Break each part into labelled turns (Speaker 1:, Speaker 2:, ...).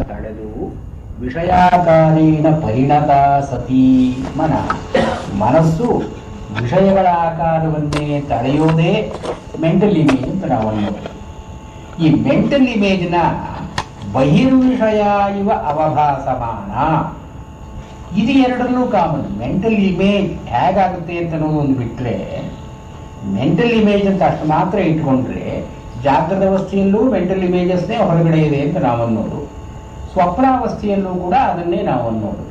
Speaker 1: ತಡೆದು ವಿಷಯಾಕಾರೇಣ ಪರಿಣತ ಸತಿ ಮನಸ್ಸು ವಿಷಯಗಳ ಆಕಾರವನ್ನೇ ತಡೆಯೋದೇ ಮೆಂಟಲ್ ಇಮೇಜ್ ಅಂತ ನಾವು ಅನ್ನೋದು. ಈ ಮೆಂಟಲ್ ಇಮೇಜ್ನ ಬಹಿರ್ವಿಷಯ ಇವ ಅವಭಾಸಮಾನ, ಇದು ಎರಡರಲ್ಲೂ ಕಾಮನ್. ಮೆಂಟಲ್ ಇಮೇಜ್ ಹೇಗಾಗುತ್ತೆ ಅಂತ ಅನ್ನೋದೊಂದು ಬಿಟ್ಟರೆ, ಮೆಂಟಲ್ ಇಮೇಜ್ ಅಂತ ಅಷ್ಟು ಮಾತ್ರ ಇಟ್ಕೊಂಡ್ರೆ ಜಾಗೃತ ಅವಸ್ಥೆಯಲ್ಲೂ ಮೆಂಟಲ್ ಇಮೇಜಸ್ನೇ ಹೊರಗಡೆ ಇದೆ ಅಂತ ನಾವು ಅನ್ನೋದು, ಸ್ವಪ್ನಾವಸ್ಥೆಯಲ್ಲೂ ಕೂಡ ಅದನ್ನೇ ನಾವು ಅನ್ನೋದು.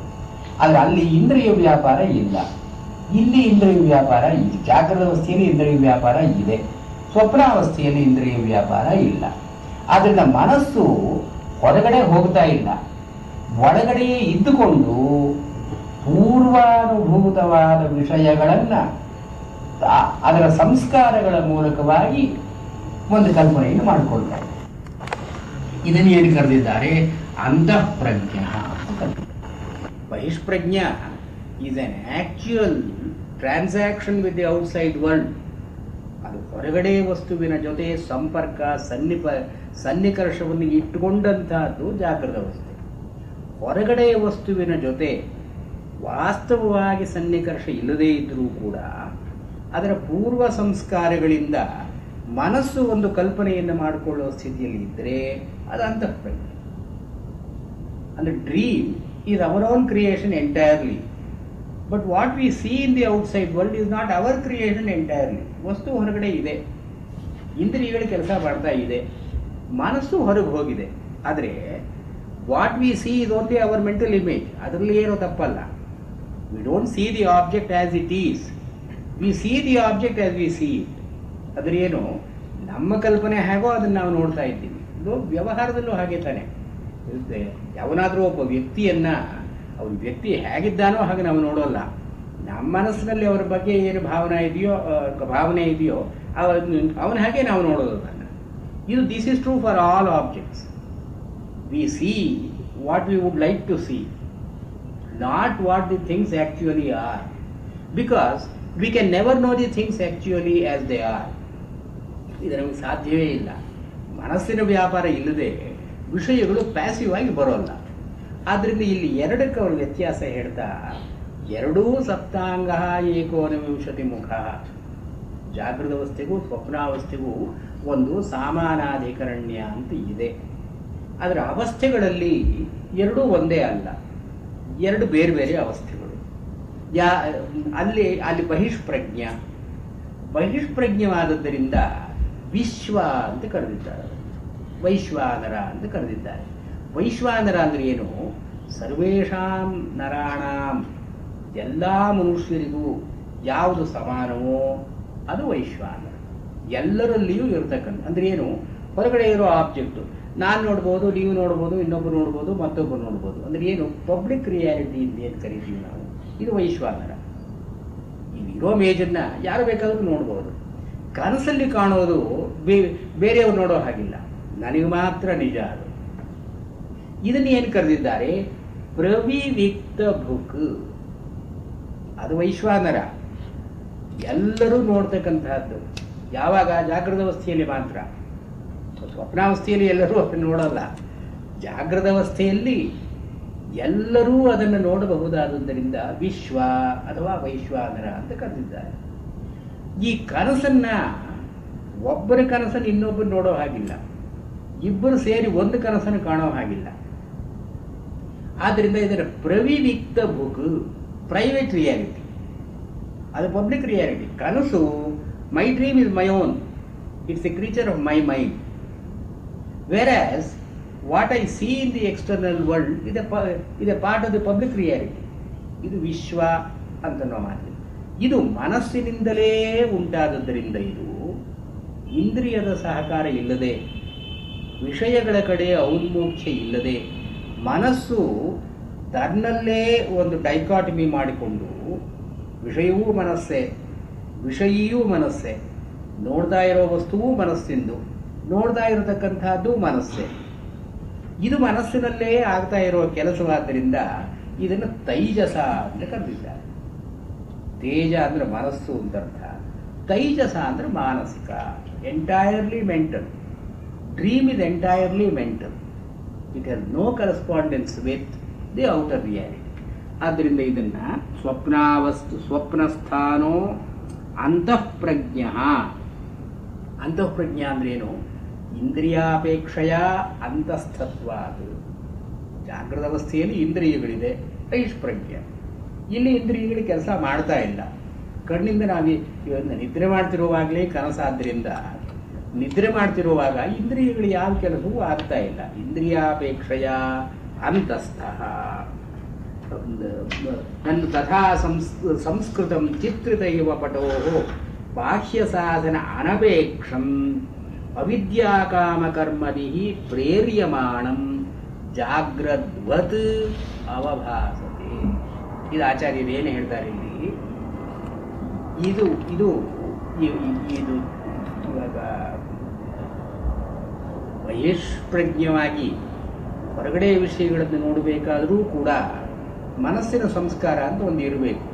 Speaker 1: ಆದರೆ ಅಲ್ಲಿ ಇಂದ್ರಿಯ ವ್ಯಾಪಾರ ಇಲ್ಲ, ಇಲ್ಲಿ ಇಂದ್ರಿಯ ವ್ಯಾಪಾರ ಇದೆ. ಜಾಗೃತ ಅವಸ್ಥೆಯಲ್ಲಿ ಇಂದ್ರಿಯ ವ್ಯಾಪಾರ ಇದೆ, ಸ್ವಪ್ನಾವಸ್ಥೆಯಲ್ಲಿ ಇಂದ್ರಿಯ ವ್ಯಾಪಾರ ಇಲ್ಲ. ಆದ್ದರಿಂದ ಮನಸ್ಸು ಹೊರಗಡೆ ಹೋಗ್ತಾ ಇಲ್ಲ, ಒಳಗಡೆಯೇ ಇದ್ದುಕೊಂಡು ಪೂರ್ವಾನುಭೂತವಾದ ವಿಷಯಗಳನ್ನು ಅದರ ಸಂಸ್ಕಾರಗಳ ಮೂಲಕವಾಗಿ ಒಂದು ಕಲ್ಪನೆಯನ್ನು ಮಾಡಿಕೊಳ್ತಾರೆ. ಇದನ್ನು ಏನು ಕರೆದಿದ್ದಾರೆ? ಅಂತಃಪ್ರಜ್ಞ. ಬಹಿಷ್ಪ್ರಜ್ಞ is on actual transaction with the outside world. ಅದು ಹೊರಗಡೆ ವಸ್ತುವಿನ ಜೊತೆ ಸಂಪರ್ಕ ಸನ್ನಿಕರ್ಷವನ್ನು ಇಟ್ಟುಕೊಂಡಂತಹದ್ದು ಜಾಗೃತ ಅವಸ್ಥೆ. ಹೊರಗಡೆ ವಸ್ತುವಿನ ಜೊತೆ ವಾಸ್ತವವಾಗಿ ಸನ್ನಿಕರ್ಷ ಇಲ್ಲದೇ ಇದ್ದರೂ ಕೂಡ ಅದರ ಪೂರ್ವ ಸಂಸ್ಕಾರಗಳಿಂದ ಮನಸ್ಸು ಒಂದು ಕಲ್ಪನೆಯನ್ನು ಮಾಡಿಕೊಳ್ಳುವ ಸ್ಥಿತಿಯಲ್ಲಿ ಇದ್ದರೆ ಅದು ಅಂತಃಪ್ರಜ್ಞೆ. ಅಂದರೆ dream is our own creation entirely, but what we C in the outside world is not hour creation entirely. ವಸ್ತು ಹೊರಗಡೆ ಇದೆ, ಇಂದ್ರಿಯಗಳು ಕೆಲಸ ಮಾಡ್ತಾ ಇದೆ, ಮನಸ್ಸು ಹೊರಗೆ ಹೋಗಿದೆ. ಆದರೆ what we see is only our mental image. ಅದರಲ್ಲಿ ಏನೂ ತಪ್ಪಲ್ಲ. We don't see the object as it is, we see the object as we see it. ಅದ್ರ ಏನು, ನಮ್ಮ ಕಲ್ಪನೆ ಹೇಗೋ ಅದನ್ನು ನಾವು ನೋಡ್ತಾ ಇದ್ದೀವಿ. ಇದು ವ್ಯವಹಾರದಲ್ಲೂ ಹಾಗೆ ತಾನೆ ಇರುತ್ತೆ. ಯಾವನಾದರೂ ಒಬ್ಬ ವ್ಯಕ್ತಿಯನ್ನು ಅವನ ವ್ಯಕ್ತಿ ಹೇಗಿದ್ದಾನೋ ಹಾಗೆ ನಾವು ನೋಡೋಲ್ಲ. ನಮ್ಮ ಮನಸ್ಸಿನಲ್ಲಿ ಅವರ ಬಗ್ಗೆ ಏನು ಭಾವನೆ ಇದೆಯೋ ಅವನ ಹಾಗೆ ನಾವು ನೋಡೋದು ಅದನ್ನು. ಇದು this is true for all objects. We see what we would like to see, not what the things actually are, because we can never know the things actually as they are. ಇದು ನಮಗೆ ಸಾಧ್ಯವೇ ಇಲ್ಲ. ಮನಸ್ಸಿನ ವ್ಯಾಪಾರ ಇಲ್ಲದೆ ವಿಷಯಗಳು passive ಆಗಿ ಬರೋಲ್ಲ. ಆದ್ದರಿಂದ ಇಲ್ಲಿ ಎರಡಕ್ಕೆ ಅವರು ವ್ಯತ್ಯಾಸ ಹೇಳ್ತಾ, ಎರಡೂ ಸಪ್ತಾಂಗ ಏಕೋನವಿಂಶತಿ ಮುಖ. ಜಾಗೃತ ಅವಸ್ಥೆಗೂ ಸ್ವಪ್ನಾವಸ್ಥೆಗೂ ಒಂದು ಸಮಾನಾಧಿಕರಣ್ಯ ಅಂತ ಇದೆ. ಅದರ ಅವಸ್ಥೆಗಳಲ್ಲಿ ಎರಡೂ ಒಂದೇ ಅಲ್ಲ, ಎರಡು ಬೇರೆ ಬೇರೆ ಅವಸ್ಥೆಗಳು. ಅಲ್ಲಿ ಬಹಿಷ್ಪ್ರಜ್ಞವಾದದ್ದರಿಂದ ವಿಶ್ವ ಅಂತ ಕರೆದಿದ್ದಾರೆ, ವೈಶ್ವಾನರ ಅಂತ ಕರೆದಿದ್ದಾರೆ. ವೈಶ್ವಾನರ ಅಂದರೆ ಏನು? ಸರ್ವೇಷಾಂ ನರಾಣಾಂ, ಎಲ್ಲ ಮನುಷ್ಯರಿಗೂ ಯಾವುದು ಸಮಾನವೋ ಅದು ವೈಶ್ವಾನರ. ಎಲ್ಲರಲ್ಲಿಯೂ ಇರತಕ್ಕಂಥ, ಅಂದರೆ ಏನು? ಹೊರಗಡೆ ಇರೋ ಆಬ್ಜೆಕ್ಟು ನಾನು ನೋಡ್ಬೋದು, ನೀವು ನೋಡ್ಬೋದು, ಇನ್ನೊಬ್ಬರು ನೋಡ್ಬೋದು, ಮತ್ತೊಬ್ಬರು ನೋಡ್ಬೋದು. ಅಂದರೆ ಏನು? ಪಬ್ಲಿಕ್ ರಿಯಾಲಿಟಿ ಅಂತ ಏನು ಕರಿತೀವಿ ನಾವು, ಇದು ವೈಶ್ವಾನರ. ಇರೋ ಮೇಜನ್ನು ಯಾರು ಬೇಕಾದರೂ ನೋಡ್ಬೋದು. ಕನಸಲ್ಲಿ ಕಾಣೋದು ಬೇರೆಯವ್ರು ನೋಡೋ ಹಾಗಿಲ್ಲ, ನನಗೆ ಮಾತ್ರ ನಿಜ ಅದು. ಇದನ್ನು ಏನು ಕರೆದಿದ್ದಾರೆ? ಪ್ರವಿವಿಕ್ತ ಭುಕ್. ಅದು ವೈಶ್ವಾನರ, ಎಲ್ಲರೂ ನೋಡ್ತಕ್ಕಂತಹದ್ದು. ಯಾವಾಗ? ಜಾಗೃತ ಅವಸ್ಥೆಯಲ್ಲಿ ಮಾತ್ರ. ಸ್ವಪ್ನಾವಸ್ಥೆಯಲ್ಲಿ ಎಲ್ಲರೂ ಅದನ್ನು ನೋಡಲ್ಲ. ಜಾಗೃತ ಅವಸ್ಥೆಯಲ್ಲಿ ಎಲ್ಲರೂ ಅದನ್ನು ನೋಡಬಹುದಾದ್ದರಿಂದ ವಿಶ್ವ ಅಥವಾ ವೈಶ್ವಾನರ ಅಂತ ಕರೆದಿದ್ದಾರೆ. ಈ ಕನಸನ್ನು, ಒಬ್ಬರ ಕನಸನ್ನು ಇನ್ನೊಬ್ಬರು ನೋಡೋ ಹಾಗಿಲ್ಲ, ಇಬ್ಬರು ಸೇರಿ ಒಂದು ಕನಸನ್ನು ಕಾಣೋ ಹಾಗಿಲ್ಲ. ಆದ್ದರಿಂದ ಇದರ ಪ್ರವಿವಿಕ್ತ ಬುಕ್ ಪ್ರೈವೇಟ್ ರಿಯಾಲಿಟಿ, ಅದು ಪಬ್ಲಿಕ್ ರಿಯಾಲಿಟಿ. ಕನಸು my dream is my own, it's a creature of my mind. Whereas what I see in the external world is a part of the public reality. ಇದು ವಿಶ್ವ ಅಂತ ನಾವು ಮಾಡ್ತೀವಿ. ಇದು ಮನಸ್ಸಿನಿಂದಲೇ ಉಂಟಾದದ್ದರಿಂದ, ಇದು ಇಂದ್ರಿಯದ ಸಹಕಾರ ಇಲ್ಲದೆ, ವಿಷಯಗಳ ಕಡೆ ಔನ್ಮುಖ್ಯ ಇಲ್ಲದೆ, ಮನಸ್ಸು ತನ್ನಲ್ಲೇ ಒಂದು ಡೈಕಾಟಮಿ ಮಾಡಿಕೊಂಡು ವಿಷಯವೂ ಮನಸ್ಸೇ, ವಿಷಯಿಯೂ ಮನಸ್ಸೇ, ನೋಡ್ತಾ ಇರೋ ವಸ್ತುವೂ ಮನಸ್ಸಿಂದು, ನೋಡ್ತಾ ಇರತಕ್ಕಂಥದ್ದು ಮನಸ್ಸೇ. ಇದು ಮನಸ್ಸಿನಲ್ಲೇ ಆಗ್ತಾ ಇರುವ ಕೆಲಸವಾದ್ದರಿಂದ ಇದನ್ನು ತೈಜಸ ಅಂತ ಕರೆದಿದ್ದಾರೆ. ತೇಜ ಅಂದರೆ ಮನಸ್ಸು ಅಂತ ಅರ್ಥ, ತೈಜಸ ಅಂದರೆ ಮಾನಸಿಕ, entirely mental. Dream is entirely mental. It has no correspondence with the outer reality. ಆದ್ದರಿಂದ ಇದನ್ನು ಸ್ವಪ್ನಸ್ಥಾನೋ ಅಂತಃಪ್ರಜ್ಞ. ಅಂತಃಪ್ರಜ್ಞ ಅಂದ್ರೇನು? ಇಂದ್ರಿಯಾಪೇಕ್ಷೆಯ ಅಂತಸ್ಥತ್ವ. ಅದು ಜಾಗೃತ ಅವಸ್ಥೆಯಲ್ಲಿ ಇಂದ್ರಿಯಗಳಿದೆ, ಐಷ್ಪ್ರಜ್ಞ. ಇಲ್ಲಿ ಇಂದ್ರಿಯಗಳು ಕೆಲಸ ಮಾಡ್ತಾ ಇಲ್ಲ. ಕಣ್ಣಿಂದ ನಾವು ನಿದ್ರೆ ಮಾಡ್ತಿರುವಾಗಲೇ ಕನಸಾದ್ದರಿಂದ ನಿದ್ರೆ ಮಾಡ್ತಿರುವಾಗ ಇಂದ್ರಿಯಗಳು ಯಾವ ಕೆಲಸವೂ ಆಗ್ತಾ ಇಲ್ಲ. ಇಂದ್ರಿಯಾಪೇಕ್ಷೆಯ ಅಂತಸ್ಥ ನನ್ನ ತಥಾ ಸಂಸ್ಕೃತಂ ಚಿತ್ರಿತ ಇವ ಪಟೋ ಬಾಹ್ಯ ಸಾಧನ ಅನಪೇಕ್ಷಂ ಅವಿದ್ಯಾಕಾಮಕರ್ಮದಿ ಪ್ರೇರ್ಯಮಾಣಂ ಜಾಗ್ರದ್ವತ್ ಅವಭಾಸತೆ. ಇದು ಆಚಾರ್ಯರು ಏನು ಹೇಳ್ತಾರೆ ಇಲ್ಲಿ? ಇದು ಇದು ಇದು ಇವಾಗ ಬಹಿಷ್ಪ್ರಜ್ಞವಾಗಿ ಹೊರಗಡೆ ವಿಷಯಗಳನ್ನು ನೋಡಬೇಕಾದರೂ ಕೂಡ ಮನಸ್ಸಿನ ಸಂಸ್ಕಾರ ಅಂತ ಒಂದು ಇರಬೇಕು.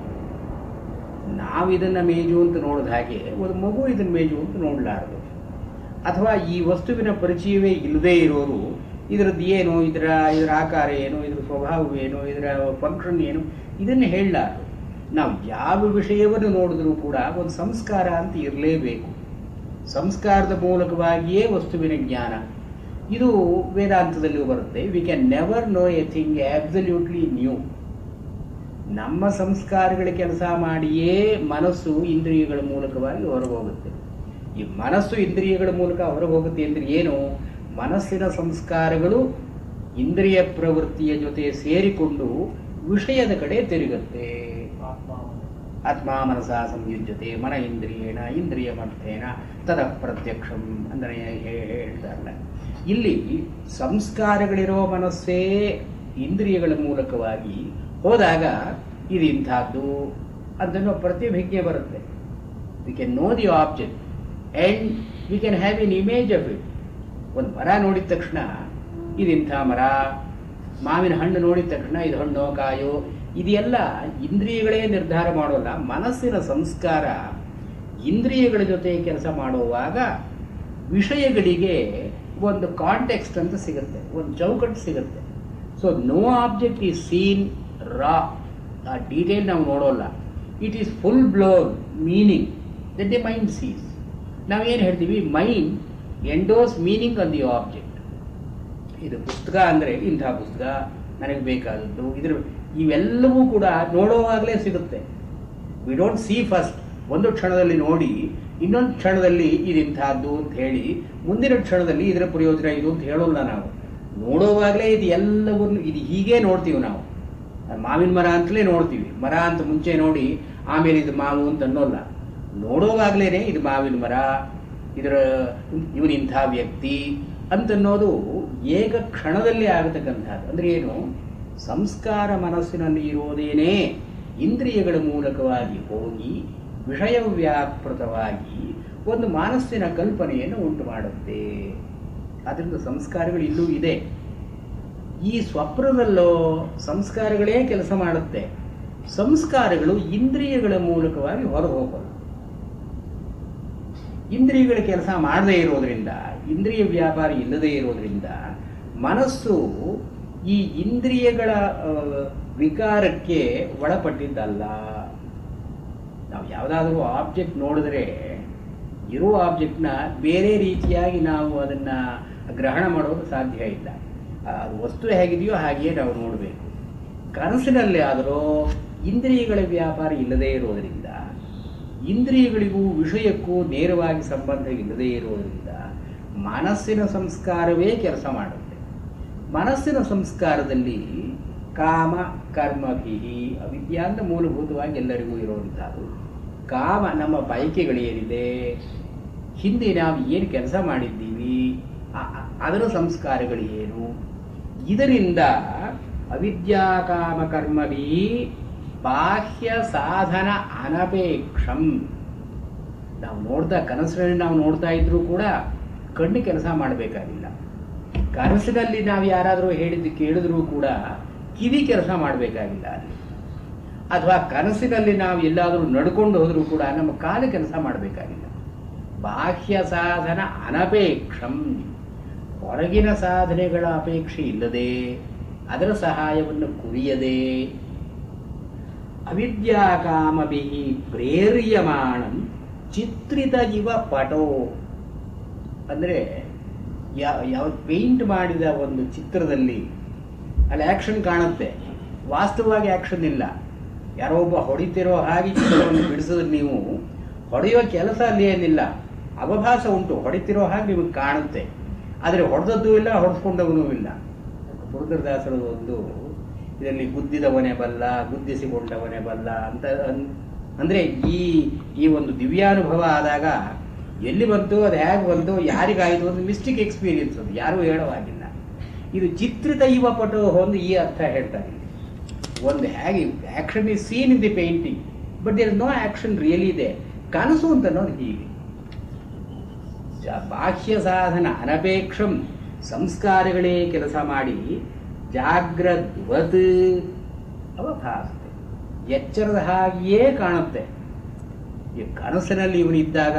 Speaker 1: ನಾವಿದನ್ನು ಮೇಜು ಅಂತ ನೋಡಿದ ಹಾಗೆ ಒಂದು ಮಗು ಇದನ್ನು ಮೇಜು ಅಂತ ನೋಡಲಾರದು. ಅಥವಾ ಈ ವಸ್ತುವಿನ ಪರಿಚಯವೇ ಇಲ್ಲದೇ ಇರೋರು ಇದರದ್ದು ಏನು, ಇದರ ಆಕಾರ ಏನು, ಇದರ ಸ್ವಭಾವವೇನು, ಇದರ ಫಂಕ್ಷನ್ ಏನು, ಇದನ್ನು ಹೇಳಲಾರದು. ನಾವು ಯಾವ ವಿಷಯವನ್ನು ನೋಡಿದ್ರೂ ಕೂಡ ಒಂದು ಸಂಸ್ಕಾರ ಅಂತ ಇರಲೇಬೇಕು. ಸಂಸ್ಕಾರದ ಮೂಲಕವಾಗಿಯೇ ವಸ್ತುವಿನ ಜ್ಞಾನ. ಇದು ವೇದಾಂತದಲ್ಲಿಯೂ ಬರುತ್ತೆ. V can never no A thing absolutely new. ನಮ್ಮ ಸಂಸ್ಕಾರಗಳ ಕೆಲಸ ಮಾಡಿಯೇ ಮನಸ್ಸು ಇಂದ್ರಿಯಗಳ ಮೂಲಕವಾಗಿ ಹೊರಗೋಗುತ್ತೆ. ಈ ಮನಸ್ಸು ಇಂದ್ರಿಯಗಳ ಮೂಲಕ ಹೊರಗೋಗುತ್ತೆ ಅಂದರೆ ಏನು? ಮನಸ್ಸಿನ ಸಂಸ್ಕಾರಗಳು ಇಂದ್ರಿಯ ಪ್ರವೃತ್ತಿಯ ಜೊತೆ ಸೇರಿಕೊಂಡು ವಿಷಯದ ಕಡೆ ತಿರುಗುತ್ತೆ. ಆತ್ಮ ಮನಸ ಸಂಯುಜ್ಯತೆ ಮನ ಇಂದ್ರಿಯೇಣ ಇಂದ್ರಿಯ ಮರ್ಥೇನ ತದ ಪ್ರತ್ಯಕ್ಷಂ ಅಂದರೆ ಹೇಳ್ತಾರಲ್ಲ. ಇಲ್ಲಿ ಸಂಸ್ಕಾರಗಳಿರೋ ಮನಸ್ಸೇ ಇಂದ್ರಿಯಗಳ ಮೂಲಕವಾಗಿ ಹೋದಾಗ ಇದು ಇಂಥದ್ದು ಅದನ್ನು ಪ್ರತಿಭಿಜ್ಞೆ ಬರುತ್ತೆ. We can know the object and we can have an image of it. ಒಂದು ಮರ ನೋಡಿದ ತಕ್ಷಣ ಇದು ಇಂಥ ಮರ, ಮಾವಿನ ಹಣ್ಣು ನೋಡಿದ ತಕ್ಷಣ ಇದು ಹಣ್ಣು ಕಾಯೋ, ಇದೆಲ್ಲ ಇಂದ್ರಿಯಗಳೇ ನಿರ್ಧಾರ ಮಾಡೋಲ್ಲ. ಮನಸ್ಸಿನ ಸಂಸ್ಕಾರ ಇಂದ್ರಿಯಗಳ ಜೊತೆ ಕೆಲಸ ಮಾಡುವಾಗ ವಿಷಯಗಳಿಗೆ ಒಂದು ಕಾಂಟೆಕ್ಸ್ಟ್ ಅಂತ ಸಿಗುತ್ತೆ, ಒಂದು ಚೌಕಟ್ಟು ಸಿಗುತ್ತೆ. So no object is seen raw. ಆ ಡೀಟೇಲ್ ನಾವು ನೋಡೋಲ್ಲ. It is full blown meaning that the mind sees. ನಾವೇನು ಹೇಳ್ತೀವಿ? Mind endows meaning on the object. ಇದು ಪುಸ್ತಕ ಅಂದರೆ ಇಂಥ ಪುಸ್ತಕ ನನಗೆ ಬೇಕಾದದ್ದು, ಇವೆಲ್ಲವೂ ಕೂಡ ನೋಡುವಾಗಲೇ ಸಿಗುತ್ತೆ. V don't C first. ಒಂದು ಕ್ಷಣದಲ್ಲಿ ನೋಡಿ ಇನ್ನೊಂದು ಕ್ಷಣದಲ್ಲಿ ಇದೆಂಥದ್ದು ಅಂತ ಹೇಳಿ ಮುಂದಿನ ಕ್ಷಣದಲ್ಲಿ ಇದರ ಪ್ರಯೋಜನ ಇದು ಅಂತ ಹೇಳೋಲ್ಲ ನಾವು. ನೋಡುವಾಗಲೇ ಇದು ಎಲ್ಲವನ್ನು ಇದು ಹೀಗೆ ನೋಡ್ತೀವಿ ನಾವು. ಮಾವಿನ ಮರ ಅಂತಲೇ ನೋಡ್ತೀವಿ. ಮರ ಅಂತ ಮುಂಚೆ ನೋಡಿ ಆಮೇಲೆ ಇದು ಮಾವು ಅಂತ ಅನ್ನೋಲ್ಲ. ನೋಡುವಾಗಲೇ ಇದು ಮಾವಿನ ಮರ, ಇವನಿಂಥ ವ್ಯಕ್ತಿ ಅಂತನ್ನೋದು ಏಕ ಕ್ಷಣದಲ್ಲಿ ಆಗತಕ್ಕಂಥದ್ದು. ಅಂದರೆ ಏನು? ಸಂಸ್ಕಾರ ಮನಸ್ಸಿನಲ್ಲಿ ಇರೋದೇನೇ ಇಂದ್ರಿಯಗಳ ಮೂಲಕವಾಗಿ ಹೋಗಿ ವಿಷಯ ವ್ಯಾಪೃತವಾಗಿ ಒಂದು ಮನಸ್ಸಿನ ಕಲ್ಪನೆಯನ್ನು ಉಂಟು ಮಾಡುತ್ತೆ. ಅದರಿಂದ ಸಂಸ್ಕಾರಗಳು ಇಲ್ಲೂ ಇದೆ. ಈ ಸ್ವಪ್ನದಲ್ಲೋ ಸಂಸ್ಕಾರಗಳೇ ಕೆಲಸ ಮಾಡುತ್ತೆ. ಸಂಸ್ಕಾರಗಳು ಇಂದ್ರಿಯಗಳ ಮೂಲಕವಾಗಿ ಹೊರಗೆ ಹೋಗೋದು. ಇಂದ್ರಿಯಗಳ ಕೆಲಸ ಮಾಡದೇ ಇರೋದ್ರಿಂದ, ಇಂದ್ರಿಯ ವ್ಯಾಪಾರ ಇಲ್ಲದೇ ಇರೋದ್ರಿಂದ ಮನಸ್ಸು ಈ ಇಂದ್ರಿಯಗಳ ವಿಕಾರಕ್ಕೆ ಒಳಪಟ್ಟಿದ್ದಲ್ಲ. ನಾವು ಯಾವುದಾದ್ರೂ ಆಬ್ಜೆಕ್ಟ್ ನೋಡಿದ್ರೆ ಇರೋ ಆಬ್ಜೆಕ್ಟ್ನ ಬೇರೆ ರೀತಿಯಾಗಿ ನಾವು ಅದನ್ನು ಗ್ರಹಣ ಮಾಡೋದು ಸಾಧ್ಯ ಇಲ್ಲ. ಅದು ವಸ್ತು ಹೇಗಿದೆಯೋ ಹಾಗೆಯೇ ನಾವು ನೋಡಬೇಕು. ಕನಸಿನಲ್ಲಿ ಆದರೂ ಇಂದ್ರಿಯಗಳ ವ್ಯಾಪಾರ ಇಲ್ಲದೇ ಇರೋದರಿಂದ, ಇಂದ್ರಿಯಗಳಿಗೂ ವಿಷಯಕ್ಕೂ ನೇರವಾಗಿ ಸಂಬಂಧ ಇಲ್ಲದೇ ಇರೋದರಿಂದ ಮನಸ್ಸಿನ ಸಂಸ್ಕಾರವೇ ಕೆಲಸ ಮಾಡುತ್ತೆ. ಮನಸ್ಸಿನ ಸಂಸ್ಕಾರದಲ್ಲಿ ಕಾಮ ಕರ್ಮಭಿಹಿ ಅವಿದ್ಯಾ ಅಂತ ಮೂಲಭೂತವಾಗಿ ಎಲ್ಲರಿಗೂ ಇರುವಂಥದ್ದು. ಕಾಮ ನಮ್ಮ ಬಯಕೆಗಳೇನಿದೆ, ಹಿಂದೆ ನಾವು ಏನು ಕೆಲಸ ಮಾಡಿದ್ದೀವಿ, ಅದರ ಸಂಸ್ಕಾರಗಳು ಏನು, ಇದರಿಂದ ಅವಿದ್ಯಾ ಕಾಮ ಕರ್ಮಭಿ ಬಾಹ್ಯ ಸಾಧನ ಅನಪೇಕ್ಷಂ. ನಾವು ಕನಸಿನಲ್ಲಿ ನಾವು ನೋಡ್ತಾ ಇದ್ರೂ ಕೂಡ ಕಣ್ಣು ಕೆಲಸ ಮಾಡಬೇಕಾಗಿಲ್ಲ. ಕನಸಿನಲ್ಲಿ ನಾವು ಯಾರಾದರೂ ಹೇಳಿದ್ದು ಕೇಳಿದ್ರೂ ಕೂಡ ಕಿವಿ ಕೆಲಸ ಮಾಡಬೇಕಾಗಿಲ್ಲ ಅಲ್ಲಿ. ಅಥವಾ ಕನಸಿನಲ್ಲಿ ನಾವು ಎಲ್ಲಾದರೂ ನಡ್ಕೊಂಡು ಹೋದರೂ ಕೂಡ ನಮ್ಮ ಕಾಲು ಕೆಲಸ ಮಾಡಬೇಕಾಗಿಲ್ಲ. ಬಾಹ್ಯ ಸಾಧನ ಅನಪೇಕ್ಷಂ. ಹೊರಗಿನ ಸಾಧನೆಗಳ ಅಪೇಕ್ಷೆ ಇಲ್ಲದೆ, ಅದರ ಸಹಾಯವನ್ನು ಕುರಿಯದೆ, ಅವಿದ್ಯಾಕಾಮಭಿ ಪ್ರೇರ್ಯಮಾಣಂ ಚಿತ್ರಿತ ಇವ ಪಟೋ, ಅಂದರೆ ಯಾವ ಪೇಂಟ್ ಮಾಡಿದ ಒಂದು ಚಿತ್ರದಲ್ಲಿ ಅಲ್ಲಿ ಆ್ಯಕ್ಷನ್ ಕಾಣುತ್ತೆ, ವಾಸ್ತವವಾಗಿ ಆ್ಯಕ್ಷನ್ ಇಲ್ಲ. ಯಾರೋ ಒಬ್ಬ ಹೊಡಿತಿರೋ ಹಾಗೆ ಚಿತ್ರವನ್ನು ಬಿಡಿಸಿದ್ರೆ ನೀವು ಹೊಡೆಯೋ ಕೆಲಸ ಅಲ್ಲಿ ಏನಿಲ್ಲ, ಅವಭಾಸ ಉಂಟು, ಹೊಡಿತಿರೋ ಹಾಗೆ ನಿಮಗೆ ಕಾಣುತ್ತೆ, ಆದರೆ ಹೊಡೆದದ್ದೂ ಇಲ್ಲ, ಹೊಡೆಸ್ಕೊಂಡವನೂ ಇಲ್ಲ. ಪುರಂದರದಾಸರು ಒಂದು ಇದರಲ್ಲಿ ಗುದ್ದಿದವನೇ ಬಲ್ಲ, ಗುದ್ದಿಸಿಕೊಂಡವನೇ ಬಲ್ಲ ಅಂತ ಅಂದರೆ ಈ ಒಂದು ದಿವ್ಯಾನುಭವ ಆದಾಗ ಎಲ್ಲಿ ಬಂತು, ಅದು ಹೇಗೆ ಬಂತು, ಯಾರಿಗಾಯಿತು, ಒಂದು ಮಿಸ್ಟಿಕ್ ಎಕ್ಸ್ಪೀರಿಯನ್ಸ್, ಅದು ಯಾರೂ ಹೇಳೋವಾಗಿಲ್ಲ. ಇದು ಚಿತ್ರಿತ ಇವ ಪಟೋ ಒಂದು ಈ ಅರ್ಥ ಹೇಳ್ತಾರೆ. ಒಂದು ಹೇಗೆ action is seen in the painting, but there is no action really ಇದೆ. ಕನಸು ಅಂತ ಅನ್ನೋದು ಹೀಗೆ, ಬಾಹ್ಯ ಸಾಧನ ಅನಪೇಕ್ಷಂ, ಸಂಸ್ಕಾರಗಳೇ ಕೆಲಸ ಮಾಡಿ ಜಾಗ್ರದ್ವತ್ ಅವಭಾಸತೆ, ಎಚ್ಚರದ ಹಾಗೆಯೇ ಕಾಣುತ್ತೆ. ಈ ಕನಸಿನಲ್ಲಿ ಇವನಿದ್ದಾಗ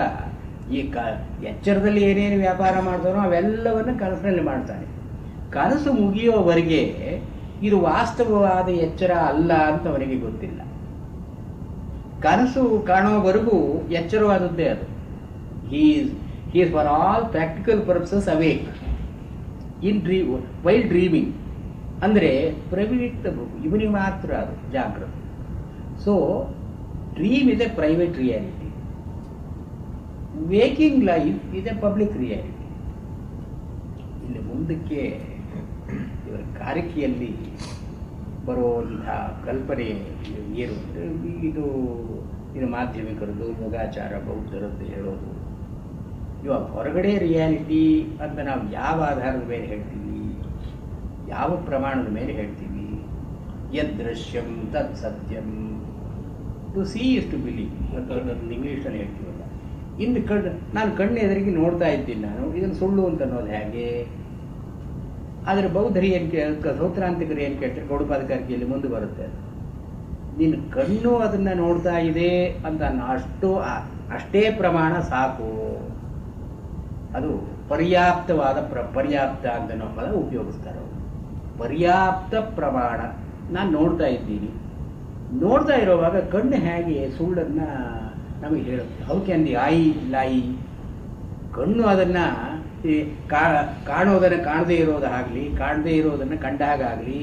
Speaker 1: ಎಚ್ಚರದಲ್ಲಿ ಏನೇನು ವ್ಯಾಪಾರ ಮಾಡ್ತಾನೋ ಅವೆಲ್ಲವನ್ನು ಕನಸಿನಲ್ಲಿ ಮಾಡ್ತಾನೆ. ಕನಸು ಮುಗಿಯೋವರೆಗೆ ಇದು ವಾಸ್ತವವಾದ ಎಚ್ಚರ ಅಲ್ಲ ಅಂತ ಅವನಿಗೆ ಗೊತ್ತಿಲ್ಲ. ಕನಸು ಕಾಣೋವರೆಗೂ ಎಚ್ಚರವಾದದ್ದೇ ಅದು. He is for all practical purposes awake in while dreaming. ಅಂದರೆ ಪ್ರವಿಕ್ತ ಇವನಿಗೆ ಮಾತ್ರ ಅದು ಜಾಗೃತ. So dream is A private reality, waking life is A public reality. ಇಲ್ಲಿ ಮುಂದಕ್ಕೆ ಇವರ ಕಾರಿಕೆಯಲ್ಲಿ ಬರುವಂಥ ಕಲ್ಪನೆ ಏನು ಅಂದರೆ, ಇದು ಮಾಧ್ಯಮಿಕರದ್ದು, ಯೋಗಾಚಾರ ಬೌದ್ಧರದ್ದು ಹೇಳೋದು. ಇವಾಗ ಹೊರಗಡೆ ರಿಯಾಲಿಟಿ ಅಂತ ನಾವು ಯಾವ ಆಧಾರದ ಮೇಲೆ ಹೇಳ್ತೀವಿ, ಯಾವ ಪ್ರಮಾಣದ ಮೇಲೆ ಹೇಳ್ತೀವಿ? ಯದೃಶ್ಯಂ ತತ್ ಸತ್ಯಂ, to see is to believe ಅಂತ ಇಂಗ್ಲೀಷಲ್ಲಿ ಹೇಳ್ತೀವಲ್ಲ. ಇನ್ನು ನಾನು ಕಣ್ಣು ಎದುರಿಗೆ ನೋಡ್ತಾ ಇದ್ದೀನಿ, ನಾನು ಇದನ್ನು ಸುಳ್ಳು ಅಂತ ಅನ್ನೋದು ಹೇಗೆ? ಆದರೆ ಬೌದ್ಧರು ಏನು ಸೌತ್ರಾಂತಿಕರು ಏನು ಕೇಳ್ತಾರೆ, ಗೌಡಪಾದಕಾರಿಕೆಯಲ್ಲಿ ಮುಂದೆ ಬರುತ್ತೆ, ನಿನ್ನ ಕಣ್ಣು ಅದನ್ನು ನೋಡ್ತಾ ಇದೆ ಅಂತ ಅಷ್ಟೇ ಪ್ರಮಾಣ ಸಾಕು, ಅದು ಪರ್ಯಾಪ್ತವಾದ ಪರ್ಯಾಪ್ತ ಅಂತ ನಾವು ಪದ ಉಪಯೋಗಿಸ್ತಾರೆ. ಪರ್ಯಾಪ್ತ ಪ್ರಮಾಣ ನಾನು ನೋಡ್ತಾ ಇದ್ದೀನಿ. ನೋಡ್ತಾ ಇರೋವಾಗ ಕಣ್ಣು ಹೇಗೆ ಸುಳ್ಳನ್ನು ನಮಗೆ ಹೇಳುತ್ತೆ? ಹೌ ಕ್ಯಾನ್ ದಿ ಐ ಲೈ? ಕಣ್ಣು ಅದನ್ನು ಕಾಣೋದನ್ನು ಕಾಣದೇ ಇರೋದಾಗಲಿ, ಕಾಣದೇ ಇರೋದನ್ನು ಕಂಡಾಗಲಿ,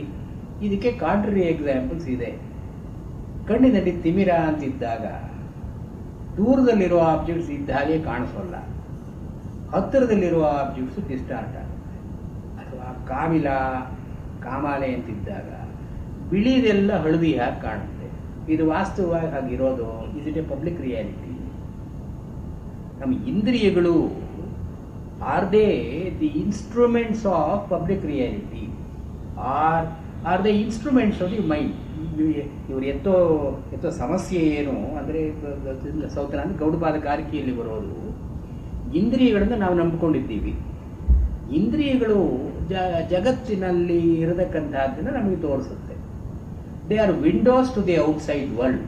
Speaker 1: ಇದಕ್ಕೆ ಕಾಂಟ್ರರಿ ಎಕ್ಸಾಂಪಲ್ಸ್ ಇದೆ. ಕಣ್ಣಿನಲ್ಲಿ ತಿಮಿರ ಅಂತಿದ್ದಾಗ ದೂರದಲ್ಲಿರುವ ಆಬ್ಜೆಕ್ಟ್ಸ್ ಇದ್ದ ಹಾಗೆ ಕಾಣಿಸೋಲ್ಲ, ಹತ್ತಿರದಲ್ಲಿರುವ ಆಬ್ಜೆಕ್ಟ್ಸು ಡಿಸ್ಟಾರ್ಟ್ ಆಗುತ್ತೆ. ಅಥವಾ ಕಾಮಾಲೆ ಅಂತಿದ್ದಾಗ ಬಿಳಿದೆಲ್ಲ ಹಳದಿ ಹಾಗೆ ಕಾಣುತ್ತೆ. ಇದು ವಾಸ್ತವವಾಗಿ ಹಾಗಿರೋದು. Is it a public reality? ನಮ್ಮ ಇಂದ್ರಿಯಗಳು are they the instruments of public reality or the instruments of the mind? ಇವರು ಎತ್ತೋ ಸಮಸ್ಯೆ ಏನು ಅಂದರೆ, ಸೌತನ ಗೌಡಪಾದಕಾರಿಕೆಯಲ್ಲಿ ಬರೋದು, ಇಂದ್ರಿಯಗಳನ್ನು ನಾವು ನಂಬಿಕೊಂಡಿದ್ದೀವಿ. ಇಂದ್ರಿಯಗಳು ಜಗತ್ತಿನಲ್ಲಿ ಇರತಕ್ಕಂಥದ್ದನ್ನು ನಮಗೆ ತೋರಿಸುತ್ತೆ. They are windows to the outside world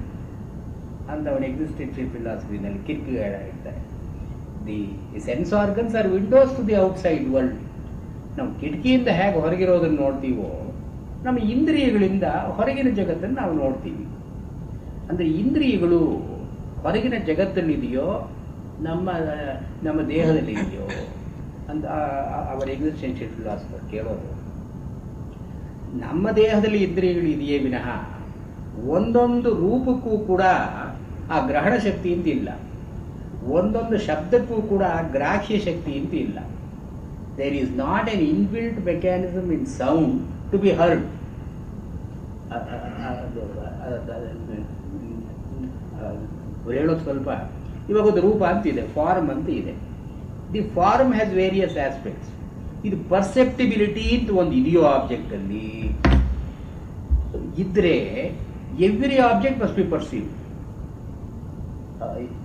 Speaker 1: ಅಂತ ಅವನ ಎಕ್ಸಿಸ್ಟೆನ್ಷಿಯಲ್ ಫಿಲಾಸಫಿನಲ್ಲಿ ಕಿರ್ಕೆಗಾರ್ಡ್ ಹೇಳ್ತಾರೆ. The sense organs are windows to the outside world. ನಾವು ಕಿಟಕಿಯಿಂದ ಹೇಗೆ ಹೊರಗಿರೋದನ್ನು ನೋಡ್ತೀವೋ, ನಮ್ಮ ಇಂದ್ರಿಯಗಳಿಂದ ಹೊರಗಿನ ಜಗತ್ತನ್ನು ನಾವು ನೋಡ್ತೀವಿ. ಅಂದರೆ ಇಂದ್ರಿಯಗಳು ಹೊರಗಿನ ಜಗತ್ತಲ್ಲಿದೆಯೋ ನಮ್ಮ ದೇಹದಲ್ಲಿ ಇದೆಯೋ ಅಂತ ಅವರ ಎಕ್ಸಿಸ್ಟೆನ್ಷಿಯಲ್ ಫಿಲಾಸಫರ್ ಕೇಳೋದು. ನಮ್ಮ ದೇಹದಲ್ಲಿ ಇಂದ್ರಿಯಗಳು ಇದೆಯೇ ವಿನಃ ಒಂದೊಂದು ರೂಪಕ್ಕೂ ಕೂಡ ಆ ಗ್ರಹಣ ಶಕ್ತಿ ಅಂತ ಇಲ್ಲ, ಒಂದೊಂದು ಶಬ್ದಕ್ಕೂ ಕೂಡ ಗ್ರಾಹ್ಯ ಶಕ್ತಿ ಅಂತ ಇಲ್ಲ. There is not an inbuilt mechanism in sound to be heard. ಹೇಳೋದು ಸ್ವಲ್ಪ, ಇವಾಗ ಒಂದು ರೂಪ ಅಂತಿದೆ, ಫಾರ್ಮ್ ಅಂತ ಇದೆ. The form has various aspects. ಇದು ಪರ್ಸೆಪ್ಟಿಬಿಲಿಟಿ ಅಂತ ಒಂದು ಇದೆಯೋ ಆಬ್ಜೆಕ್ಟಲ್ಲಿ ಇದ್ರೆ, every object must be perceive.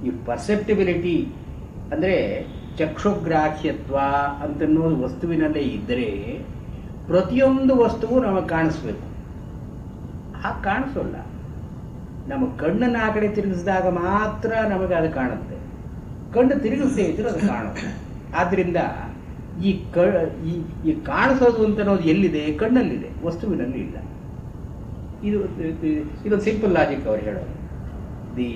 Speaker 1: ಈ ಪರ್ಸೆಪ್ಟಿಬಿಲಿಟಿ ಅಂದರೆ ಚಕ್ಷುಗ್ರಾಹ್ಯತ್ವ ಅಂತನ್ನೋದು ವಸ್ತುವಿನಲ್ಲೇ ಇದ್ದರೆ ಪ್ರತಿಯೊಂದು ವಸ್ತುವು ನಮಗೆ ಕಾಣಿಸ್ಬೇಕು. ಹಾಗೆ ಕಾಣಿಸೋಲ್ಲ. ನಮ್ಮ ಕಣ್ಣನ್ನು ಆ ಕಡೆ ತಿರುಗಿಸಿದಾಗ ಮಾತ್ರ ನಮಗೆ ಅದು ಕಾಣುತ್ತೆ. ಕಣ್ಣು ತಿರುಗಿಸದೇ ಇದ್ರೆ ಅದು ಕಾಣುತ್ತೆ. ಆದ್ದರಿಂದ ಈ ಕ ಈ ಕಾಣಿಸೋದು ಅಂತ ಅನ್ನೋದು ಎಲ್ಲಿದೆ? ಕಣ್ಣಲ್ಲಿದೆ, ವಸ್ತುವಿನಲ್ಲಿ ಇಲ್ಲ. ಇದು ಸಿಂಪಲ್ ಲಾಜಿಕ್ ಅವ್ರು ಹೇಳೋದು. The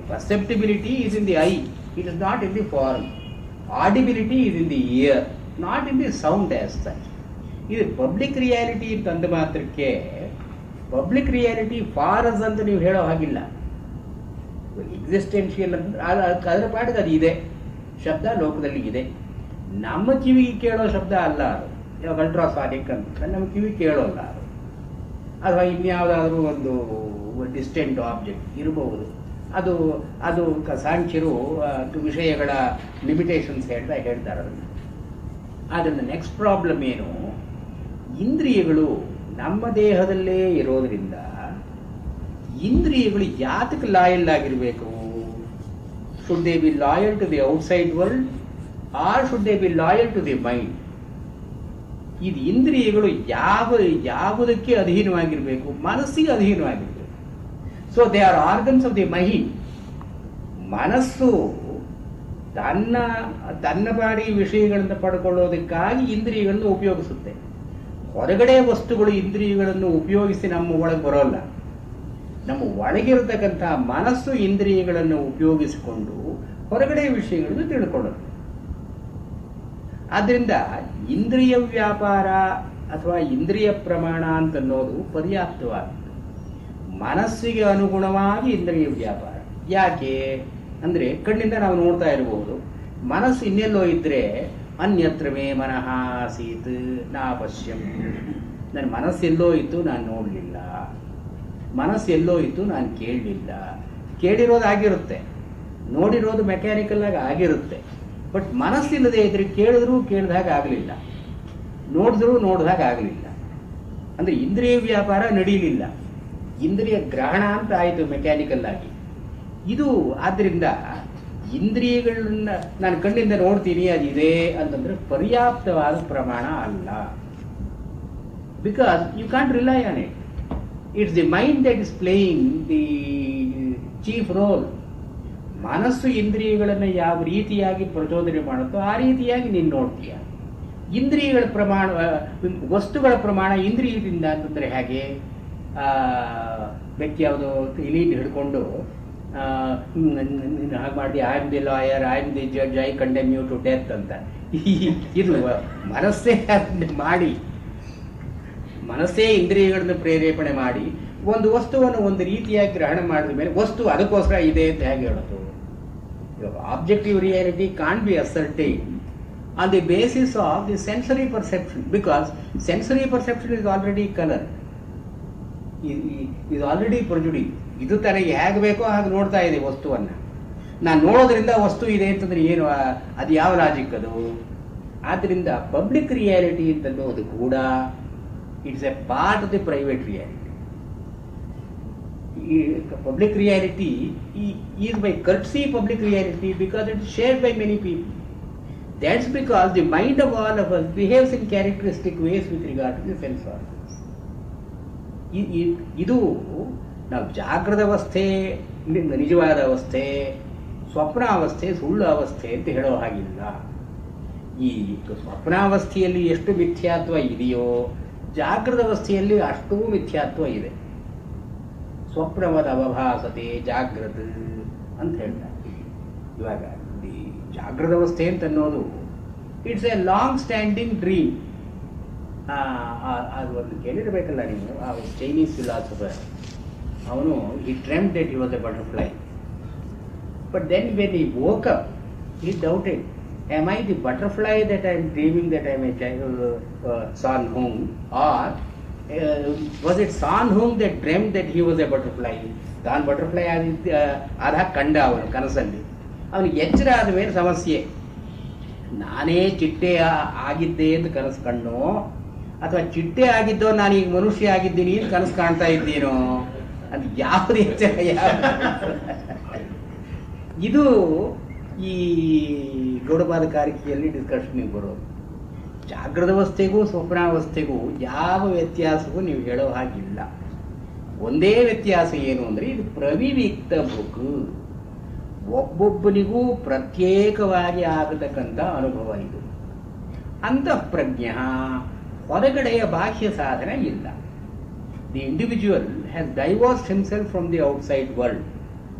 Speaker 1: perceptibility is in the eye, it is not in the form. Audibility is in the ear, not in the sound as such. ಇದು ಪಬ್ಲಿಕ್ ರಿಯಾಲಿಟಿ ತಂದ ಮಾತ್ರಕ್ಕೆ ಪಬ್ಲಿಕ್ ರಿಯಾಲಿಟಿ ಫಾರಸ್ ಅಂತ ನೀವು ಹೇಳೋ ಹಾಗಿಲ್ಲ. ಎಕ್ಸಿಸ್ಟೆನ್ಷಿಯಲ್ ಅಂದ್ರೆ ಅದರ ಪಾಠದ ಅದು ಇದೆ, ಶಬ್ದ ಲೋಕದಲ್ಲಿ ಇದೆ. ನಮ್ಮ ಕಿವಿಗೆ ಕೇಳೋ ಶಬ್ದ ಅಲ್ಲ ಅದು. ಇವಾಗ ಅಲ್ಟ್ರಾಸಾನಿಕ್ ಅಂತ ನಮ್ಮ ಕಿವಿ ಕೇಳೋಲ್ಲ ಅದು. ಅಥವಾ ಇನ್ಯಾವುದಾದ್ರೂ ಒಂದು ಡಿಸ್ಟೆಂಟ್ ಆಬ್ಜೆಕ್ಟ್ ಇರಬಹುದು. ಅದು ಅದು ಸಾಂಖ್ಯರು ವಿಷಯಗಳ ಲಿಮಿಟೇಷನ್ಸ್ ಹೇಳ್ತಾರೆ ಅದನ್ನು. ಆದ್ದರಿಂದ ನೆಕ್ಸ್ಟ್ ಪ್ರಾಬ್ಲಮ್ ಏನು? ಇಂದ್ರಿಯಗಳು ನಮ್ಮ ದೇಹದಲ್ಲೇ ಇರೋದ್ರಿಂದ ಇಂದ್ರಿಯಗಳು ಯಾತಕ್ಕೆ ಲಾಯಲ್ ಆಗಿರಬೇಕು? Should they be loyal to the outside world or should they be loyal to the mind? ಇದು ಇಂದ್ರಿಯಗಳು ಯಾವುದಕ್ಕೆ ಅಧೀನವಾಗಿರಬೇಕು? ಮನಸ್ಸಿಗೆ ಅಧೀನವಾಗಿರಬೇಕು. So they are organs of the mind. ಮನಸ್ಸು ತನ್ನ ಬಾಡಿ ವಿಷಯಗಳನ್ನು ಪಡ್ಕೊಳ್ಳೋದಕ್ಕಾಗಿ ಇಂದ್ರಿಯಗಳನ್ನು ಉಪಯೋಗಿಸುತ್ತೆ. ಹೊರಗಡೆ ವಸ್ತುಗಳು ಇಂದ್ರಿಯಗಳನ್ನು ಉಪಯೋಗಿಸಿ ನಮ್ಮ ಒಳಗೆ ಬರೋಲ್ಲ. ನಮ್ಮ ಒಳಗಿರತಕ್ಕಂಥ ಮನಸ್ಸು ಇಂದ್ರಿಯಗಳನ್ನು ಉಪಯೋಗಿಸಿಕೊಂಡು ಹೊರಗಡೆ ವಿಷಯಗಳನ್ನು ತಿಳ್ಕೊಳ್ಳುತ್ತೆ. ಆದ್ದರಿಂದ ಇಂದ್ರಿಯ ವ್ಯಾಪಾರ ಅಥವಾ ಇಂದ್ರಿಯ ಪ್ರಮಾಣ ಅಂತನ್ನೋದು ಪರ್ಯಾಪ್ತವಾಗಿದೆ. ಮನಸ್ಸಿಗೆ ಅನುಗುಣವಾಗಿ ಇಂದ್ರಿಯ ವ್ಯಾಪಾರ. ಯಾಕೆ ಅಂದರೆ ಕಣ್ಣಿಂದ ನಾವು ನೋಡ್ತಾ ಇರಬಹುದು. ಮನಸ್ಸು ಇನ್ನೆಲ್ಲೋ ಇದ್ದರೆ ಅನ್ಯತ್ರ ಮೇ ಮನಃ ಆಸೀತ್ ನಾ ಪಶ್ಯಂ. ನನ್ನ ಮನಸ್ಸೆಲ್ಲೋ ಇತ್ತು, ನಾನು ನೋಡಲಿಲ್ಲ. ಮನಸ್ಸೆಲ್ಲೋ ಇತ್ತು, ನಾನು ಕೇಳಲಿಲ್ಲ. ಕೇಳಿರೋದು ಆಗಿರುತ್ತೆ, ನೋಡಿರೋದು ಮೆಕ್ಯಾನಿಕಲ್ ಆಗಿ ಆಗಿರುತ್ತೆ. ಬಟ್ ಮನಸ್ಸಿಲ್ಲದೆ ಇದ್ರೆ ಕೇಳಿದ್ರೂ ಕೇಳಿದಾಗ ಆಗಲಿಲ್ಲ, ನೋಡಿದ್ರೂ ನೋಡಿದಾಗ ಆಗಲಿಲ್ಲ. ಅಂದರೆ ಇಂದ್ರಿಯ ವ್ಯಾಪಾರ ನಡೀಲಿಲ್ಲ. ಇಂದ್ರಿಯ ಗ್ರಹಣ ಅಂತ ಆಯಿತು ಮೆಕ್ಯಾನಿಕಲ್ ಆಗಿ. ಇದು ಆದ್ದರಿಂದ ಇಂದ್ರಿಯಗಳನ್ನ ನಾನು ಕಣ್ಣಿಂದ ನೋಡ್ತೀನಿ ಅದಿದೆ ಅಂತಂದ್ರೆ ಪರ್ಯಾಪ್ತವಾದ ಪ್ರಮಾಣ ಅಲ್ಲ. Because you can't rely on it. It's the mind that is playing the chief role. ಮನಸ್ಸು ಇಂದ್ರಿಯಗಳನ್ನು ಯಾವ ರೀತಿಯಾಗಿ ಪ್ರಚೋದನೆ ಮಾಡುತ್ತೋ ಆ ರೀತಿಯಾಗಿ ನೀನು ನೋಡ್ತೀಯ. ಇಂದ್ರಿಯಗಳ ಪ್ರಮಾಣ, ವಸ್ತುಗಳ ಪ್ರಮಾಣ ಇಂದ್ರಿಯದಿಂದ ಅಂತಂದರೆ ಹೇಗೆ? ವ್ಯಕ್ತಿ ಯಾವುದೋ ಇಲಿನ ಹಿಡ್ಕೊಂಡು ಹಾಗೆ ಮಾಡಿ I am the lawyer, I am the judge, I condemn you to death ಅಂತ. ಇದು ಮನಸ್ಸೇ ಮಾಡಿ, ಮನಸ್ಸೇ ಇಂದ್ರಿಯಗಳನ್ನು ಪ್ರೇರೇಪಣೆ ಮಾಡಿ ಒಂದು ವಸ್ತುವನ್ನು ಒಂದು ರೀತಿಯಾಗಿ ಗ್ರಹಣ ಮಾಡಿದ ಮೇಲೆ ವಸ್ತು ಅದಕ್ಕೋಸ್ಕರ ಇದೆ ಅಂತ ಹೇಗೆ ಹೇಳೋದು? ಇವಾಗ objective reality can't be ascertain on the basis of the sensory perception, because sensory perception is already color, is already prejudiced. ಇದು ತನಗೆ ಹೇಗೆ ಬೇಕೋ ಹಾಗೆ ನೋಡ್ತಾ ಇದೆ ವಸ್ತುವನ್ನು. ನಾನು ನೋಡೋದ್ರಿಂದ ವಸ್ತು ಇದೆ ಅಂತಂದ್ರೆ ಏನು? ಅದು ಯಾವ ಲಾಜಿಕ್ ಅದು? ಆದ್ದರಿಂದ ಪಬ್ಲಿಕ್ ರಿಯಾಲಿಟಿ ಅಂತನ್ನೋದು ಕೂಡ it's A part of the private reality. Public reality is by courtesy public reality because it is shared by many people. That's because the mind of all of us behaves in characteristic ways with regard to the sense organs. ಇದು ನಾವು ಜಾಗೃತ ಅವಸ್ಥೆ ನಿಜವಾದ ಅವಸ್ಥೆ, ಸ್ವಪ್ನಾವಸ್ಥೆ ಸುಳ್ಳು ಅವಸ್ಥೆ ಅಂತ ಹೇಳೋ ಹಾಗಿಲ್ಲ. ಈ ಸ್ವಪ್ನಾವಸ್ಥೆಯಲ್ಲಿ ಎಷ್ಟು ಮಿಥ್ಯಾತ್ವ ಇದೆಯೋ ಜಾಗೃತ ಅವಸ್ಥೆಯಲ್ಲಿ ಅಷ್ಟೂ ಮಿಥ್ಯಾತ್ವ ಇದೆ. ಸ್ವಪ್ನವದ ಅವಭಾಸತೆ ಜಾಗೃತ ಅಂತ ಹೇಳ್ತಾರೆ. ಇವಾಗ ಈ ಜಾಗೃತ ಅವಸ್ಥೆ ಅಂತ ಅನ್ನೋದು it's A long standing dream. ಅದು ಒಂದು ಕೇಳಿರಬೇಕಲ್ಲ ನೀವು. ಆ ಚೈನೀಸ್ ಫಿಲಾಸಫರ್ ಅವನು he dreamt that he was a butterfly, but then when he woke up he doubted, am I the butterfly that I am dreaming that I am a child, San Hung, or was it San Hung that dreamt that he was a butterfly? ತಾನು butterfly ಆದ ಕಂಡ ಅವನು ಕನಸಲ್ಲಿ. ಅವನಿಗೆ ಎಚ್ಚರ ಆದ ಮೇಲೆ ಸಮಸ್ಯೆ, ನಾನೇ ಚಿಟ್ಟೆ ಆಗಿದ್ದೆ ಅಂತ ಕನಸು ಕಣ್ಣು, ಅಥವಾ ಚಿಟ್ಟೆ ಆಗಿದ್ದೋ ನಾನೀಗ ಮನುಷ್ಯ ಆಗಿದ್ದೀನಿ ಅಂತ ಕನಸು ಕಾಣ್ತಾ ಇದ್ದೀನೋ, ಅದು ಯಾವುದು ಎಚ್ಚರ? ಇದು ಈ ಗೌಡಪಾದ ಕಾರಿಕೆಯಲ್ಲಿ ಡಿಸ್ಕಷನ್ಗೆ ಬರೋದು. ಜಾಗೃತ ಅವಸ್ಥೆಗೂ ಸ್ವಪ್ನಾವಸ್ಥೆಗೂ ಯಾವ ವ್ಯತ್ಯಾಸವೂ ನೀವು ಹೇಳೋ ಹಾಗಿಲ್ಲ. ಒಂದೇ ವ್ಯತ್ಯಾಸ ಏನು ಅಂದರೆ ಇದು ಪ್ರವಿವಿಕ್ತ ಬುಕ್, ಒಬ್ಬೊಬ್ಬನಿಗೂ ಪ್ರತ್ಯೇಕವಾಗಿ ಆಗತಕ್ಕಂಥ ಅನುಭವ. ಇದು ಅಂತಃಪ್ರಜ್ಞ, ಹೊರಗಡೆಯ ಬಾಹ್ಯ ಸಾಧನ ಇಲ್ಲ. The individual has divorced himself from the outside world,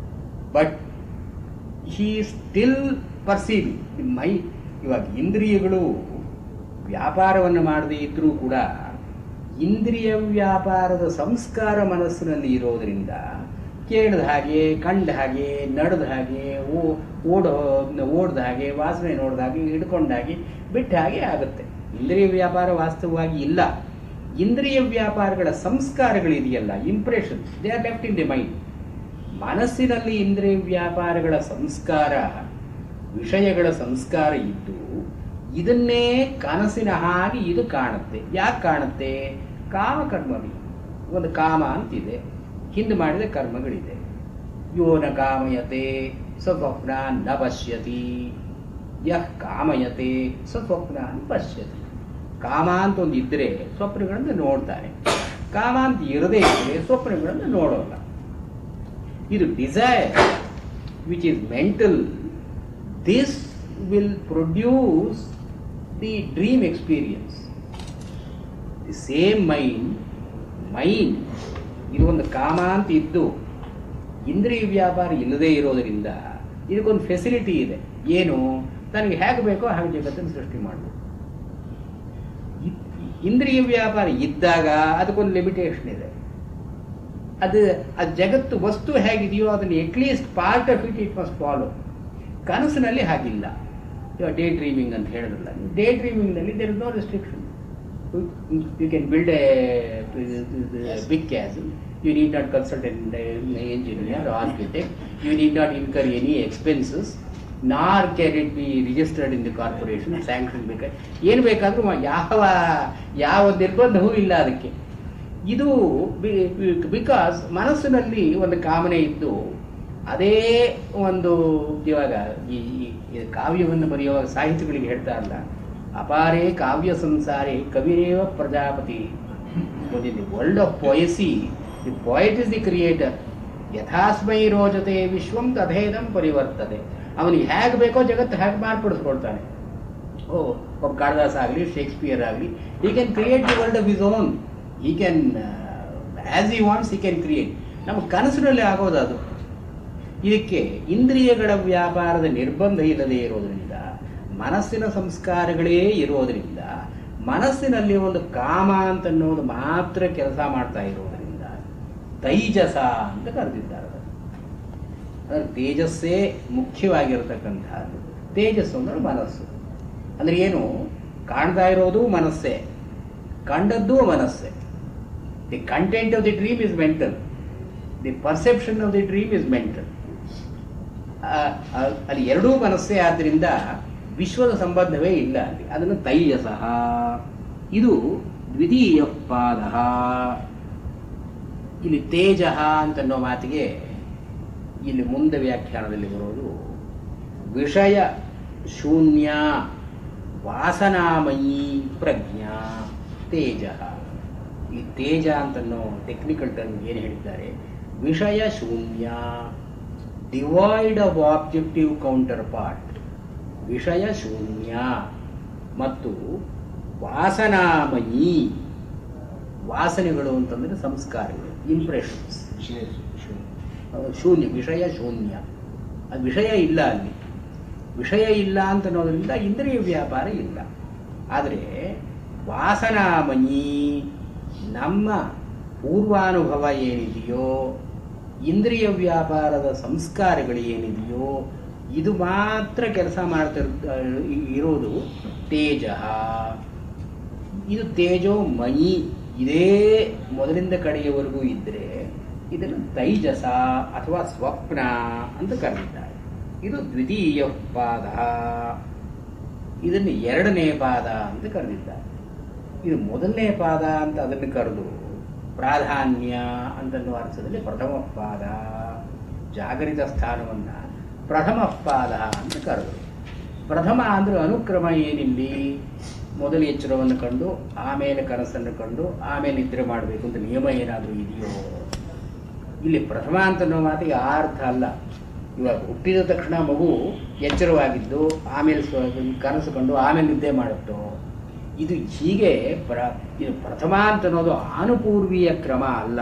Speaker 1: but he still perceiving my. ಇವಾಗ ಇಂದ್ರಿಯಗಳು ವ್ಯಾಪಾರವನ್ನು ಮಾಡದೇ ಇದ್ರೂ ಕೂಡ ಇಂದ್ರಿಯ ವ್ಯಾಪಾರದ ಸಂಸ್ಕಾರ ಮನಸ್ಸಿನಲ್ಲಿ ಇರೋದರಿಂದ ಕೇಳಿದ ಹಾಗೆ, ಕಂಡ ಹಾಗೆ, ನಡೆದ ಹಾಗೆ, ಓಡ್ದ ಹಾಗೆ, ವಾಸನೆ ನೋಡಿದ ಹಾಗೆ, ಹಿಡ್ಕೊಂಡ ಹಾಗೆ, ಬಿಟ್ಟ ಹಾಗೆ ಆಗುತ್ತೆ. ಇಂದ್ರಿಯ ವ್ಯಾಪಾರ ವಾಸ್ತವವಾಗಿ ಇಲ್ಲ. ಇಂದ್ರಿಯ ವ್ಯಾಪಾರಗಳ ಸಂಸ್ಕಾರಗಳಿದೆಯಲ್ಲ, impressions, they are left in the mind. ಮನಸ್ಸಿನಲ್ಲಿ ಇಂದ್ರಿಯ ವ್ಯಾಪಾರಗಳ ಸಂಸ್ಕಾರ, ವಿಷಯಗಳ ಸಂಸ್ಕಾರ ಇದ್ದು ಇದನ್ನೇ ಕನಸಿನ ಹಾಗೆ ಇದು ಕಾಣುತ್ತೆ. ಯಾಕೆ ಕಾಣುತ್ತೆ? ಕಾಮಕರ್ಮವಿ, ಒಂದು ಕಾಮ ಅಂತಿದೆ, ಹಿಂದೆ ಮಾಡಿದ ಕರ್ಮಗಳಿದೆ. ಯೋನ ಕಾಮಯತೆ ಸ್ವಪ್ನಾನ್ ನ ಪಶ್ಯತಿ, ಯಃ ಕಾಮಯತೆ ಸ್ವಪ್ನಾನ್ ಪಶ್ಯತಿ. ಕಾಮ ಅಂತ ಒಂದು ಇದ್ದರೆ ಸ್ವಪ್ನಗಳನ್ನು ನೋಡ್ತಾನೆ, ಕಾಮ ಅಂತ ಇರದೇ ಇದ್ದರೆ ಸ್ವಪ್ನಗಳನ್ನು ನೋಡೋಲ್ಲ. ಇದು desire which is mental. This will produce the dream experience. The same mind ಇದು ಒಂದು ಕಾಮ ಅಂತ ಇದ್ದು ಇಂದ್ರಿಯ ವ್ಯಾಪಾರ ಇಲ್ಲದೇ ಇರೋದರಿಂದ ಇದಕ್ಕೊಂದು ಫೆಸಿಲಿಟಿ ಇದೆ. ಏನು? ನನಗೆ ಹೇಗೆ ಬೇಕೋ ಹಾಗೆ ಜಗತ್ತನ್ನು ಸೃಷ್ಟಿ ಮಾಡಬೇಕು. ಇಂದ್ರಿಯ ವ್ಯಾಪಾರ ಇದ್ದಾಗ ಅದಕ್ಕೊಂದು ಲಿಮಿಟೇಷನ್ ಇದೆ. ಅದು ಜಗತ್ತು ವಸ್ತು ಹೇಗಿದೆಯೋ ಅದನ್ನು at least part of it must follow. ಕನಸಿನಲ್ಲಿ ಹಾಗಿಲ್ಲ. ಇವಾಗ ಡೇ ಡ್ರೀಮಿಂಗ್ ಅಂತ ಹೇಳಿದ್ರಲ್ಲ, ಡೇ ಡ್ರೀಮಿಂಗ್ನಲ್ಲಿ there is no restriction. You can build a big castle. You need not consult an engineer or architect. You need not incur any expenses, nor can it be registered in the corporation, sanctioned. ಬೇಕಾದ್ರೆ ಏನು ಬೇಕಾದರೂ ಯಾವ ನಿರ್ಬಂಧವೂ ಇಲ್ಲ ಅದಕ್ಕೆ. ಇದು because ಮನಸ್ಸಿನಲ್ಲಿ ಒಂದು ಕಾಮನೆ ಇದ್ದು ಅದೇ ಒಂದು. ಇವಾಗ ಈ ಕಾವ್ಯವನ್ನು ಬರೆಯುವಾಗ ಸಾಹಿತಿಗಳಿಗೆ ಹೇಳ್ತಾರಲ್ಲ, ಅಪಾರೇ ಕಾವ್ಯ ಸಂಸಾರೇ ಕವಿರೇವ ಪ್ರಜಾಪತಿ. In the world of poesy the poet is the creator. ಯಥಾಸ್ಮೈ ರೋಚತೆ ವಿಶ್ವಂ ತಥೇದಂ ಪರಿವರ್ತದೆ. ಅವನಿಗೆ ಹೇಗೆ ಬೇಕೋ ಜಗತ್ತು ಹೇಗೆ ಮಾರ್ಪಡಿಸ್ಕೊಳ್ತಾನೆ. ಒಬ್ಬ ಕಾಳಿದಾಸ ಆಗಲಿ, ಶೇಕ್ಸ್ಪಿಯರ್ ಆಗಲಿ, he can create the world of his own. He can as he wants he can create. ನಮ್ಮ ಕನಸಿನಲ್ಲಿ ಆಗೋದು ಅದು. ಇದಕ್ಕೆ ಇಂದ್ರಿಯಗಳ ವ್ಯಾಪಾರದ ನಿರ್ಬಂಧ ಇಲ್ಲದೆ ಇರೋದರಿಂದ, ಮನಸ್ಸಿನ ಸಂಸ್ಕಾರಗಳೇ ಇರೋದರಿಂದ, ಮನಸ್ಸಿನಲ್ಲಿ ಒಂದು ಕಾಮ ಅಂತನ್ನೋದು ಮಾತ್ರ ಕೆಲಸ ಮಾಡ್ತಾ ಇರೋದ್ರಿಂದ ತೈಜಸ ಅಂತ ಕರೆದಿದ್ದಾರೆ. ಅದರ ತೇಜಸ್ಸೇ ಮುಖ್ಯವಾಗಿರತಕ್ಕಂಥದ್ದು. ತೇಜಸ್ಸು ಅಂದರೆ ಮನಸ್ಸು. ಅಂದರೆ ಏನು? ಕಾಣ್ತಾ ಇರೋದು ಮನಸ್ಸೇ, ಕಂಡದ್ದು ಮನಸ್ಸೇ. The content of the dream is mental, the perception of the dream is mental. ಅಲ್ಲಿ ಎರಡೂ ಮನಸ್ಸೇ. ಆದ್ದರಿಂದ ವಿಶ್ವದ ಸಂಬಂಧವೇ ಇಲ್ಲ ಅಲ್ಲಿ. ಅದನ್ನು ತೈಜಸ. ಇದು ದ್ವಿತೀಯ ಪಾದ. ಇಲ್ಲಿ ತೇಜ ಅಂತನ್ನೋ ಮಾತಿಗೆ ಇಲ್ಲಿ ಮುಂದೆ ವ್ಯಾಖ್ಯಾನದಲ್ಲಿ ಬರೋದು ವಿಷಯ ಶೂನ್ಯ ವಾಸನಾಮಯೀ ಪ್ರಜ್ಞಾ ತೇಜ. ಈ ತೇಜ ಅಂತನ್ನೋ ಟೆಕ್ನಿಕಲ್ ಟರ್ಮ್ ಏನು ಹೇಳಿದ್ದಾರೆ? ವಿಷಯ ಶೂನ್ಯ, divide of objective counter part. ವಿಷಯ ಶೂನ್ಯ ಮತ್ತು ವಾಸನಾಮಯೀ. ವಾಸನೆಗಳು ಅಂತಂದರೆ ಸಂಸ್ಕಾರಗಳು, ಇಂಪ್ರೆಷನ್ಸ್. ಶೂನ್ಯ, ವಿಷಯ ಶೂನ್ಯ. ಅದು ವಿಷಯ ಇಲ್ಲ ಅಲ್ಲಿ. ವಿಷಯ ಇಲ್ಲ ಅಂತ ಅನ್ನೋದ್ರಿಂದ ಇಂದ್ರಿಯ ವ್ಯಾಪಾರ ಇಲ್ಲ. ಆದರೆ ವಾಸನಾಮಯಿ, ನಮ್ಮ ಪೂರ್ವಾನುಭವ ಏನಿದೆಯೋ, ಇಂದ್ರಿಯ ವ್ಯಾಪಾರದ ಸಂಸ್ಕಾರಗಳು ಏನಿದೆಯೋ, ಇದು ಮಾತ್ರ ಕೆಲಸ ಇರೋದು ತೇಜ. ಇದು ತೇಜೋಮಯಿ. ಇದೇ ಮೊದಲಿಂದ ಕಡೆಯವರೆಗೂ ಇದ್ದರೆ ಇದನ್ನು ತೈಜಸ ಅಥವಾ ಸ್ವಪ್ನ ಅಂತ ಕರೆದಿದ್ದಾರೆ. ಇದು ದ್ವಿತೀಯ ಪಾದ. ಇದನ್ನು ಎರಡನೇ ಪಾದ ಅಂತ ಕರೆದಿದ್ದಾರೆ. ಇದು ಮೊದಲನೇ ಪಾದ ಅಂತ ಅದನ್ನು ಕರೆದು ಪ್ರಾಧಾನ್ಯ ಅಂತನ್ನುವ ಅರ್ಥದಲ್ಲಿ ಪ್ರಥಮ ಪಾದ. ಜಾಗರಿತ ಸ್ಥಾನವನ್ನು ಪ್ರಥಮ ಪಾದ ಅಂತ ಕರೆದರು. ಪ್ರಥಮ ಅಂದರೆ ಅನುಕ್ರಮ ಏನಿಲ್ಲಿ? ಮೊದಲು ಎಚ್ಚರವನ್ನು ಕಂಡು, ಆಮೇಲೆ ಕನಸನ್ನು ಕಂಡು, ಆಮೇಲೆ ನಿದ್ರೆ ಮಾಡಬೇಕು ಅಂತ ನಿಯಮ ಏನಾದರೂ ಇದೆಯೋ? ಇಲ್ಲಿ ಪ್ರಥಮ ಅಂತನ್ನೋ ಮಾತಿಗೆ ಆ ಅರ್ಥ ಅಲ್ಲ. ಇವಾಗ ಹುಟ್ಟಿದ ತಕ್ಷಣ ಮಗು ಎಚ್ಚರವಾಗಿದ್ದು ಆಮೇಲೆ ಕನಸು ಕಂಡು ಆಮೇಲೆ ನಿದ್ದೆ ಮಾಡುತ್ತೋ ಇದು ಹೀಗೆ ಇದು ಪ್ರಥಮ ಅಂತ ಅನ್ನೋದು ಆನುಪೂರ್ವೀಯ ಕ್ರಮ ಅಲ್ಲ,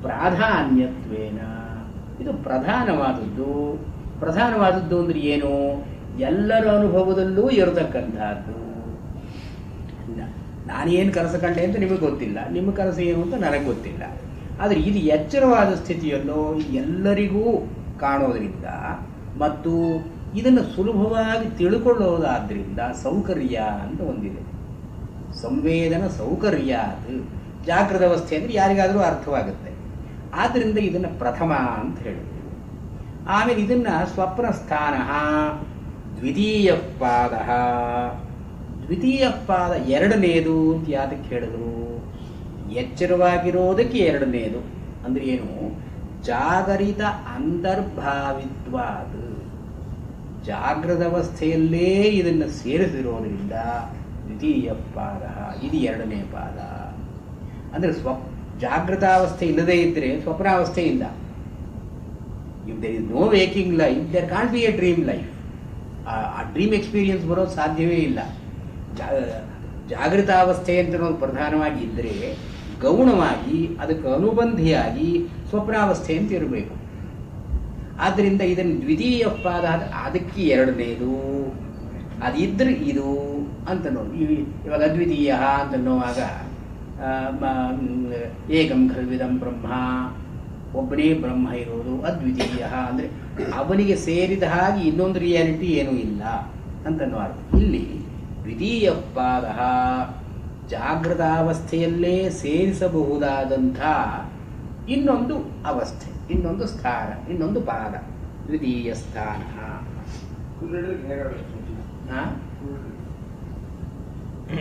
Speaker 1: ಪ್ರಾಧಾನ್ಯತ್ವೇನ ಇದು ಪ್ರಧಾನವಾದದ್ದು. ಪ್ರಧಾನವಾದದ್ದು ಅಂದ್ರೆ ಏನು? ಎಲ್ಲರ ಅನುಭವದಲ್ಲೂ ಇರತಕ್ಕಂಥದ್ದು. ನಾನೇನು ಕನಸು ಕಂಡೆ ಅಂತ ನಿಮಗೆ ಗೊತ್ತಿಲ್ಲ, ನಿಮ್ಮ ಕನಸು ಏನು ಅಂತ ನನಗೆ ಗೊತ್ತಿಲ್ಲ. ಆದರೆ ಇದು ಎಚ್ಚರವಾದ ಸ್ಥಿತಿಯನ್ನು ಎಲ್ಲರಿಗೂ ಕಾಣೋದ್ರಿಂದ ಮತ್ತು ಇದನ್ನು ಸುಲಭವಾಗಿ ತಿಳ್ಕೊಳ್ಳೋದಾದ್ರಿಂದ ಸೌಕರ್ಯ ಅಂತ ಒಂದಿದೆ. ಸಂವೇದನ ಸೌಕರ್ಯ ಅದು ಜಾಗೃತ ಅವಸ್ಥೆ ಅಂದರೆ ಯಾರಿಗಾದರೂ ಅರ್ಥವಾಗುತ್ತೆ. ಆದ್ದರಿಂದ ಇದನ್ನು ಪ್ರಥಮ ಅಂತ ಹೇಳಿದ್ರು. ಆಮೇಲೆ ಇದನ್ನು ಸ್ವಪ್ನ ಸ್ಥಾನ ದ್ವಿತೀಯ ಪಾದ. ದ್ವಿತೀಯ ಪಾದ ಎರಡನೇದು ಅಂತ ಯಾತಕ್ಕೆ ಹೇಳಿದ್ರು? ಎಚ್ಚರವಾಗಿರೋದಕ್ಕೆ ಎರಡನೇದು ಅಂದ್ರೆ ಏನು? ಜಾಗರಿತ ಅಂತರ್ಭಾವಿತ್ವಾದ, ಜಾಗೃತ ಅವಸ್ಥೆಯಲ್ಲೇ ಇದನ್ನು ಸೇರಿಸಿರೋದ್ರಿಂದ ದ್ವಿತೀಯ ಪಾದ, ಇದು ಎರಡನೇ ಪಾದ. ಅಂದರೆ ಜಾಗೃತಾವಸ್ಥೆ ಇಲ್ಲದೇ ಇದ್ದರೆ ಸ್ವಪ್ನಾವಸ್ಥೆ ಇಲ್ಲ. If there is no waking life, there can't be a dream life. ಆ ಡ್ರೀಮ್ ಎಕ್ಸ್ಪೀರಿಯನ್ಸ್ ಬರೋದು ಸಾಧ್ಯವೇ ಇಲ್ಲ. ಜಾಗೃತಾವಸ್ಥೆ ಅಂತ ನಾವು ಪ್ರಧಾನವಾಗಿ ಇದ್ದರೆ ಗೌಣವಾಗಿ ಅದಕ್ಕೆ ಅನುಬಂಧಿಯಾಗಿ ಸ್ವಪ್ನಾವಸ್ಥೆ ಅಂತ ಇರಬೇಕು. ಆದ್ದರಿಂದ ಇದನ್ನು ದ್ವಿತೀಯ ಪಾದ, ಅದಕ್ಕೆ ಎರಡನೇದು. ಅದಿದ್ರೆ ಇದು ಅಂತ ನೋಡಿ. ಇವಾಗ ಅದ್ವಿತೀಯ ಅಂತನ್ನುವಾಗ ಏಕಂ ಖಲ್ವಿದಂ ಬ್ರಹ್ಮ, ಒಬ್ಬನೇ ಬ್ರಹ್ಮ ಇರೋದು ಅದ್ವಿತೀಯ ಅಂದರೆ ಅವನಿಗೆ ಸೇರಿದ ಹಾಗೆ ಇನ್ನೊಂದು ರಿಯಾಲಿಟಿ ಏನೂ ಇಲ್ಲ ಅಂತನ್ನೋ ಅರ್ಥ. ಇಲ್ಲಿ ದ್ವಿತೀಯ ಪಾದ ಜಾಗೃತಾವಸ್ಥೆಯಲ್ಲೇ ಸೇರಿಸಬಹುದಾದಂಥ ಇನ್ನೊಂದು ಅವಸ್ಥೆ, ಇನ್ನೊಂದು ಸ್ಥಾನ, ಇನ್ನೊಂದು ಪಾದ, ದ್ವಿತೀಯ ಸ್ಥಾನ.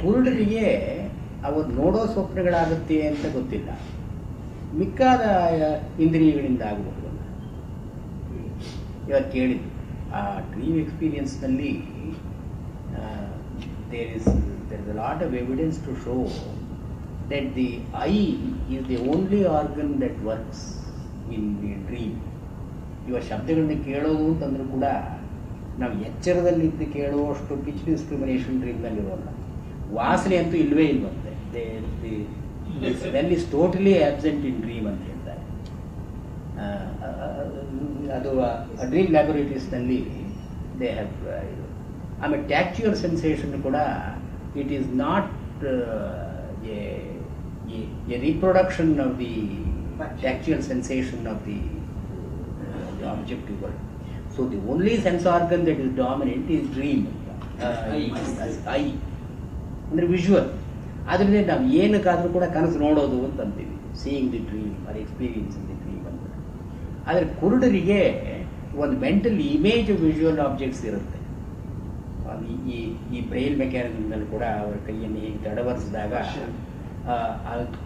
Speaker 1: ಕುರುಡರಿಗೆ ಅವರು ನೋಡೋ ಸ್ವಪ್ನಗಳಾಗುತ್ತೆ ಅಂತ ಗೊತ್ತಿಲ್ಲ, ಮಿಕ್ಕಾದ ಇಂದ್ರಿಯಗಳಿಂದ ಆಗಬಹುದು. ಇವಾಗ ಕೇಳಿದ್ದು ಆ dream ಎಕ್ಸ್ಪೀರಿಯನ್ಸ್ನಲ್ಲಿ there is a lot of evidence to show that the eye is the only organ that works in the dream. ಇವಾಗ ಶಬ್ದಗಳನ್ನ ಕೇಳೋದು ಅಂತಂದ್ರೂ ಕೂಡ ನಾವು ಎಚ್ಚರದಲ್ಲಿದ್ದು ಕೇಳುವಷ್ಟು ಪಿಚ್ ಡಿಸ್ಕ್ರಿಮಿನೇಷನ್ ಡ್ರೀಮ್ನಲ್ಲಿ ಇರೋಲ್ಲ. ವಾಸನೆ ಅಂತೂ ಇಲ್ಲವೇ ಇಲ್ವಂತೆ. Smell is totally absent in dream ಅಂತ ಹೇಳ್ತಾರೆ. ಅದು ಡ್ರೀಮ್ ಲ್ಯಾಬೊರೇಟರೀಸ್ನಲ್ಲಿ ದೇ ಹ್ಯಾವ್ ಇದು. ಆಮೇಲೆ ಟ್ಯಾಕ್ಚುಯಲ್ ಸೆನ್ಸೇಷನ್ ಕೂಡ it is not a reproduction of the tactual sensation of the objective world. So the only sense organ that is dominant is dream, eye ಅಂದರೆ visual. ಅದರಿಂದ ನಾವು ಏನಕ್ಕಾದರೂ ಕೂಡ ಕನಸು ನೋಡೋದು ಅಂತ ಅಂತೀವಿ, seeing the dream or experiencing the dream ಅಂತ. ಆದರೆ ಕುರುಡರಿಗೆ ಒಂದು ಮೆಂಟಲ್ ಇಮೇಜ್ ವಿಜುವಲ್ ಆಬ್ಜೆಕ್ಟ್ಸ್ ಇರುತ್ತೆ. ಈ ಬ್ರೈಲ್ ಮೆಕ್ಯಾನಿಸಮ್ನಲ್ಲಿ ಕೂಡ ಅವರ ಕೈಯನ್ನು ಹೀಗೆ ತಡವರಿಸಿದಾಗ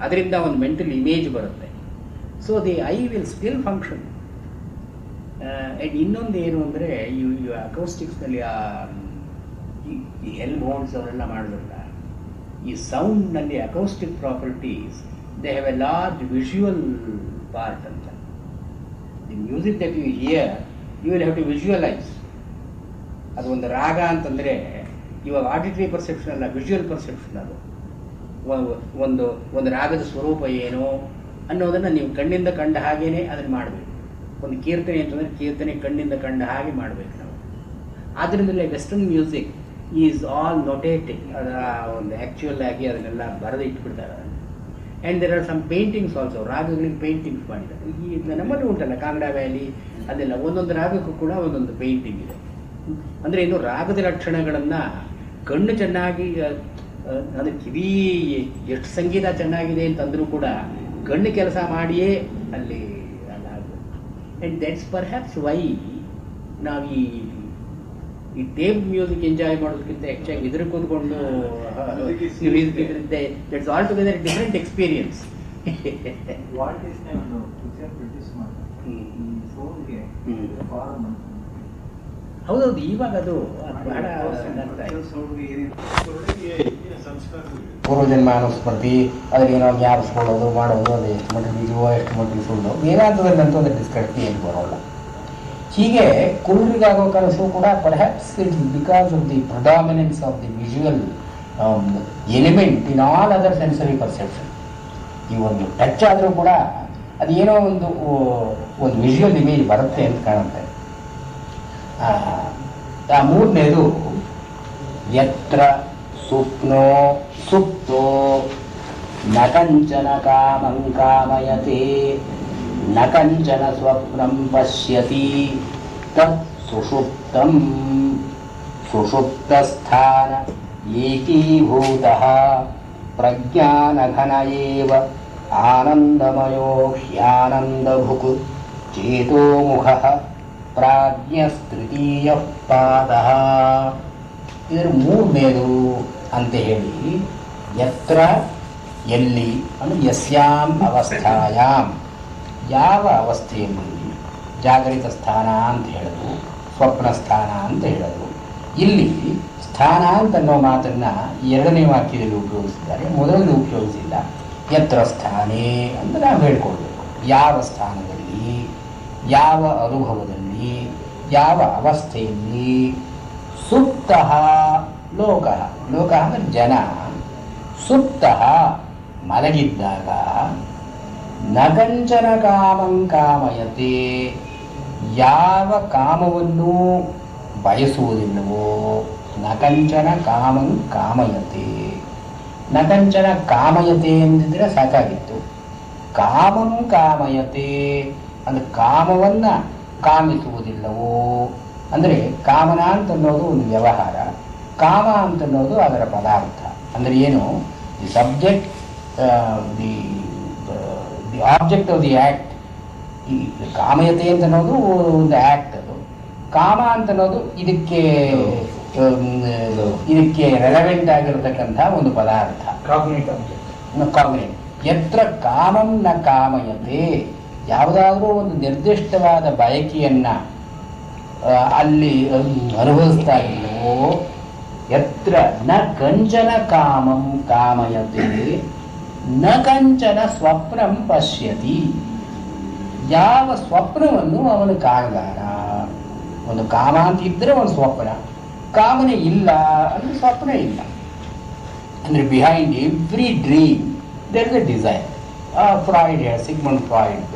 Speaker 1: ಅದರಿಂದ ಒಂದು ಮೆಂಟಲ್ ಇಮೇಜ್ ಬರುತ್ತೆ. So the I will still function. And ಇನ್ನೊಂದು ಏನು ಅಂದರೆ ಇವು ಅಕೌಸ್ಟಿಕ್ಸ್ನಲ್ಲಿ ಈ ಹೆಲ್ ಬೋನ್ಸ್ ಅವರೆಲ್ಲ ಮಾಡಿದ್ರಲ್ಲ, ಈ ಸೌಂಡ್ನಲ್ಲಿ acoustic properties they have a large visual part ಅಂತ. The music that you hear you will have to visualise. ಅದು ಒಂದು ರಾಗ ಅಂತಂದರೆ ಇವಾಗ ಆಡಿಟರಿ ಪರ್ಸೆಪ್ಷನ್ ಅಲ್ಲ, ವಿಜುವಲ್ ಪರ್ಸೆಪ್ಷನ್. ಅದು ಒಂದು ರಾಗದ ಸ್ವರೂಪ ಏನು ಅನ್ನೋದನ್ನು ನೀವು ಕಣ್ಣಿಂದ ಕಂಡ ಹಾಗೇನೆ ಅದನ್ನು ಮಾಡಬೇಕು. ಒಂದು ಕೀರ್ತನೆ ಅಂತಂದರೆ ಕೀರ್ತನೆ ಕಣ್ಣಿಂದ ಕಂಡ ಹಾಗೆ ಮಾಡಬೇಕು ನಾವು. ಆದ್ದರಿಂದಲೇ western music is all notating. ಅದರ ಒಂದು ಆ್ಯಕ್ಚುಯಲ್ ಆಗಿ ಅದನ್ನೆಲ್ಲ ಬರೆದು ಇಟ್ಬಿಡ್ತಾರೆ. And there are some paintings also, ರಾಗಗಳಿಗೆ ಪೇಂಟಿಂಗ್ಸ್ ಮಾಡಿದ್ದಾರೆ. ಈ ನಮ್ಮಲ್ಲಿ ಉಂಟಲ್ಲ ಕಾಂಗಡ ವ್ಯಾಲಿ, ಅದೆಲ್ಲ ಒಂದೊಂದು ರಾಗಕ್ಕೂ ಕೂಡ ಒಂದೊಂದು ಪೇಂಟಿಂಗ್ ಇದೆ. ಅಂದರೆ ಇನ್ನು ರಾಗದ ಲಕ್ಷಣಗಳನ್ನು ಕಣ್ಣು ಚೆನ್ನಾಗಿ, ಅಂದರೆ ಕಿವಿ ಎಷ್ಟು ಸಂಗೀತ ಚೆನ್ನಾಗಿದೆ ಅಂತಂದರೂ ಕೂಡ ಕಣ್ಣು ಕೆಲಸ ಮಾಡಿಯೇ ಅಲ್ಲಿ ಅಲ್ಲಾಗಬೇಕು. ಆ್ಯಂಡ್ ದಟ್ಸ್ ಪರ್ಹ್ಯಾಪ್ಸ್ ವೈ ನಾವು ಈ ಟೇಪ್ ಮ್ಯೂಸಿಕ್ ಎಂಜಾಯ್ ಮಾಡೋದಕ್ಕಿಂತ ಹೆಚ್ಚಾಗಿ ಇದ್ರ ಕೂತ್ಕೊಂಡು that's all together different experience. ಹೌದೌದು, ಇವಾಗ ಅದು ಬಹಳ ಪೂರ್ವಜನ್ಮ ಅನುಸ್ಮೃತಿ, ಅದಕ್ಕೆ ನಾವು ಜ್ಞಾಪಿಸ್ಕೊಳ್ಳೋದು ಮಾಡೋದು, ಅದು ಎಷ್ಟು ಮಟ್ಟಿಗೆ ನಿಜವೋ ಎಷ್ಟು ಮಟ್ಟಿಗೆ ಸುಳ್ಳು, ವೇದಾಂತದಲ್ಲಂತೂ ಅದು ಡಿಸ್ಕಷನ್ ಏನು ಬರೋಲ್ಲ. ಹೀಗೆ ಕುರುಡರಿಗಾಗೋ ಕನಸು ಕೂಡ perhaps it's because of the predominance of the visual
Speaker 2: element in all other sensory perception. ಈ ಒಂದು ಟಚ್ ಆದರೂ ಕೂಡ ಅದೇನೋ ಒಂದು ವಿಜುವಲ್ ಇಮೇಜ್ ಬರುತ್ತೆ ಅಂತ ಕಾಣುತ್ತೆ. ಆ ಮೂರನೇದು ಯತ್ರ ಸುಪ್ನೋ ಸುಪ್ತೋ ನ ಕಂಚನ ಕಾಮಂ ಕಾಮಯತೆ ನ ಕಂಚನ ಸ್ವಪ್ನಂ ಪಶ್ಯತಿ ತತ್ ಸುಷುಪ್ತಂ ಸುಷುಪ್ತಸ್ಥಾನ ಏಕೀಭೂತಃ ಪ್ರಜ್ಞಾನಘನ ಏವ ಆನಂದಮಯೋ ಹ್ಯಾನಂದಭುಕ್ ಚೇತೋಮುಖಃ ಪ್ರಾಜ್ಞಸ್ತೃತೀಯಃ ಪಾದಃ. ಇದರ ಮೂರನೇದು ಅಂತ ಹೇಳಿ ಯತ್ರ ಎಲ್ಲಿ ಅಂದರೆ ಯಸ್ಯಾಂ ಅವಸ್ಥಾಯಾಮ್, ಯಾವ ಅವಸ್ಥೆಯಲ್ಲಿ, ಜಾಗರಿತ ಸ್ಥಾನ ಅಂತ ಹೇಳೋದು, ಸ್ವಪ್ನ ಸ್ಥಾನ ಅಂತ ಹೇಳೋದು. ಇಲ್ಲಿ ಸ್ಥಾನ ಅಂತ ಅನ್ನೋ ಮಾತನ್ನು ಎರಡನೇ ವಾಕ್ಯದಲ್ಲಿ ಉಪಯೋಗಿಸಿದ್ದಾರೆ, ಮೊದಲನೇ ಉಪಯೋಗಿಸಿಲ್ಲ. ಯತ್ರ ಸ್ಥಾನೇ ಅಂತ ನಾವು ಹೇಳ್ಕೊಳ್ಬೇಕು. ಯಾವ ಸ್ಥಾನದಲ್ಲಿ, ಯಾವ ಅನುಭವದಲ್ಲಿ, ಯಾವ ಅವಸ್ಥೆಯಲ್ಲಿ. ಸುಪ್ತಃ ಲೋಕಃ, ಲೋಕ ಅಂದರೆ ಜನ. ಸುಪ್ತಃ ಮಲಗಿದ್ದಾಗ ನ ಕಂಚನ ಕಾಮಂ ಕಾಮಯತೆ, ಯಾವ ಕಾಮವನ್ನು ಬಯಸುವುದಿಲ್ಲವೋ. ನ ಕಂಚನ ಕಾಮಂ ಕಾಮಯತೆ, ನ ಕಂಚನ ಕಾಮಯತೆ ಎಂದಿದ್ರೆ ಸಾಕಾಗಿತ್ತು. ಕಾಮಂ ಕಾಮಯತೆ ಅಂದರೆ ಕಾಮವನ್ನು ಕಾಮಿಸುವುದಿಲ್ಲವೋ. ಅಂದರೆ ಕಾಮನ ಅಂತನ್ನೋದು ಒಂದು ವ್ಯವಹಾರ, ಕಾಮ ಅಂತನ್ನೋದು ಅದರ ಪದಾರ್ಥ. ಅಂದರೆ ಏನು, the subject, the object of the act. ಈ ಕಾಮಯತೆ ಅಂತನ್ನೋದು ಒಂದು ಆ್ಯಕ್ಟ್, ಅದು. ಕಾಮ ಅಂತನ್ನೋದು ಇದಕ್ಕೆ ರೆಲೆವೆಂಟ್ ಆಗಿರತಕ್ಕಂಥ ಒಂದು ಪದಾರ್ಥ, ಕಾಗ್ನೇಟ್. ಯತ್ರ ಕಾಮಂ ನ ಕಾಮಯತೆ, ಯಾವುದಾದ್ರೂ ಒಂದು ನಿರ್ದಿಷ್ಟವಾದ ಬಯಕೆಯನ್ನು ಅಲ್ಲಿ ಅನುಭವಿಸ್ತಾ ಇಲ್ಲವೋ. ಯತ್ರ ನ ಕಂಚನ ಕಾಮಂ ಕಾಮಯತೆ ನ ಕಂಚನ ಸ್ವಪ್ನಂ ಪಶ್ಯತಿ, ಯಾವ ಸ್ವಪ್ನವನ್ನು ಅವನು ಕಾಣಲಾರ. ಒಂದು ಕಾಮ ಅಂತ ಇದ್ದರೆ ಒಂದು ಸ್ವಪ್ನ, ಕಾಮನೆ ಇಲ್ಲ ಅಂದರೆ ಸ್ವಪ್ನ ಇಲ್ಲ. ಅಂದರೆ behind every dream there is a desire. Freud, Sigmund Freud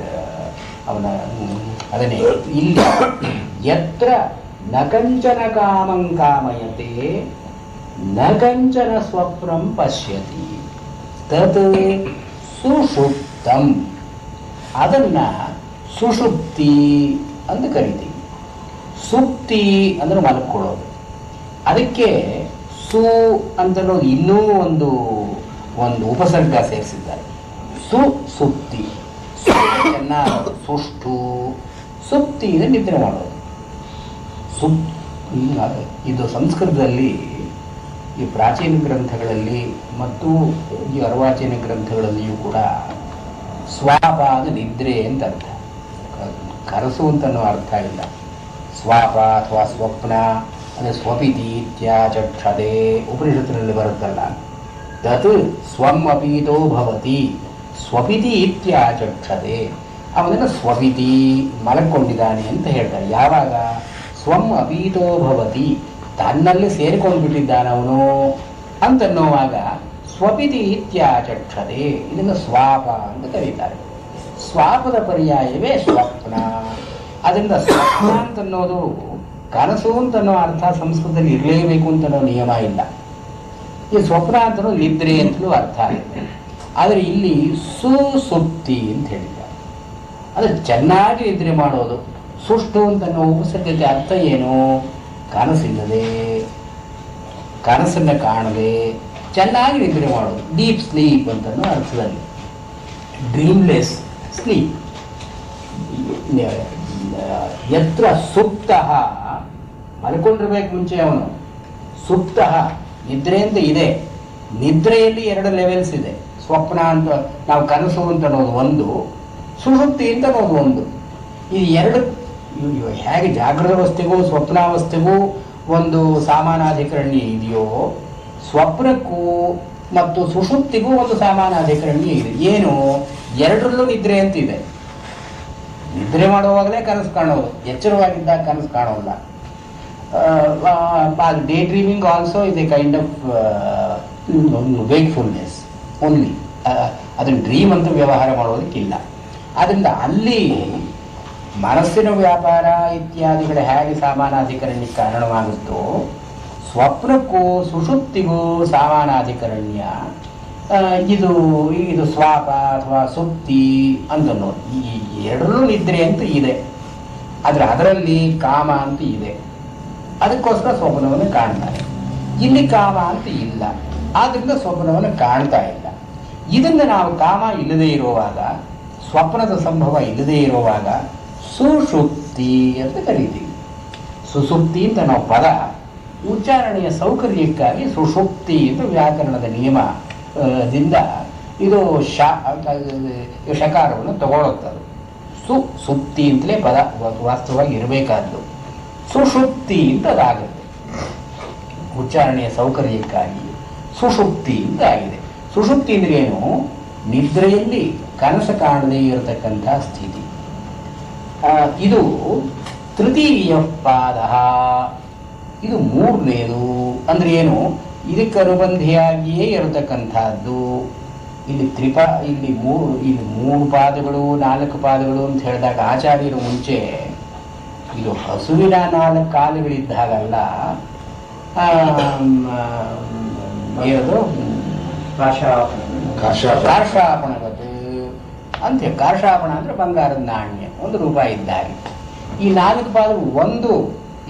Speaker 2: ಅವನ ಅದನ್ನೇ ಇಲ್ಲಿ ಯತ್ರ ನ ಕಂಚನ ಕಾಮಂ ಕಾಮಯತೆ ನ ಕಂಚನ ಸ್ವಪ್ನಂ ಪಶ್ಯತಿ ತತ್ ಸುಷುಪ್ತಂ. ಅದನ್ನು ಸುಷುಪ್ತಿ ಅಂತ ಕರಿತೀವಿ. ಸುಪ್ತಿ ಅಂದರೆ ಮಲ್ಕೊಳ್ಳೋದು. ಅದಕ್ಕೆ ಸು ಅಂತನ್ನೋದು ಇನ್ನೂ ಒಂದು ಉಪಸರ್ಗ ಸೇರಿಸಿದ್ದಾರೆ, ಸುಪ್ತಿ. ಚೆನ್ನಾಗಿ ಸುಷ್ಟು, ಸುಪ್ತಿ ಅಂದರೆ ನಿದ್ರೆ ಮಾಡೋದು. ಇದು ಸಂಸ್ಕೃತದಲ್ಲಿ ಈ ಪ್ರಾಚೀನ ಗ್ರಂಥಗಳಲ್ಲಿ ಮತ್ತು ಈ ಅರ್ವಾಚೀನ ಗ್ರಂಥಗಳಲ್ಲಿಯೂ ಕೂಡ ಸ್ವಾಪಾದ ನಿದ್ರೆ ಅಂತ ಅರ್ಥ, ಕನಸು ಅಂತನೋ ಅರ್ಥ ಇಲ್ಲ. ಸ್ವಾಪ ಅಥವಾ ಸ್ವಪ್ನ ಅಂದರೆ ಸ್ವಪಿತಿ ಇತ್ಯಾಚಕ್ಷತೆ ಉಪನಿಷತ್ತಿನಲ್ಲಿ ಬರುತ್ತಲ್ಲ, ತತ್ ಸ್ವಂ ಅಪೀತೋ ಭವತಿ ಸ್ವಪಿತಿ ಇತ್ಯಾಚಕ್ಷತೆ. ಅವನನ್ನು ಸ್ವಪಿತಿ ಮಲಕೊಂಡಿದ್ದಾನೆ ಅಂತ ಹೇಳ್ತಾರೆ. ಯಾವಾಗ ಸ್ವಂ ಅಪೀತೋ ಭವತಿ, ತನ್ನಲ್ಲಿ ಸೇರಿಕೊಂಡು ಬಿಟ್ಟಿದ್ದಾನೆ ಅವನು ಅಂತನ್ನುವಾಗ ಸ್ವಪಿತಿ ಇತ್ಯಾಚಕ್ಷತೆ. ಇದನ್ನು ಸ್ವಾಪ ಅಂತ ಕರೀತಾರೆ. ಸ್ವಾಪದ ಪರ್ಯಾಯವೇ ಸ್ವಪ್ನ. ಅದರಿಂದ ಸ್ವಪ್ನ ಅಂತನ್ನೋದು ಕನಸು ಅಂತನ್ನೋ ಅರ್ಥ ಸಂಸ್ಕೃತದಲ್ಲಿ ಇರಲೇಬೇಕು ಅಂತನೋ ನಿಯಮ ಇಲ್ಲ. ಈ ಸ್ವಪ್ನ ಅಂತನೋ ನಿದ್ರೆ ಅಂತಲೂ ಅರ್ಥ ಆಗುತ್ತೆ. ಆದರೆ ಇಲ್ಲಿ ಸುಸುಪ್ತಿ ಅಂತ ಹೇಳಿದ್ದಾರೆ. ಅದು ಚೆನ್ನಾಗಿ ನಿದ್ರೆ ಮಾಡೋದು. ಸುಷ್ಟು ಅಂತನ್ನೋ ಉಪಸರ್ಗಕ್ಕೆ ಅರ್ಥ ಏನು, ಕನಸಿಲ್ಲದೆ, ಕನಸನ್ನು ಕಾಣದೆ ಚೆನ್ನಾಗಿ ನಿದ್ರೆ ಮಾಡೋದು, ಡೀಪ್ ಸ್ಲೀಪ್ ಅಂತನೋ ಅರ್ಥದಲ್ಲಿ. ಡ್ರೀಮ್ಲೆಸ್ ಸ್ಲೀಪ್. ಯತ್ರ ಸುಪ್ತಃ, ಮಲ್ಕೊಂಡಿರ್ಬೇಕು ಮುಂಚೆ ಅವನು. ಸುಪ್ತಃ ನಿದ್ರೆ ಅಂತ ಇದೆ. ನಿದ್ರೆಯಲ್ಲಿ ಎರಡು ಲೆವೆಲ್ಸ್ ಇದೆ. ಸ್ವಪ್ನ ಅಂತ ನಾವು ಕನಸು ಅಂತ ಅನ್ನೋದು ಒಂದು, ಸುಷುಪ್ತಿ ಅಂತ ಅನ್ನೋದು ಒಂದು. ಈ ಎರಡು ಹೇಗೆ ಜಾಗೃತಾವಸ್ಥೆಗೂ ಸ್ವಪ್ನಾವಸ್ಥೆಗೂ ಒಂದು ಸಮಾನಾಧಿಕರಣ್ಯ ಇದೆಯೋ, ಸ್ವಪ್ನಕ್ಕೂ ಮತ್ತು ಸುಷುಪ್ತಿಗೂ ಒಂದು ಸಮಾನಾಧಿಕರಣ್ಯ ಇದೆ. ಏನು, ಎರಡರಲ್ಲೂ ನಿದ್ರೆ ಅಂತಿದೆ. ನಿದ್ರೆ ಮಾಡುವಾಗಲೇ ಕನಸು ಕಾಣೋದು, ಎಚ್ಚರವಾಗಿದ್ದಾಗ ಕನಸು ಕಾಣೋಲ್ಲ. Day dreaming also is a kind of wakefulness only. ಅದನ್ನು ಡ್ರೀಮ್ ಅಂತ ವ್ಯವಹಾರ ಮಾಡೋದಕ್ಕಿಲ್ಲ. ಆದ್ದರಿಂದ ಅಲ್ಲಿ ಮನಸ್ಸಿನ ವ್ಯಾಪಾರ ಇತ್ಯಾದಿಗಳು ಹೇಗೆ ಸಾಮಾನಾಧಿಕರಣ್ಯಕ್ಕೆ ಕಾರಣವಾಗುತ್ತೋ, ಸ್ವಪ್ನಕ್ಕೂ ಸುಷುಪ್ತಿಗೂ ಸಾಮಾನಾಧಿಕರಣ್ಯ ಇದು ಇದು ಸ್ವಾಪ ಅಥವಾ ಸುಪ್ತಿ ಅಂತ ನೋಡಿ. ಈ ಎರಡರಲ್ಲೂ ನಿದ್ರೆ ಅಂತ ಇದೆ, ಆದರೆ ಅದರಲ್ಲಿ ಕಾಮ ಅಂತ ಇದೆ. ಅದಕ್ಕೋಸ್ಕರ ಸ್ವಪ್ನವನ್ನು ಕಾಣ್ತಾರೆ. ಇಲ್ಲಿ ಕಾಮ ಅಂತ ಇಲ್ಲ, ಆದ್ದರಿಂದ ಸ್ವಪ್ನವನ್ನು ಕಾಣ್ತಾ ಇಲ್ಲ. ಇದನ್ನು ನಾವು ಕಾಮ ಇಲ್ಲದೆ ಇರುವಾಗ, ಸ್ವಪ್ನದ ಸಂಭವ ಇಲ್ಲದೆ ಇರುವಾಗ ಸುಷುಪ್ತಿ ಅಂತ ಕರೀತೀವಿ. ಸುಸುಪ್ತಿ ಅಂತ ನಾವು ಪದ ಉಚ್ಚಾರಣೆಯ ಸೌಕರ್ಯಕ್ಕಾಗಿ ಸುಷುಪ್ತಿ ಅಂತ ವ್ಯಾಕರಣದ ನಿಯಮದಿಂದ ಇದು ಶಕಾರವನ್ನು ತಗೊಳ್ಳುತ್ತದೆ. ಸುಪ್ತಿ ಅಂತಲೇ ಪದ ವಾಸ್ತವವಾಗಿ ಇರಬೇಕಾದ್ದು. ಸುಷುಪ್ತಿ ಅಂತ ಅದಾಗುತ್ತೆ. ಉಚ್ಚಾರಣೆಯ ಸೌಕರ್ಯಕ್ಕಾಗಿ ಸುಷುಪ್ತಿ ಅಂತ ಆಗಿದೆ. ಸುಷುಪ್ತಿ ಅಂದ್ರೆ ಏನು? ನಿದ್ರೆಯಲ್ಲಿ ಕನಸು ಕಾಣದೇ ಇರತಕ್ಕಂಥ ಸ್ಥಿತಿ. ಇದು ತೃತೀಯ ಪಾದ, ಇದು ಮೂರನೇದು. ಅಂದ್ರೆ ಏನು? ಇದಕ್ಕೆ ಅನುಬಂಧಿಯಾಗಿಯೇ ಇರತಕ್ಕಂಥದ್ದು. ಇಲ್ಲಿ ಮೂರು ಪಾದಗಳು, 4 ಪಾದಗಳು ಅಂತ ಹೇಳಿದಾಗ ಆಚಾರ್ಯರು ಮುಂಚೆ ಇದು ಹಸುವಿನ 4 ಕಾಲುಗಳಿದ್ದಾಗಲ್ಲ, ಏನದು ಕಾರ್ಷಾಪಣಗದು ಅಂತ. ಕಾರ್ಷಾಪಣ ಅಂದ್ರೆ ಬಂಗಾರದ ನಾಣ್ಯ, 1 ರೂಪಾಯಿ ಇದ್ದಾಗೆ. ಈ 4 ಪಾದಗಳು ಒಂದು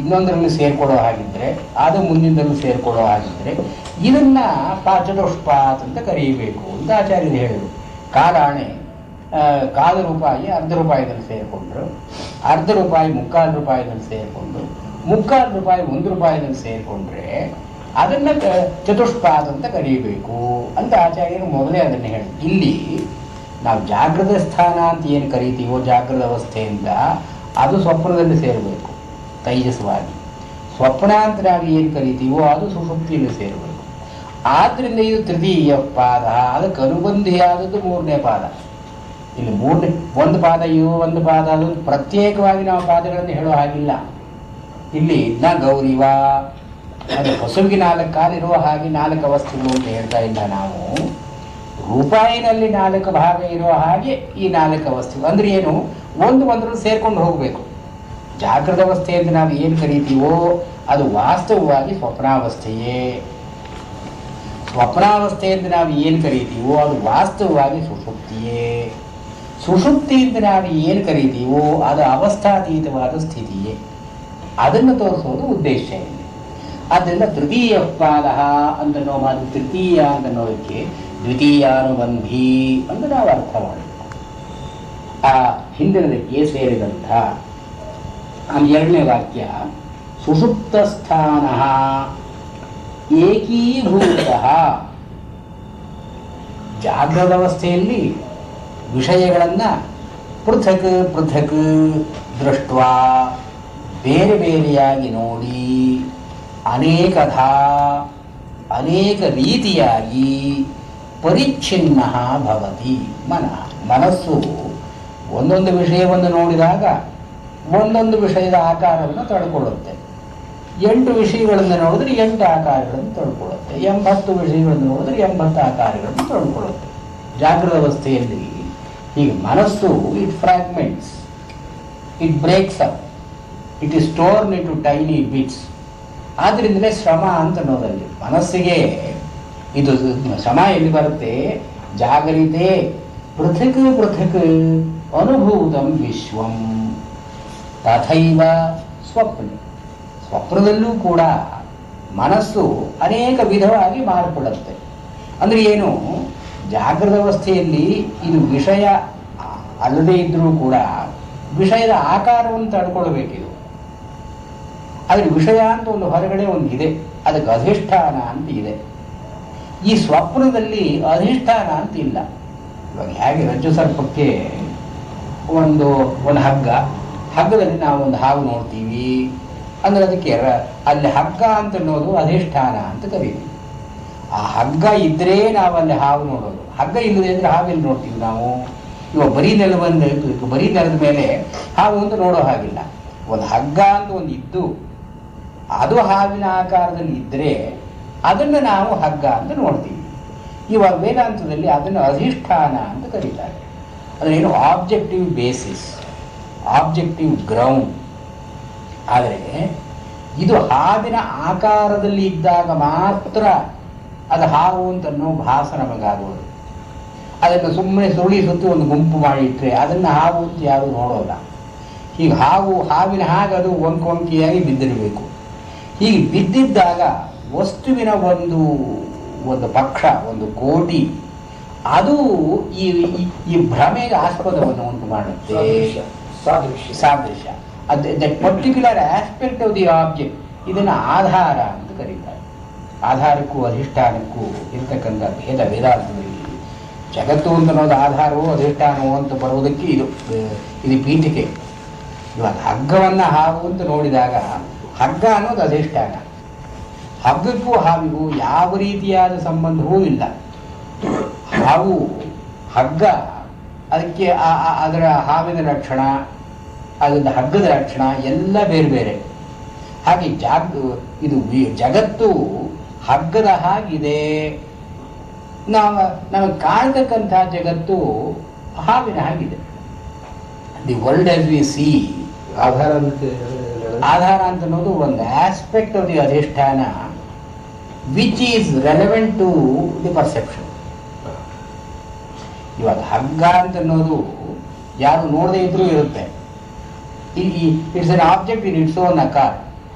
Speaker 2: ಇನ್ನೊಂದರಲ್ಲಿ ಸೇರ್ಕೊಳ್ಳೋ ಹಾಗಿದ್ರೆ, ಅದು ಮುಂದಿನದರಲ್ಲಿ ಸೇರ್ಕೊಳ್ಳೋ ಹಾಗಿದ್ರೆ ಇದನ್ನ ಚತುಷ್ಪಾತ್ ಅಂತ ಕರೀಬೇಕು ಅಂತ ಆಚಾರ್ಯರು ಹೇಳಿದರು. ಕಾಲಾಣೆ 1/4 ರೂಪಾಯಿ ಅರ್ಧ ರೂಪಾಯಿದಲ್ಲಿ ಸೇರಿಕೊಂಡ್ರು, ಅರ್ಧ ರೂಪಾಯಿ 3/4 ರೂಪಾಯಿದಲ್ಲಿ ಸೇರಿಕೊಂಡು, 3/4 ರೂಪಾಯಿ 1 ರೂಪಾಯಿದಲ್ಲಿ ಸೇರಿಕೊಂಡ್ರೆ ಅದನ್ನ ಚತುಷ್ಪಾತ್ ಅಂತ ಕರೀಬೇಕು ಅಂತ ಆಚಾರ್ಯರು ಮೊದಲೇ ಅದನ್ನು ಹೇಳಿ. ಇಲ್ಲಿ ನಾವು ಜಾಗೃತ ಸ್ಥಾನ ಅಂತ ಏನು ಕರಿತೀವೋ, ಜಾಗೃತ ಅವಸ್ಥೆಯಿಂದ ಅದು ಸ್ವಪ್ನದಲ್ಲಿ ಸೇರಬೇಕು ತೈಜಸ್ವಾಗಿ. ಸ್ವಪ್ನ ಅಂತ ನಾವು ಏನು ಕರಿತೀವೋ ಅದು ಸುಷುಪ್ತಿಯಲ್ಲಿ ಸೇರಬೇಕು. ಆದ್ರಿಂದ ಇದು ತೃತೀಯ ಪಾದ. ಅದಕ್ಕೆ ಅನುಬಂಧಿಯಾದದ್ದು 3ನೇ ಪಾದ. ಇಲ್ಲಿ ಒಂದು ಪಾದ ಇವು, ಒಂದು ಪಾದ ಅದು ಪ್ರತ್ಯೇಕವಾಗಿ ನಾವು ಪಾದಗಳನ್ನು ಹೇಳೋ ಹಾಗಿಲ್ಲ. ಇಲ್ಲಿ ನ ಗೌರಿವ, ಅದು ಹಸುವಿಗೆ 4 ಕಾಲಿರುವ ಹಾಗೆ 4 ಅವಸ್ಥೆಗಳು ಅಂತ ಹೇಳ್ತಾ ಇಲ್ಲ ನಾವು. ರೂಪಾಯಿನಲ್ಲಿ 4 ಭಾಗ ಇರುವ ಹಾಗೆ ಈ 4 ಅವಸ್ಥೆಗಳು. ಅಂದ್ರೆ ಏನು? ಒಂದರಲ್ಲಿ ಸೇರ್ಕೊಂಡು ಹೋಗಬೇಕು. ಜಾಗೃತ ಅವಸ್ಥೆ ಅಂತ ನಾವು ಏನು ಕರಿತೀವೋ ಅದು ವಾಸ್ತವವಾಗಿ ಸ್ವಪ್ನಾವಸ್ಥೆಯೇ. ಸ್ವಪ್ನಾವಸ್ಥೆ ಅಂತ ನಾವು ಏನು ಕರಿತೀವೋ ಅದು ವಾಸ್ತವವಾಗಿ ಸುಷುಪ್ತಿಯೇ. ಸುಷುಪ್ತಿ ಅಂತ ನಾವು ಏನು ಕರಿತೀವೋ ಅದು ಅವಸ್ಥಾತೀತವಾದ ಸ್ಥಿತಿಯೇ. ಅದನ್ನು ತೋರಿಸೋದು ಉದ್ದೇಶ ಇಲ್ಲಿ. ಆದ್ದರಿಂದ ತೃತೀಯ ಪಾದ ಅಂತ ನಾವು ಅದು ತೃತೀಯ ಅಂತ ಅನ್ನೋದಕ್ಕೆ ದ್ವಿತೀಯಾನುಬಂಧಿ ಅಂತ ನಾವು ಅರ್ಥ ಮಾಡಬೇಕು. ಆ ಹಿಂದಿನದಕ್ಕೆ ಸೇರಿದಂಥ 2ನೇ ವಾಕ್ಯ ಸುಷುಪ್ತ ಸ್ಥಾನ ಏಕೀಭೂತ. ಜಾಗೃತ ಅವಸ್ಥೆಯಲ್ಲಿ ವಿಷಯಗಳನ್ನು ಪೃಥಕ್ ಪೃಥಕ್ ದೃಷ್ಟ, ಬೇರೆ ಬೇರೆಯಾಗಿ ನೋಡಿ, ಅನೇಕ ರೀತಿಯಾಗಿ ಪರಿಚ್ಛಿನ್ನ ಭವತಿ ಮನಸ್ಸು. ಒಂದೊಂದು ವಿಷಯವನ್ನು ನೋಡಿದಾಗ ಒಂದೊಂದು ವಿಷಯದ ಆಕಾರವನ್ನು ತಳ್ಕೊಳ್ಳುತ್ತೆ. 8 ವಿಷಯಗಳನ್ನು ನೋಡಿದ್ರೆ 8 ಆಕಾರಗಳನ್ನು ತಳ್ಕೊಳ್ಳುತ್ತೆ. 80 ವಿಷಯಗಳನ್ನು ನೋಡಿದ್ರೆ 80 ಆಕಾರಗಳನ್ನು ತಳ್ಕೊಳ್ಳುತ್ತೆ. ಜಾಗೃತ ಅವಸ್ಥೆಯಲ್ಲಿ ಹೀಗೆ ಮನಸ್ಸು it fragments, it breaks up, it is torn into tiny bits. ಆದ್ರಿಂದಲೇ ಶ್ರಮ ಅಂತ ಅನ್ನೋದಲ್ಲಿ ಮನಸ್ಸಿಗೆ ಇದು ಶ್ರಮ ಎಲ್ಲಿ ಬರುತ್ತೆ? ಜಾಗರಿತೆ ಪೃಥಕ್ ಪೃಥಕ್ ಅನುಭೂತಂ ವಿಶ್ವಂ ತಥೈವ ಸ್ವಪ್ನದಲ್ಲೂ ಕೂಡ ಮನಸ್ಸು ಅನೇಕ ವಿಧವಾಗಿ ಮಾರ್ಪಡುತ್ತೆ. ಅಂದ್ರೆ ಏನು? ಜಾಗೃತ ಅವಸ್ಥೆಯಲ್ಲಿ ಇದು ವಿಷಯ ಅಲ್ಲದೆ ಇದ್ರೂ ಕೂಡ ವಿಷಯದ ಆಕಾರವನ್ನು ತಡ್ಕೊಳ್ಬೇಕಿದು. ಆದರೆ ವಿಷಯ ಅಂತ ಒಂದು ಹೊರಗಡೆ ಒಂದು ಇದೆ, ಅದಕ್ಕೆ ಅಧಿಷ್ಠಾನ ಅಂತ ಇದೆ. ಈ ಸ್ವಪ್ನದಲ್ಲಿ ಅಧಿಷ್ಠಾನ ಅಂತ ಇಲ್ಲ. ಇವಾಗ ಹೇಗೆ ರಜ್ಜು ಸರ್ಪಕ್ಕೆ ಒಂದು ಹಗ್ಗದಲ್ಲಿ ನಾವು ಒಂದು ಹಾವು ನೋಡ್ತೀವಿ ಅಂದ್ರೆ ಅದಕ್ಕೆ ಅಲ್ಲಿ ಹಗ್ಗ ಅಂತ ಅನ್ನೋದು ಅಧಿಷ್ಠಾನ ಅಂತ ಕರೀತೀವಿ. ಆ ಹಗ್ಗ ಇದ್ರೆ ನಾವು ಅಲ್ಲಿ ಹಾವು ನೋಡೋದು. ಹಗ್ಗ ಇಲ್ಲದೆ ಅಂದ್ರೆ ಹಾವೆಲ್ಲಿ ನೋಡ್ತೀವಿ ನಾವು? ಇವಾಗ ಬರೀ ನೆಲದ ಮೇಲೆ ಹಾವು ಅಂತ ನೋಡೋ ಹಾಗಿಲ್ಲ. ಒಂದು ಹಗ್ಗ ಅಂತ ಒಂದು ಇದ್ದು ಅದು ಹಾವಿನ ಆಕಾರದಲ್ಲಿ ಇದ್ದರೆ ಅದನ್ನು ನಾವು ಹಗ್ಗ ಅಂತ ನೋಡ್ತೀವಿ. ಇವಾಗ ವೇದಾಂತದಲ್ಲಿ ಅದನ್ನು ಅಧಿಷ್ಠಾನ ಅಂತ ಕರೀತಾರೆ. ಅದರೇನು ಆಬ್ಜೆಕ್ಟಿವ್ ಬೇಸಿಸ್, ಆಬ್ಜೆಕ್ಟಿವ್ ಗ್ರೌಂಡ್. ಆದರೆ ಇದು ಹಾವಿನ ಆಕಾರದಲ್ಲಿ ಇದ್ದಾಗ ಮಾತ್ರ ಅದು ಹಾವು ಅಂತನ್ನೋ ಭಾಸ ನಮಗಾಗುವುದು. ಅದನ್ನು ಸುಮ್ಮನೆ ಸುರುಳಿ ಸುತ್ತಿ ಒಂದು ಗುಂಪು ಮಾಡಿಟ್ರೆ ಅದನ್ನು ಹಾವು ಅಂತ ಯಾರು ನೋಡೋಲ್ಲ. ಹೀಗೆ ಹಾವಿನ ಹಾಗೆ ಅದು ಒಂಕೊಂಕಿಯಾಗಿ ಬಿದ್ದಿರಬೇಕು. ಹೀಗೆ ಬಿದ್ದಿದ್ದಾಗ ವಸ್ತುವಿನ ಒಂದು ಪಕ್ಷ, ಒಂದು ಕೋಟಿ, ಅದು ಈ ಭ್ರಮೆಗೆ ಆಸ್ಪದವನ್ನು ಉಂಟು ಮಾಡುತ್ತೆ. ಸಾದೃಶ್ಯ that particular aspect of the object, ಇದನ್ನು ಆಧಾರ ಅಂತ ಕರೀತಾರೆ. ಆಧಾರಕ್ಕೂ ಅಧಿಷ್ಠಾನಕ್ಕೂ ಇರ್ತಕ್ಕಂಥ ಭೇದ ವೇದಾಂತದಲ್ಲಿ ಜಗತ್ತು ಅಂತ ಅನ್ನೋದು ಆಧಾರವೋ ಅಧಿಷ್ಠಾನವೋ ಅಂತ ಬರುವುದಕ್ಕೆ ಇದು ಪೀಠಿಕೆ. ಇವಾಗ ಹಗ್ಗವನ್ನು ಹಾವು ಅಂತ ನೋಡಿದಾಗ ಹಗ್ಗ ಅನ್ನೋದು ಅಧಿಷ್ಠಾನ. ಹಗ್ಗಕ್ಕೂ ಹಾವಿಗೂ ಯಾವ ರೀತಿಯಾದ ಸಂಬಂಧವೂ ಇಲ್ಲ. ಹಾವು ಹಗ್ಗ ಅದಕ್ಕೆ ಅದರ ಹಾವಿನ ಲಕ್ಷಣ, ಅದರಿಂದ ಹಗ್ಗದ ಲಕ್ಷಣ ಎಲ್ಲ ಬೇರೆ ಬೇರೆ. ಹಾಗೆ ಇದು ಜಗತ್ತು ಹಗ್ಗದ ಹಾಗಿದೆ. ನಮಗೆ ಕಾಣ್ತಕ್ಕಂಥ ಜಗತ್ತು ಹಾವಿನ ಹಾಗಿದೆ. The world as we see, ಆಧಾರ ಅಂತ ಅನ್ನೋದು ಒಂದು ಆಸ್ಪೆಕ್ಟ್ ಆಫ್ ದಿ ಅಧಿಷ್ಠಾನ which is relevant to the perception. ಇವಾಗ ಹಗ್ಗ ಅಂತ ಅನ್ನೋದು ಯಾರು ನೋಡದೇ ಇದ್ರೂ ಇರುತ್ತೆ. It's an object in its own ಆಕಾರ.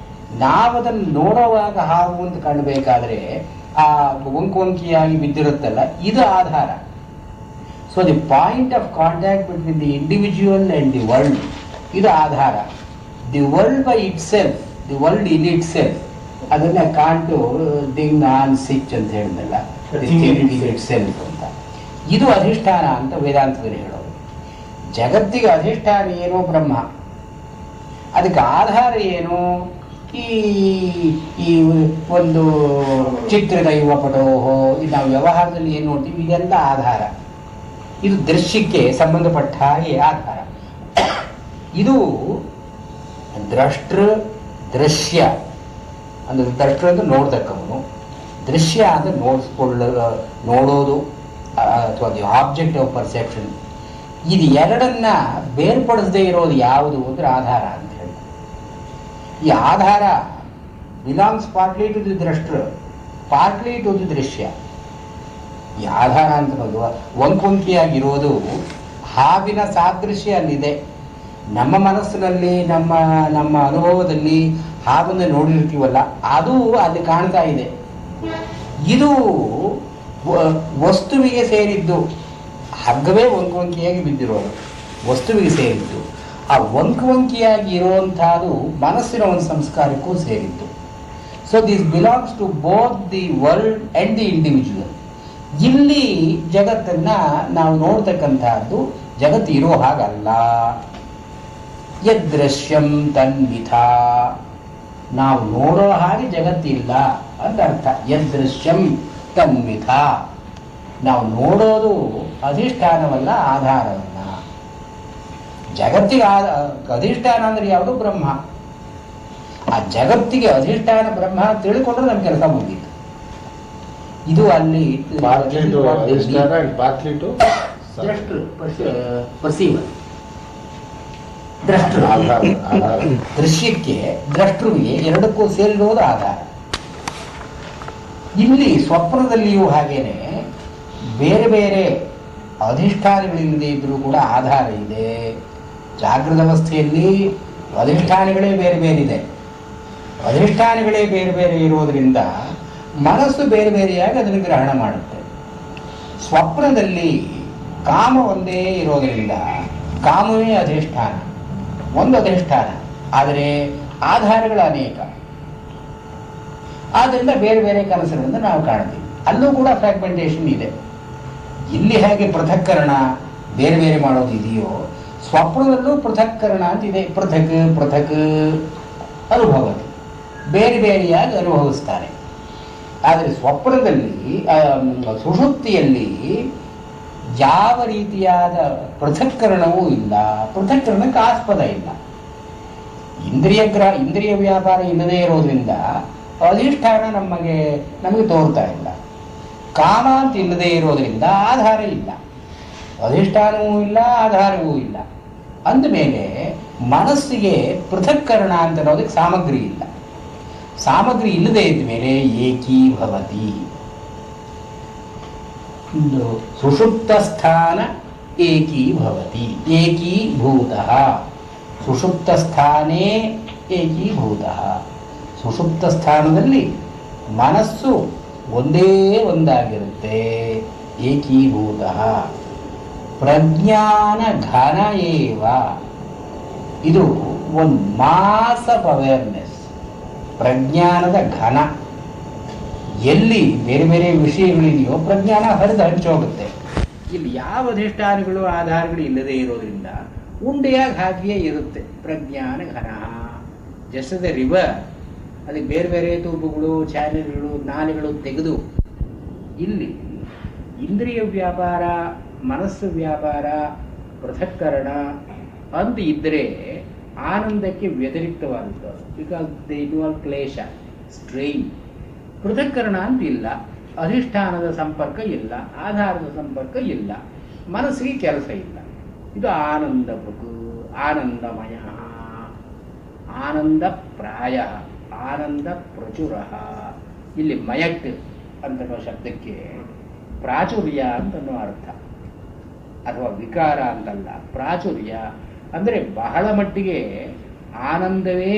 Speaker 2: ನಾವದನ್ನು ನೋಡುವಾಗ ಹಾವು ಅಂತ ಕಾಣಬೇಕಾದ್ರೆ ಆ ಒಂಕಿಯಾಗಿ ಬಿದ್ದಿರುತ್ತಲ್ಲ, ಇದು ಆಧಾರ. So the point of contact between the individual and the world, ಇದು ಆಧಾರ. The world by itself, the world in itself, ಅದನ್ನ ಕಾಂಟು ಥಿಂಗ್ ಆನ್ ಸಿಚ್ ಅಂತ ಹೇಳಿದ್ನಲ್ಲ, ಇಟ್ ಸೆಲ್ಫ್ ಅಂತ. ಇದು ಅಧಿಷ್ಠಾನ ಅಂತ ವೇದಾಂತದಲ್ಲಿ ಹೇಳೋದು. ಜಗತ್ತಿಗೆ ಅಧಿಷ್ಠಾನ ಏನೋ ಬ್ರಹ್ಮ, ಅದಕ್ಕೆ ಆಧಾರ ಏನು ಈ ಒಂದು ಚಿತ್ರದೈವ ಪಟೋಹೋ, ಇದು ನಾವು ವ್ಯವಹಾರದಲ್ಲಿ ಏನು ನೋಡ್ತೀವಿ, ಇದೆಲ್ಲ ಆಧಾರ. ಇದು ದೃಶ್ಯಕ್ಕೆ ಸಂಬಂಧಪಟ್ಟ ಹಾಗೆ ಆಧಾರ. ಇದು ದೃಶ್ಯ ಅಂದ್ರೆ ದ್ರಷ್ಟೃ ಅಂದ್ರೆ ನೋಡ್ತಕ್ಕವನು, ದೃಶ್ಯ ಅಂದ್ರೆ ನೋಡೋದು ಅಥವಾ ದಿ ಆಬ್ಜೆಕ್ಟ್ ಆಫ್ ಪರ್ಸೆಪ್ಷನ್. ಇದು ಎರಡನ್ನ ಬೇರ್ಪಡಿಸದೇ ಇರೋದು ಯಾವುದು ಅಂದ್ರೆ ಆಧಾರ ಅಂತ ಹೇಳಿ. ಈ ಆಧಾರ ಬಿಲಾಂಗ್ಸ್ ಪಾರ್ಟ್ಲಿ ಟು ದಿ ದ್ರಷ್ಟೃ, ಪಾರ್ಟ್ಲಿ ಟು ದಿ ದೃಶ್ಯ. ಈ ಆಧಾರ ಅಂತ ಒಂಕಿಯಾಗಿರೋದು ಹಾವಿನ ಸಾದೃಶ್ಯ ಅಲ್ಲಿದೆ. ನಮ್ಮ ಮನಸ್ಸಿನಲ್ಲಿ ನಮ್ಮ ಅನುಭವದಲ್ಲಿ ಹಾವನ್ನು ನೋಡಿರ್ತೀವಲ್ಲ, ಅದು ಅಲ್ಲಿ ಕಾಣ್ತಾ ಇದೆ. ಇದು ವಸ್ತುವಿಗೆ ಸೇರಿದ್ದು. ಹಗ್ಗವೇ ಒಂಕಿಯಾಗಿ ಬಿದ್ದಿರೋದು ವಸ್ತುವಿಗೆ ಸೇರಿದ್ದು. ಆ ಒಂಕಿಯಾಗಿ ಇರುವಂತಹದ್ದು ಮನಸ್ಸಿನ ಒಂದು ಸಂಸ್ಕಾರಕ್ಕೂ ಸೇರಿದ್ದು. So this belongs to both the world and the individual. ಇಲ್ಲಿ ಜಗತ್ತನ್ನ ನಾವು ನೋಡ್ತಕ್ಕಂತಹದ್ದು ಜಗತ್ತು ಇರೋ ಹಾಗಲ್ಲ. ಯದೃಶ್ಯಂ ತನ್ವಿಥಾ, ನಾವು ನೋಡೋ ಹಾಗೆ ಜಗತ್ತಿಲ್ಲ ಅಂತ ಅರ್ಥ. ಯದೃಶ್ಯಂ ತನ್ವಿಥಾ, ನಾವು ನೋಡೋದು ಅಧಿಷ್ಠಾನವಲ್ಲ, ಆಧಾರವಲ್ಲ. ಜಗತ್ತಿಗೆ ಅಧಿಷ್ಠಾನ ಅಂದ್ರೆ ಯಾವುದು? ಬ್ರಹ್ಮ. ಆ ಜಗತ್ತಿಗೆ ಅಧಿಷ್ಠಾನ ಬ್ರಹ್ಮ ತಿಳ್ಕೊಂಡ್ರೆ ನಮ್ಮ ಕೆಲಸ ಮುಗಿತು. ಇದು ಅಲ್ಲಿ ದೃಶ್ಯಕ್ಕೆ ದ್ರಷ್ಟೃವಿಗೆ ಎರಡಕ್ಕೂ ಸೇರಿರೋದು ಆಧಾರ. ಇಲ್ಲಿ ಸ್ವಪ್ನದಲ್ಲಿಯೂ ಹಾಗೇನೆ ಬೇರೆ ಬೇರೆ ಅಧಿಷ್ಠಾನಗಳಿಲ್ಲದೆ ಇದ್ರೂ ಕೂಡ ಆಧಾರ ಇದೆ. ಜಾಗೃತ ಅವಸ್ಥೆಯಲ್ಲಿ ಅಧಿಷ್ಠಾನಗಳೇ ಬೇರೆ ಬೇರೆ ಇದೆ. ಅಧಿಷ್ಠಾನಗಳೇ ಬೇರೆ ಬೇರೆ ಇರೋದ್ರಿಂದ ಮನಸ್ಸು ಬೇರೆ ಬೇರೆಯಾಗಿ ಅದನ್ನು ಗ್ರಹಣ ಮಾಡುತ್ತೆ. ಸ್ವಪ್ನದಲ್ಲಿ ಕಾಮ ಒಂದೇ ಇರೋದರಿಂದ ಕಾಮವೇ ಅಧಿಷ್ಠಾನ, ಒಂದು ಅಧಿಷ್ಠಾನ. ಆದರೆ ಆಧಾರಗಳು ಅನೇಕ. ಆದ್ದರಿಂದ ಬೇರೆ ಬೇರೆ ಕನಸುಗಳಿಂದ ನಾವು ಕಾಣ್ತೀವಿ. ಅಲ್ಲೂ ಕೂಡ ಫ್ರಾಗ್ಮೆಂಟೇಷನ್ ಇದೆ. ಇಲ್ಲಿ ಹೇಗೆ ಪೃಥಕ್ಕರಣ ಬೇರೆ ಬೇರೆ ಮಾಡೋದು ಇದೆಯೋ, ಸ್ವಪ್ನದಲ್ಲೂ ಪೃಥಕ್ಕರಣ ಅಂತ ಇದೆ. ಪೃಥಕ್ ಅನುಭವ ಬೇರೆ ಬೇರೆಯಾಗಿ ಅನುಭವಿಸ್ತಾನೆ. ಆದರೆ ಸ್ವಪ್ನದಲ್ಲಿ ಸುಷುಪ್ತಿಯಲ್ಲಿ ಯಾವ ರೀತಿಯಾದ ಪೃಥಕ್ಕರಣವೂ ಇಲ್ಲ, ಪೃಥಕ್ಕರಣಕ್ಕೆ ಆಸ್ಪದ ಇಲ್ಲ. ಇಂದ್ರಿಯ ವ್ಯಾಪಾರ ಇಲ್ಲದೇ ಇರೋದ್ರಿಂದ ಅಧಿಷ್ಠಾನ ನಮಗೆ ತೋರ್ತಾ ಇಲ್ಲ. ಕಾಮ ಅಂತ ಇಲ್ಲದೇ ಇರೋದ್ರಿಂದ ಆಧಾರ ಇಲ್ಲ, ಅಧಿಷ್ಠಾನವೂ ಇಲ್ಲ, ಆಧಾರವೂ ಇಲ್ಲ. ಅಂದಮೇಲೆ ಮನಸ್ಸಿಗೆ ಪೃಥಕ್ಕರಣ ಅಂತ ಅನ್ನೋದಕ್ಕೆ ಸಾಮಗ್ರಿ ಇಲ್ಲ. ಸಾಮಗ್ರಿ ಇಲ್ಲದೆ ಇದ್ದ ಮೇಲೆ ಏಕೀಭವತಿ. ಸುಷುಪ್ತ ಸ್ಥಾನ ಏಕೀಭವತಿ, ಏಕೀಭೂತ. ಸುಷುಪ್ತ ಸ್ಥಾನೇ ಏಕೀಭೂತ. ಸುಷುಪ್ತ ಸ್ಥಾನದಲ್ಲಿ ಮನಸ್ಸು ಒಂದೇ ಒಂದಾಗಿರುತ್ತೆ, ಏಕೀಭೂತ. ಪ್ರಜ್ಞಾನ ಘನ ಏವ. ಇದು ಒಂದು ಮಾಸ್ ಆಫ್ ಅವೇರ್ನೆಸ್, ಪ್ರಜ್ಞಾನದ ಘನ. ಎಲ್ಲಿ ಬೇರೆ ಬೇರೆ ವಿಷಯಗಳಿದೆಯೋ ಪ್ರಜ್ಞಾನ ಹಂಚೋಗುತ್ತೆ. ಇಲ್ಲಿ ಯಾವ ಅಧಿಷ್ಠಾನಗಳು ಆಧಾರಗಳು ಇಲ್ಲದೆ ಇರೋದ್ರಿಂದ ಉಂಡೆಯಾಗಿ ಹಾಕಿಯೇ ಇರುತ್ತೆ ಪ್ರಜ್ಞಾನ ಘನ. ಜಸ್ಟ್ ದ ರಿವರ್, ಅದಕ್ಕೆ ಬೇರೆ ಬೇರೆ ತೂಬುಗಳು, ಚಾನೆಲ್ಗಳು, ನಾಲೆಗಳು ತೆಗೆದು ಇಲ್ಲಿ ಇಂದ್ರಿಯ ವ್ಯಾಪಾರ, ಮನಸ್ಸು ವ್ಯಾಪಾರ, ಪೃಥಕ್ಕರಣ ಅಂತ ಇದ್ದರೆ ಆನಂದಕ್ಕೆ ವ್ಯತಿರಿಕ್ತವಾಗುತ್ತೆ. ಬಿಕಾಸ್ ದೇ ಇನ್ವಾಲ್ವ್ ಕ್ಲೇಶ, ಸ್ಟ್ರೈನ್. ಪೃಥಕ್ಕರಣ ಅಂತ ಇಲ್ಲ, ಅಧಿಷ್ಠಾನದ ಸಂಪರ್ಕ ಇಲ್ಲ, ಆಧಾರದ ಸಂಪರ್ಕ ಇಲ್ಲ, ಮನಸ್ಸಿಗೆ ಕೆಲಸ ಇಲ್ಲ. ಇದು ಆನಂದ ಭುಕ್, ಆನಂದಮಯ, ಆನಂದ ಪ್ರಾಯ, ಆನಂದ ಪ್ರಚುರ. ಇಲ್ಲಿ ಮಯಟ್ ಅಂತನ್ನೋ ಶಬ್ದಕ್ಕೆ ಪ್ರಾಚುರ್ಯ ಅಂತನ್ನೋ ಅರ್ಥ, ಅಥವಾ ವಿಕಾರ ಅಂತಲ್ಲ. ಪ್ರಾಚುರ್ಯ ಅಂದರೆ ಬಹಳ ಮಟ್ಟಿಗೆ ಆನಂದವೇ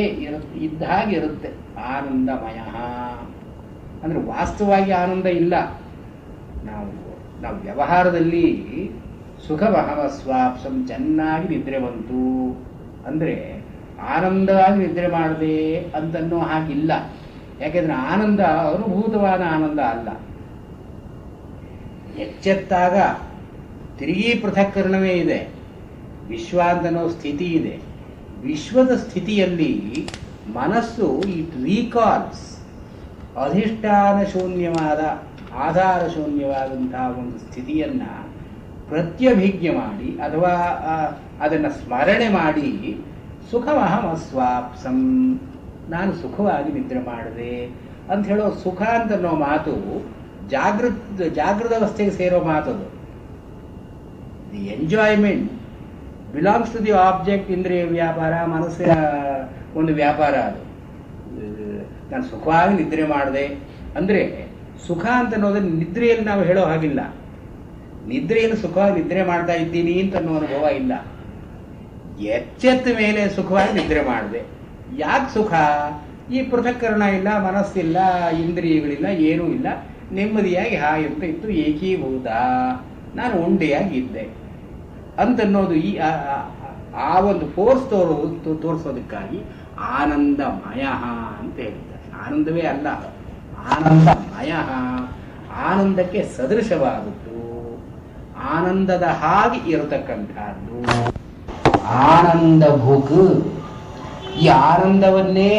Speaker 2: ಇದ್ದ ಹಾಗಿರುತ್ತೆ. ಆನಂದಮಯ ಅಂದರೆ ವಾಸ್ತವವಾಗಿ ಆನಂದ ಇಲ್ಲ. ನಾವು ವ್ಯವಹಾರದಲ್ಲಿ ಸುಖಮಹಮ ಸ್ವಾಪ್ಸಂ, ಚೆನ್ನಾಗಿ ನಿದ್ರೆ ಬಂತು ಅಂದರೆ ಆನಂದವಾಗಿ ನಿದ್ರೆ ಮಾಡದೆ ಅಂತನ್ನೋ ಹಾಗಿಲ್ಲ. ಯಾಕೆಂದ್ರೆ ಆನಂದ ಅನುಭೂತವಾದ ಆನಂದ ಅಲ್ಲ. ಎಚ್ಚೆತ್ತಾಗ ತಿರುಗಿ ಪೃಥಕ್ಕರಣವೇ ಇದೆ, ವಿಶ್ವ ಅಂತನೋ ಸ್ಥಿತಿ ಇದೆ. ವಿಶ್ವದ ಸ್ಥಿತಿಯಲ್ಲಿ ಮನಸ್ಸು ಇಟ್ ರೀಕಾಲ್ಸ್ ಅಧಿಷ್ಠಾನ ಶೂನ್ಯವಾದ, ಆಧಾರ ಶೂನ್ಯವಾದಂತಹ ಒಂದು ಸ್ಥಿತಿಯನ್ನು ಪ್ರತ್ಯಭಿಜ್ಞೆ ಮಾಡಿ ಅಥವಾ ಅದನ್ನು ಸ್ಮರಣೆ ಮಾಡಿ ಸುಖಮಹಂ ಅಸ್ವಾಪ್ಸಂ, ನಾನು ಸುಖವಾಗಿ ನಿದ್ರೆ ಮಾಡಿದೆ ಅಂತ ಹೇಳೋ ಸುಖ ಅಂತನ್ನೋ ಮಾತು ಜಾಗೃತ ಅವಸ್ಥೆಗೆ ಸೇರೋ ಮಾತದು. The enjoyment belongs to the object. ಇಂದ್ರಿಯ ವ್ಯಾಪಾರ ಮನಸ್ಸಿನ ಒಂದು ವ್ಯಾಪಾರ ಅದು. ನಾನು ಸುಖವಾಗಿ ನಿದ್ರೆ ಮಾಡಿದೆ ಅಂದರೆ ಸುಖ ಅಂತ ಅನ್ನೋದನ್ನು ನಿದ್ರೆಯಲ್ಲಿ ನಾವು ಹೇಳೋ ಹಾಗಿಲ್ಲ. ನಿದ್ರೆಯಲ್ಲಿ ಸುಖವಾಗಿ ನಿದ್ರೆ ಮಾಡ್ತಾ ಇದ್ದೀನಿ ಅಂತ ಅನ್ನೋ ಅನುಭವ ಇಲ್ಲ. ಎಚ್ಚೆತ್ತ ಮೇಲೆ ಸುಖವಾಗಿ ನಿದ್ರೆ ಮಾಡಿದೆ. ಯಾಕೆ ಸುಖ? ಈ ಪೃಥಕ್ಕರಣ ಇಲ್ಲ, ಮನಸ್ಸಿಲ್ಲ, ಇಂದ್ರಿಯಗಳಿಲ್ಲ, ಏನೂ ಇಲ್ಲ, ನೆಮ್ಮದಿಯಾಗಿ ಹಾಯ್ ಅಂತ ಇತ್ತು, ಏಕೀಭೂತ, ನಾನು ಉಂಡೆಯಾಗಿ ಇದ್ದೆ ಅಂತನ್ನೋದು ಆ ಒಂದು ಫೋರ್ಸ್ ತೋರಿಸೋದಕ್ಕಾಗಿ ಆನಂದಮಯ ಅಂತ ಹೇಳ್ತಾರೆ. ಆನಂದವೇ ಅಲ್ಲ, ಆನಂದಮಯ. ಆನಂದಕ್ಕೆ ಸದೃಶವಾದದ್ದು, ಆನಂದದ ಹಾಗೆ ಇರತಕ್ಕಂಥದ್ದು ಆನಂದ ಭುಕ್. ಈ ಆನಂದವನ್ನೇ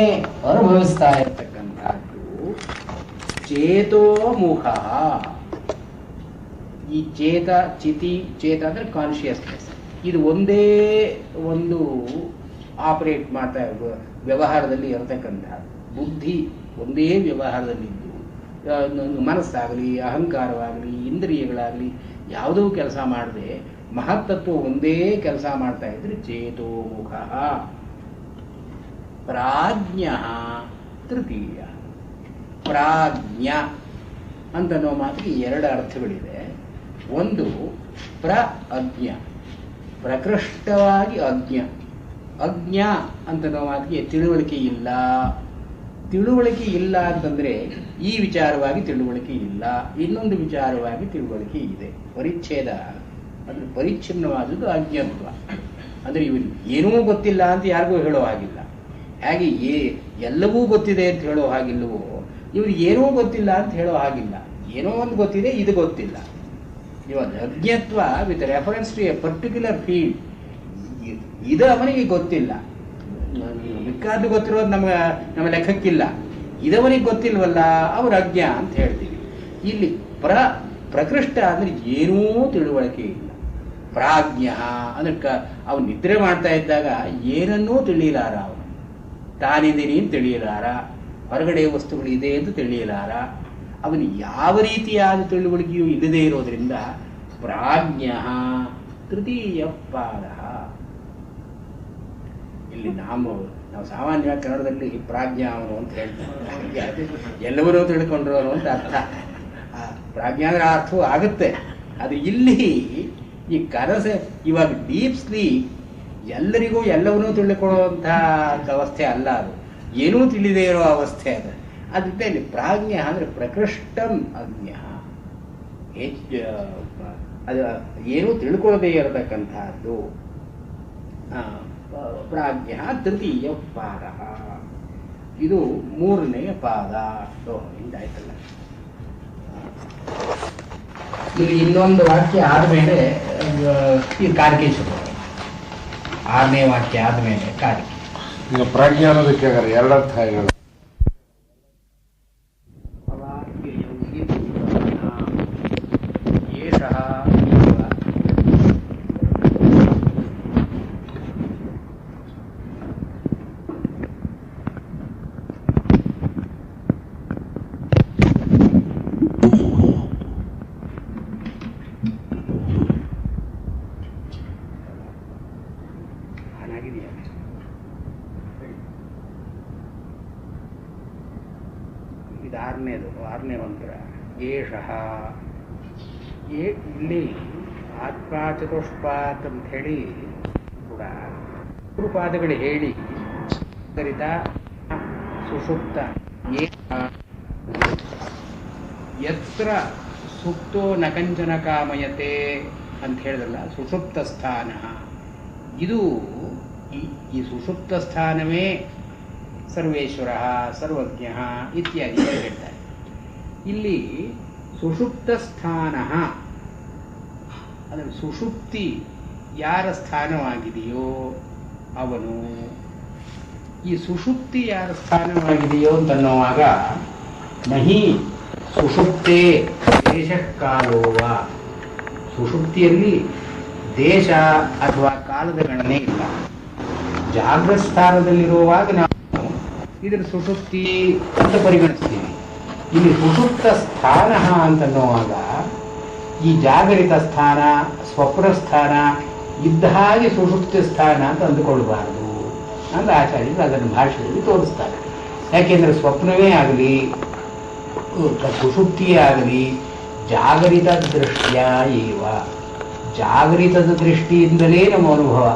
Speaker 2: ಅನುಭವಿಸ್ತಾ ಇರತಕ್ಕಂಥದ್ದು ಚೇತೋಮುಖ. ಈ ಚೇತ ಅಂದ್ರೆ ಕಾನ್ಶಿಯಸ್ನೆಸ್. ಇದು ಒಂದೇ ಒಂದು ಆಪರೇಟ್ ಮಾಡ್ತಾ ವ್ಯವಹಾರದಲ್ಲಿ ಇರತಕ್ಕಂಥದ್ದು. ಬುದ್ಧಿ ಒಂದೇ ವ್ಯವಹಾರದಲ್ಲಿದ್ದು ಮನಸ್ಸಾಗಲಿ, ಅಹಂಕಾರವಾಗಲಿ, ಇಂದ್ರಿಯಗಳಾಗಲಿ ಯಾವುದೂ ಕೆಲಸ ಮಾಡದೆ ಮಹತ್ತತ್ವ ಒಂದೇ ಕೆಲಸ ಮಾಡ್ತಾ ಇದ್ರೆ ಚೇತೋಮುಖ. ಪ್ರಾಜ್ಞ ತೃತೀಯ. ಪ್ರಾಜ್ಞ ಅಂತನೋ ಮಾತಿಗೆ ಎರಡು ಅರ್ಥಗಳಿದೆ. ಒಂದು ಅಜ್ಞ, ಪ್ರಕೃಷ್ಟವಾಗಿ ಅಜ್ಞ. ಅಜ್ಞ ಅಂತನೋ ಮಾತಿಗೆ ತಿಳುವಳಿಕೆ ಇಲ್ಲ. ತಿಳುವಳಿಕೆ ಇಲ್ಲ ಅಂತಂದ್ರೆ ಈ ವಿಚಾರವಾಗಿ ತಿಳುವಳಿಕೆ ಇಲ್ಲ, ಇನ್ನೊಂದು ವಿಚಾರವಾಗಿ ತಿಳುವಳಿಕೆ ಇದೆ. ಪರಿಚ್ಛೇದ ಅಂದ್ರೆ ಪರಿಚ್ಛಿನ್ನವಾದದ್ದು ಅಜ್ಞತ್ವ. ಅಂದ್ರೆ ಇವನು ಏನೂ ಗೊತ್ತಿಲ್ಲ ಅಂತ ಯಾರಿಗೂ ಹೇಳೋ ಹಾಗಿಲ್ಲ. ಹಾಗೆ ಎಲ್ಲವೂ ಗೊತ್ತಿದೆ ಅಂತ ಹೇಳೋ ಹಾಗಿಲ್ಲವೋ ಇವ್ರು ಏನೂ ಗೊತ್ತಿಲ್ಲ ಅಂತ ಹೇಳೋ ಹಾಗಿಲ್ಲ. ಏನೋ ಒಂದು ಗೊತ್ತಿದೆ, ಇದು ಗೊತ್ತಿಲ್ಲ. ಇವಾಗ ಅಜ್ಞತ್ವ with reference to a particular field, ಇದು ಅವನಿಗೆ ಗೊತ್ತಿಲ್ಲ. ಮಿಕ್ಕಾದ್ದು ಗೊತ್ತಿರೋದು ನಮ್ಮ ಲೆಕ್ಕಕ್ಕಿಲ್ಲ. ಇದವನಿಗೆ ಗೊತ್ತಿಲ್ವಲ್ಲ, ಅವ್ರ ಅಜ್ಞ ಅಂತ ಹೇಳ್ತೀವಿ. ಇಲ್ಲಿ ಪ್ರಕೃಷ್ಟ ಅಂದ್ರೆ ಏನೂ ತಿಳುವಳಿಕೆ ಇಲ್ಲ. ಪ್ರಾಜ್ಞ ಅಂದ್ರೆ ಅವನು ನಿದ್ರೆ ಮಾಡ್ತಾ ಇದ್ದಾಗ ಏನನ್ನೂ ತಿಳಿಲಾರ ಅವನು.
Speaker 1: ತಾನಿದ್ದೀನಿ ಅಂತ ತಿಳಿಯಲಾರ, ಹೊರಗಡೆ ವಸ್ತುಗಳು ಇದೆ ಎಂದು ತಿಳಿಯಲಾರ. ಅವನು ಯಾವ ರೀತಿಯಾದ ತಿಳುವಳಿಕೆಯೂ ಇಲ್ಲದೆ ಇರೋದ್ರಿಂದ ಪ್ರಾಜ್ಞ ತೃತೀಯ ಪಾದ. ಇಲ್ಲಿ ನಾವು ಸಾಮಾನ್ಯವಾಗಿ ಕನ್ನಡದಲ್ಲಿ ಪ್ರಾಜ್ಞ ಅವನು ಅಂತ ಹೇಳ್ತಾರೆ, ಎಲ್ಲವನ್ನೂ ತಿಳ್ಕೊಂಡ್ರವನು ಅಂತ ಅರ್ಥ. ಪ್ರಾಜ್ಞ ಅಂದ್ರೆ ಅರ್ಥವೂ ಆಗುತ್ತೆ. ಅದು ಇಲ್ಲಿ ಈ ಕನಸೆ ಇವಾಗ ಡೀಪ್ ಸ್ಲೀಪ್ ಎಲ್ಲರಿಗೂ ಎಲ್ಲವನ್ನೂ ತಿಳ್ಕೊಳ್ಳುವಂತಹ ಅವಸ್ಥೆ ಅಲ್ಲ, ಅದು ಏನೂ ತಿಳಿದೇ ಇರೋ ಅವಸ್ಥೆ ಅದು. ಅದರಿಂದ ಇಲ್ಲಿ ಪ್ರಾಜ್ಞ ಅಂದರೆ ಪ್ರಕೃಷ್ಟಂ ಅಜ್ಞ, ಅದು ಏನೂ ತಿಳ್ಕೊಳ್ಳದೇ ಇರತಕ್ಕಂಥದ್ದು. ಪ್ರಾಜ್ಞ ತೃತೀಯ ಪಾದ, ಇದು ಮೂರನೆಯ ಪಾದ. ಹಿಂಗಾಯ್ತಲ್ಲ. ಇಲ್ಲಿ ಇನ್ನೊಂದು ವಾಕ್ಯ ಆದಮೇಲೆ ಈ ಕಾರಿಕೆ ಶುರು. 6ನೇ ವಾಕ್ಯ ಆದಮೇಲೆ ಕಾರಿಕೆ.
Speaker 3: ಈಗ ಪ್ರಾಜ್ಞೆ ಅನ್ನೋದಕ್ಕೆ ಎರಡರ್ಥ ಹೇಳಿ.
Speaker 1: ಇದು 6ನೇ ಮಂತ್ರ. ಏಷಃ, ಇಲ್ಲಿ ಆತ್ಮಾಚತುಷ್ಪಾತ್ ಅಂತ ಹೇಳಿ ಕೂಡ 3 ಪಾದಗಳು ಹೇಳಿ ಕರಿತ ಸುಷುಪ್ತ ಯತ್ರ ಸುಪ್ತೋ ನಕಂಚನ ಕಾಮಯತೆ ಅಂತ ಹೇಳಿದ್ರಲ್ಲ, ಸುಷುಪ್ತ ಸ್ಥಾನ. ಇದು ಈ ಸುಷುಪ್ತ ಸ್ಥಾನವೇ ಸರ್ವೇಶ್ವರ, ಸರ್ವಜ್ಞ ಇತ್ಯಾದಿ ಹೇಳ್ತಾರೆ. ಇಲ್ಲಿ ಸುಷುಪ್ತ ಸ್ಥಾನ ಅಂದರೆ ಸುಷುಪ್ತಿ ಯಾರ ಸ್ಥಾನವಾಗಿದೆಯೋ ಅವನು. ಈ ಸುಷುಪ್ತಿ ಯಾರ ಸ್ಥಾನವಾಗಿದೆಯೋ ಅಂತನ್ನುವಾಗ ನಹಿ ಸುಷುಪ್ತೇ ದೇಶಕಾಲೋವ, ಸುಷುಪ್ತಿಯಲ್ಲಿ ದೇಶ ಅಥವಾ ಕಾಲದ ಗಣನೆ ಇಲ್ಲ. ಜಾಗೃತ ಸ್ಥಾನದಲ್ಲಿರುವಾಗ ನಾವು ಇದರ ಸುಷುಪ್ತಿ ಅಂತ ಪರಿಗಣಿಸ್ತೀವಿ. ಇಲ್ಲಿ ಸುಷುಪ್ತ ಸ್ಥಾನ ಅಂತನ್ನುವಾಗ ಈ ಜಾಗರಿತ ಸ್ಥಾನ, ಸ್ವಪ್ನ ಸ್ಥಾನ ಇದ್ದ ಹಾಗೆ ಸುಷುಪ್ತಿ ಸ್ಥಾನ ಅಂತ ಅಂದುಕೊಳ್ಬಾರ್ದು ಅಂತ ಆಚಾರ್ಯರು ಅದನ್ನು ಭಾಷೆಯಲ್ಲಿ ತೋರಿಸ್ತಾರೆ. ಯಾಕೆಂದರೆ ಸ್ವಪ್ನವೇ ಆಗಲಿ ಸುಷುಪ್ತಿಯೇ ಆಗಲಿ ಜಾಗರಿತ ದೃಷ್ಟಿಯ ಏವ, ಜಾಗರಿತದ ದೃಷ್ಟಿಯಿಂದಲೇ ನಮ್ಮ ಅನುಭವ.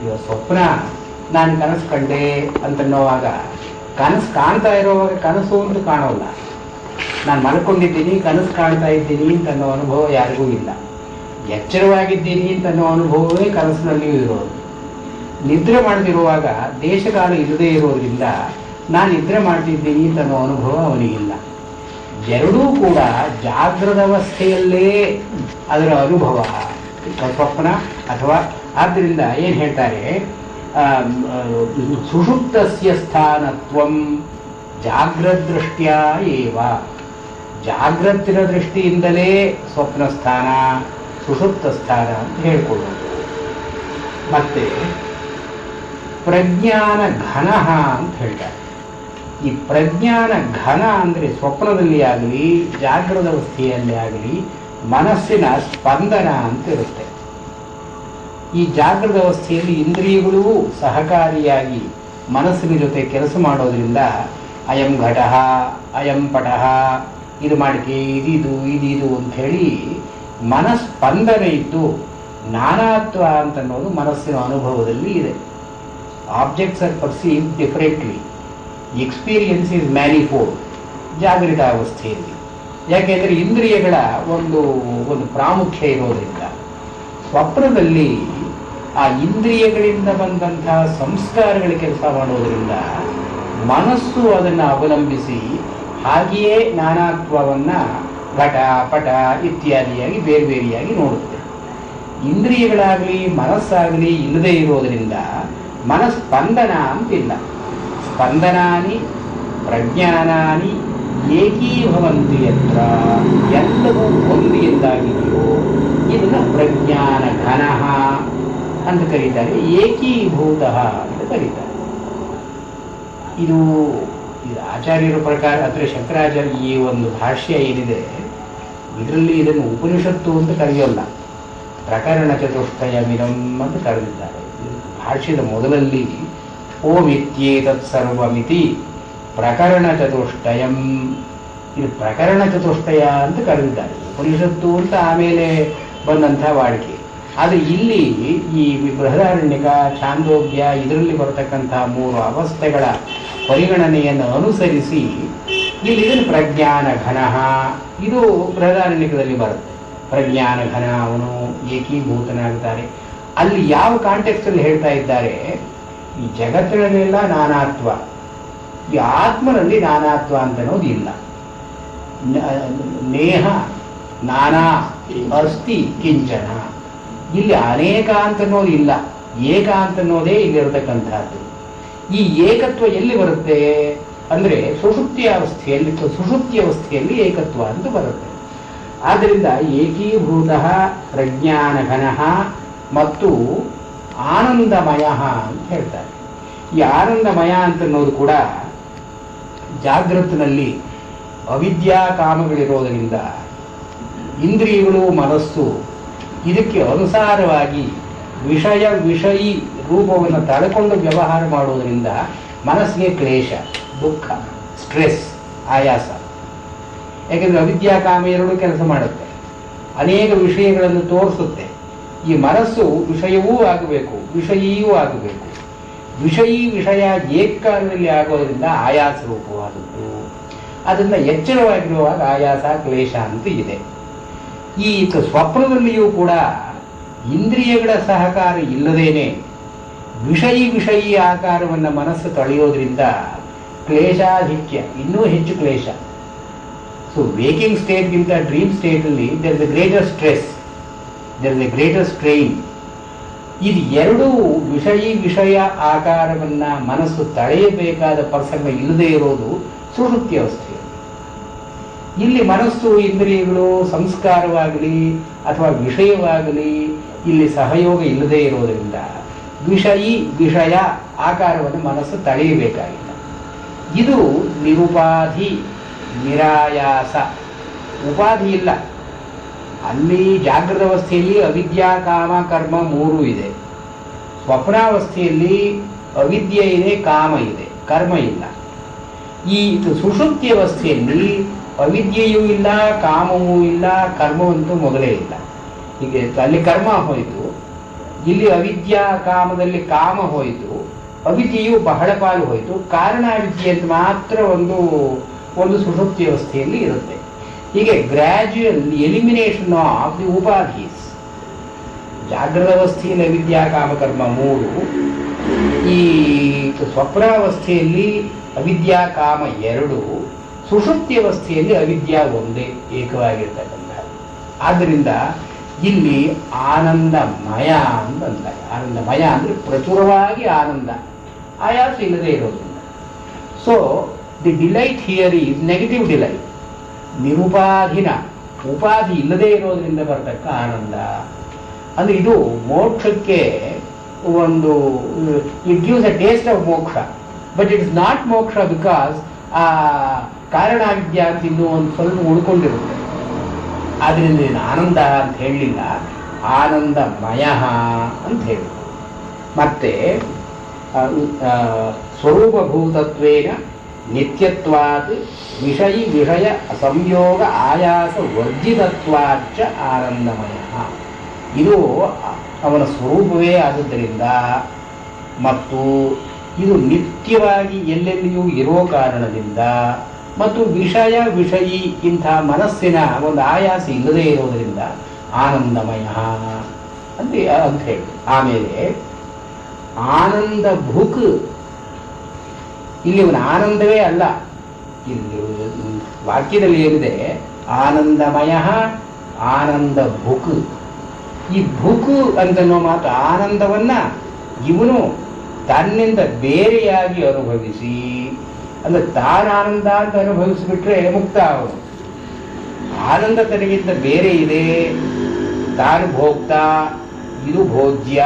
Speaker 1: ಇವಾಗ ಸ್ವಪ್ನ ನಾನು ಕನಸು ಕಂಡೆ ಅಂತನ್ನುವಾಗ ಕನಸು ಕಾಣ್ತಾ ಇರೋವಾಗ ಕನಸು ಅಂತ ಕಾಣೋಲ್ಲ. ನಾನು ಮಲ್ಕೊಂಡಿದ್ದೀನಿ, ಕನಸು ಕಾಣ್ತಾ ಇದ್ದೀನಿ ಅಂತನ್ನೋ ಅನುಭವ ಯಾರಿಗೂ ಇಲ್ಲ. ಎಚ್ಚರವಾಗಿದ್ದೀನಿ ಅಂತನ್ನೋ ಅನುಭವವೇ ಕನಸಿನಲ್ಲಿಯೂ ಇರೋದು. ನಿದ್ರೆ ಮಾಡದಿರುವಾಗ ದೇಶಕಾಲ ಇಲ್ಲದೇ ಇರೋದ್ರಿಂದ ನಾನು ನಿದ್ರೆ ಮಾಡ್ತಿದ್ದೀನಿ ಅಂತನ್ನೋ ಅನುಭವ ಅವನಿಗಿಲ್ಲ. ಎರಡೂ ಕೂಡ ಜಾಗೃತ ಅವಸ್ಥೆಯಲ್ಲೇ ಅದರ ಅನುಭವ ಸ್ವಪ್ನ ಅಥವಾ. ಆದ್ದರಿಂದ ಏನು ಹೇಳ್ತಾರೆ, ಸುಷುಪ್ತಸ್ಯ ಸ್ಥಾನತ್ವಂ ಜಾಗೃದೃಷ್ಟ್ಯ ಏವ, ಜಾಗೃತಿನ ದೃಷ್ಟಿಯಿಂದಲೇ ಸ್ವಪ್ನ ಸ್ಥಾನ ಸುಷುಪ್ತ ಸ್ಥಾನ ಅಂತ ಹೇಳ್ಕೊಳ್ಳೋದು. ಮತ್ತೆ ಪ್ರಜ್ಞಾನ ಘನ ಅಂತ ಹೇಳ್ತಾರೆ. ಈ ಪ್ರಜ್ಞಾನ ಘನ ಅಂದರೆ ಸ್ವಪ್ನದಲ್ಲಿ ಆಗಲಿ ಜಾಗೃತ ಅವಸ್ಥೆಯಲ್ಲಿ ಆಗಲಿ ಮನಸ್ಸಿನ ಸ್ಪಂದನ ಅಂತ ಇರುತ್ತೆ. ಈ ಜಾಗೃತ ಅವಸ್ಥೆಯಲ್ಲಿ ಇಂದ್ರಿಯಗಳು ಸಹಕಾರಿಯಾಗಿ ಮನಸ್ಸಿನ ಜೊತೆ ಕೆಲಸ ಮಾಡೋದ್ರಿಂದ ಅಯಂ ಘಟಃ ಅಯಂ ಪಟಃ, ಇದು ಮಾಡಿಕೆ ಇದಿದು ಇದಿದು ಅಂಥೇಳಿ ಮನಸ್ಪಂದನ ಇದ್ದು ನಾನಾತ್ವ ಅಂತನ್ನೋದು ಮನಸ್ಸಿನ ಅನುಭವದಲ್ಲಿ ಇದೆ. Objects are perceive differently, experience is manifold ಜಾಗೃತ ಅವಸ್ಥೆಯಲ್ಲಿ. ಯಾಕೆಂದರೆ ಇಂದ್ರಿಯಗಳ ಒಂದು ಪ್ರಾಮುಖ್ಯ ಇರೋದ್ರಿಂದ. ಸ್ವಪ್ನದಲ್ಲಿ ಆ ಇಂದ್ರಿಯಗಳಿಂದ ಬಂದಂತಹ ಸಂಸ್ಕಾರಗಳ ಕೆಲಸ ಮಾಡೋದರಿಂದ ಮನಸ್ಸು ಅದನ್ನು ಅವಲಂಬಿಸಿ ಹಾಗೆಯೇ ನಾನಾತ್ವವನ್ನು ಘಟ ಪಟ ಇತ್ಯಾದಿಯಾಗಿ ಬೇರೆ ಬೇರೆಯಾಗಿ ನೋಡುತ್ತೆ. ಇಂದ್ರಿಯಗಳಾಗಲಿ ಮನಸ್ಸಾಗಲಿ ಇಲ್ಲದೆ ಇರೋದರಿಂದ ಮನಸ್ಪಂದನ ಅಂತಿಲ್ಲ. ಸ್ಪಂದನಾನಿ ಪ್ರಜ್ಞಾನಾನಿ ಏಕೀಭವಂತಿ ಯತ್ರ, ಎಲ್ಲವೂ ಒಂದು ಎಂದಾಗಿದೆಯೋ ಇದನ್ನು ಪ್ರಜ್ಞಾನ ಘನಃ ಅಂತ ಕರೀತಾರೆ, ಏಕೀಭೂತ ಅಂತ ಕರೀತಾರೆ.
Speaker 2: ಇದು ಆಚಾರ್ಯರ ಪ್ರಕಾರ ಅಂದರೆ ಶಂಕರಾಚಾರ್ಯ ಈ ಒಂದು ಭಾಷ್ಯ ಏನಿದೆ ಇದರಲ್ಲಿ ಇದನ್ನು ಉಪನಿಷತ್ತು ಅಂತ ಕರೆಯೋಲ್ಲ, ಪ್ರಕರಣ ಚತುಷ್ಟಯ ಮಿನಂ ಅಂತ ಕರೆದಿದ್ದಾರೆ. ಭಾಷ್ಯದ ಮೊದಲಲ್ಲಿ ಓಂ ಇತ್ಯೇತತ್ ಸರ್ವಮಿತಿ ಪ್ರಕರಣ ಚತುಷ್ಟಯಂ, ಇದು ಪ್ರಕರಣ ಚತುಷ್ಟಯ ಅಂತ ಕರೆದಿದ್ದಾರೆ. ಉಪನಿಷತ್ತು ಅಂತ ಆಮೇಲೆ ಬಂದಂಥ ವಾಡಿಕೆ. ಆದರೆ ಇಲ್ಲಿ ಈ ಬೃಹದಾರಣ್ಯಕ, ಛಾಂದೋಗ್ಯ ಇದರಲ್ಲಿ ಬರತಕ್ಕಂಥ 3 ಅವಸ್ಥೆಗಳ ಪರಿಗಣನೆಯನ್ನು ಅನುಸರಿಸಿ ಇಲ್ಲಿ ಇದನ್ನು ಪ್ರಜ್ಞಾನ ಘನ, ಇದು ಬೃಹದಾರಣ್ಯಕದಲ್ಲಿ ಬರುತ್ತೆ. ಪ್ರಜ್ಞಾನ ಘನ, ಅವನು ಏಕೀಭೂತನಾಗ್ತಾರೆ. ಅಲ್ಲಿ ಯಾವ ಕಾಂಟೆಕ್ಸ್ಟಲ್ಲಿ ಹೇಳ್ತಾ ಇದ್ದಾರೆ, ಈ ಜಗತ್ತಿನಲ್ಲೆಲ್ಲ ನಾನಾತ್ವ, ಈ ಆತ್ಮನಲ್ಲಿ ನಾನಾತ್ವ ಅಂತ ಅನ್ನೋದು ಇಲ್ಲ. ನೇಹ ನಾನಾ ಅಸ್ತಿ ಕಿಂಚನ, ಇಲ್ಲಿ ಅನೇಕ ಅಂತ ಅನ್ನೋದು ಇಲ್ಲ, ಏಕ ಅಂತ ಅನ್ನೋದೇ ಇಲ್ಲಿರತಕ್ಕಂಥದ್ದು. ಈ ಏಕತ್ವ ಎಲ್ಲಿ ಬರುತ್ತೆ ಅಂದರೆ ಸುಷುಪ್ತಿ ಅವಸ್ಥೆಯಲ್ಲಿ ಏಕತ್ವ ಅಂತ ಬರುತ್ತೆ. ಆದ್ದರಿಂದ ಏಕೀಭೂತ ಪ್ರಜ್ಞಾನಘನ ಮತ್ತು ಆನಂದಮಯ ಅಂತ ಹೇಳ್ತಾರೆ. ಈ ಆನಂದಮಯ ಅಂತ ಅನ್ನೋದು ಕೂಡ ಜಾಗೃತಿನಲ್ಲಿ ಅವಿದ್ಯಾ ಕಾಮಗಳಿರೋದರಿಂದ ಇಂದ್ರಿಯಗಳು, ಮನಸ್ಸು ಇದಕ್ಕೆ ಅನುಸಾರವಾಗಿ ವಿಷಯಿ ರೂಪವನ್ನು ತಳೆಕೊಂಡು ವ್ಯವಹಾರ ಮಾಡುವುದರಿಂದ ಮನಸ್ಸಿಗೆ ಕ್ಲೇಶ, ದುಃಖ, ಸ್ಟ್ರೆಸ್, ಆಯಾಸ. ಯಾಕೆಂದರೆ ಅವಿದ್ಯಾ ಕಾಮ ಎರಡೂ ಕೆಲಸ ಮಾಡುತ್ತೆ, ಅನೇಕ ವಿಷಯಗಳನ್ನು ತೋರಿಸುತ್ತೆ. ಈ ಮನಸ್ಸು ವಿಷಯವೂ ಆಗಬೇಕು, ವಿಷಯಿಯೂ ಆಗಬೇಕು. ವಿಷಯ ಏಕಕಾಲದಲ್ಲಿ ಆಗೋದ್ರಿಂದ ಆಯಾಸ ರೂಪವಾದದ್ದು. ಅದರಿಂದ ಎಚ್ಚರವಾಗಿರುವಾಗ ಆಯಾಸ, ಕ್ಲೇಶ ಅಂತ ಇದೆ. ಈ ಸ್ವಪ್ನದಲ್ಲಿಯೂ ಕೂಡ ಇಂದ್ರಿಯಗಳ ಸಹಕಾರ ಇಲ್ಲದೇನೆ ವಿಷಯಿ ಆಕಾರವನ್ನು ಮನಸ್ಸು ತಳೆಯೋದ್ರಿಂದ ಕ್ಲೇಶಾಧಿಕ್ಯ, ಇನ್ನೂ ಹೆಚ್ಚು ಕ್ಲೇಶ. ಸೊ ವೇಕಿಂಗ್ ಸ್ಟೇಟ್ಗಿಂತ ಡ್ರೀಮ್ ಸ್ಟೇಟಲ್ಲಿ there is a greater stress, there is a greater strain. ಇದು ಎರಡೂ ವಿಷಯ ಆಕಾರವನ್ನು ಮನಸ್ಸು ತಳೆಯಬೇಕಾದ ಪ್ರಸಂಗ ಇಲ್ಲದೆ ಇರೋದು ಸುಷುಪ್ತಿ ಅವಸ್ಥೆಯಲ್ಲಿ. ಇಲ್ಲಿ ಮನಸ್ಸು, ಇಂದ್ರಿಯಗಳು, ಸಂಸ್ಕಾರವಾಗಲಿ ಅಥವಾ ವಿಷಯವಾಗಲಿ ಇಲ್ಲಿ ಸಹಯೋಗ ಇಲ್ಲದೆ ಇರೋದರಿಂದ ವಿಷಯ ಆಕಾರವನ್ನು ಮನಸ್ಸು ತಳೆಯಬೇಕಾಗಿಲ್ಲ. ಇದು ನಿರುಪಾಧಿ, ನಿರಾಯಾಸ. ಉಪಾಧಿ ಇಲ್ಲ. ಅಲ್ಲಿ ಜಾಗೃತ ಅವಸ್ಥೆಯಲ್ಲಿ ಅವಿದ್ಯಾ, ಕಾಮ, ಕರ್ಮ 3 ಇದೆ. ಸ್ವಪ್ನಾವಸ್ಥೆಯಲ್ಲಿ ಅವಿದ್ಯೆ ಇದೆ, ಕಾಮ ಇದೆ, ಕರ್ಮ ಇಲ್ಲ. ಈ ಸುಷುಪ್ತಿ ಅವಸ್ಥೆಯಲ್ಲಿ ಅವಿದ್ಯೆಯೂ ಇಲ್ಲ, ಕಾಮವೂ ಇಲ್ಲ, ಕರ್ಮವಂತೂ ಮೊದಲೇ ಇಲ್ಲ. ಹೀಗೆ ಅಲ್ಲಿ ಕರ್ಮ ಹೋಯಿತು, ಇಲ್ಲಿ ಅವಿದ್ಯಾ ಕಾಮದಲ್ಲಿ ಕಾಮ ಹೋಯಿತು, ಅವಿದ್ಯೆಯು ಬಹಳ ಪಾಲು ಹೋಯಿತು. ಕಾರಣ ಅವಿದ್ಯೆ ಅಂತ ಮಾತ್ರ ಒಂದು ಸುಷುಪ್ತಿ ಅವಸ್ಥೆಯಲ್ಲಿ ಇರುತ್ತೆ. ಹೀಗೆ ಗ್ರ್ಯಾಜುಯಲ್ ಎಲಿಮಿನೇಷನ್ ಆಫ್ ದಿ ಉಪಾಧೀಸ್. ಜಾಗೃತ ಅವಸ್ಥೆಯಲ್ಲಿ ಅವಿದ್ಯಾ, ಕಾಮಕರ್ಮ 3, ಈ ಸ್ವಪ್ನಾವಸ್ಥೆಯಲ್ಲಿ ಅವಿದ್ಯಾ, ಕಾಮ 2, ಸುಷುಪ್ತಿ ಅವಸ್ಥೆಯಲ್ಲಿ ಅವಿದ್ಯಾ ಒಂದೇ ಏಕವಾಗಿರ್ತಕ್ಕಂಥ. ಆದ್ದರಿಂದ ಇಲ್ಲಿ ಆನಂದಮಯ ಅಂತಂತಾರೆ. ಆನಂದಮಯ ಅಂದರೆ ಪ್ರಚುರವಾಗಿ ಆನಂದ, ಆಯಾಸ ಇಲ್ಲದೆ ಇರೋದ್ರಿಂದ. So the delight here is negative delight, ನಿರುಪಾಧಿನ, ಉಪಾಧಿ ಇಲ್ಲದೆ ಇರೋದ್ರಿಂದ ಬರತಕ್ಕ ಆನಂದ. ಅಂದರೆ ಇದು ಮೋಕ್ಷಕ್ಕೆ ಒಂದು, it gives a taste of ಮೋಕ್ಷ, ಬಟ್ ಇಟ್ ಇಸ್ ನಾಟ್ ಮೋಕ್ಷ ಬಿಕಾಸ್ ಆ ಕಾರಣಾವಿದ್ಯೆ ಅಂತ ಇನ್ನೂ ಒಂದು ಸ್ವಲ್ಪ ಉಳ್ಕೊಂಡಿರುತ್ತೆ. ಆದ್ದರಿಂದ ಇದು ಆನಂದ ಅಂತ ಹೇಳಲಿಲ್ಲ, ಆನಂದಮಯ ಅಂತ ಹೇಳಿ. ಮತ್ತೆ ಸ್ವರೂಪಭೂತತ್ವೇನ ನಿತ್ಯತ್ವಾತ್ ವಿಷಯ ಸಂಯೋಗ ಆಯಾಸ ವರ್ಜಿತತ್ವಾಚ್ಚ ಆನಂದಮಯ. ಇದು ಅವನ ಸ್ವರೂಪವೇ ಆದುದರಿಂದ ಮತ್ತು ಇದು ನಿತ್ಯವಾಗಿ ಎಲ್ಲೆಲ್ಲಿಯೂ ಇರೋ ಕಾರಣದಿಂದ ಮತ್ತು ವಿಷಯಿ ಇಂಥ ಮನಸ್ಸಿನ ಒಂದು ಆಯಾಸ ಇಲ್ಲದೆ ಇರೋದರಿಂದ ಆನಂದಮಯ ಅಂತ ಹೇಳಿ. ಆಮೇಲೆ ಆನಂದ ಭುಕ್, ಇಲ್ಲಿ ಅವನ ಆನಂದವೇ ಅಲ್ಲ, ಇಲ್ಲಿ ವಾಕ್ಯದಲ್ಲಿ ಏನಿದೆ ಆನಂದಮಯ, ಆನಂದ ಭುಕ್. ಈ ಭುಕ್ ಅಂತನೋ ಮಾತು ಆನಂದವನ್ನ ಇವನು ತನ್ನಿಂದ ಬೇರೆಯಾಗಿ ಅನುಭವಿಸಿ, ಅಂದ್ರೆ ತಾನು ಆನಂದ ಅಂತ ಅನುಭವಿಸಿಬಿಟ್ರೆ ಮುಕ್ತ ಅವನು. ಆನಂದ ತನಗಿಂತ ಬೇರೆ ಇದೆ, ತಾನು ಭೋಕ್ತ, ಇದು ಭೋಜ್ಯ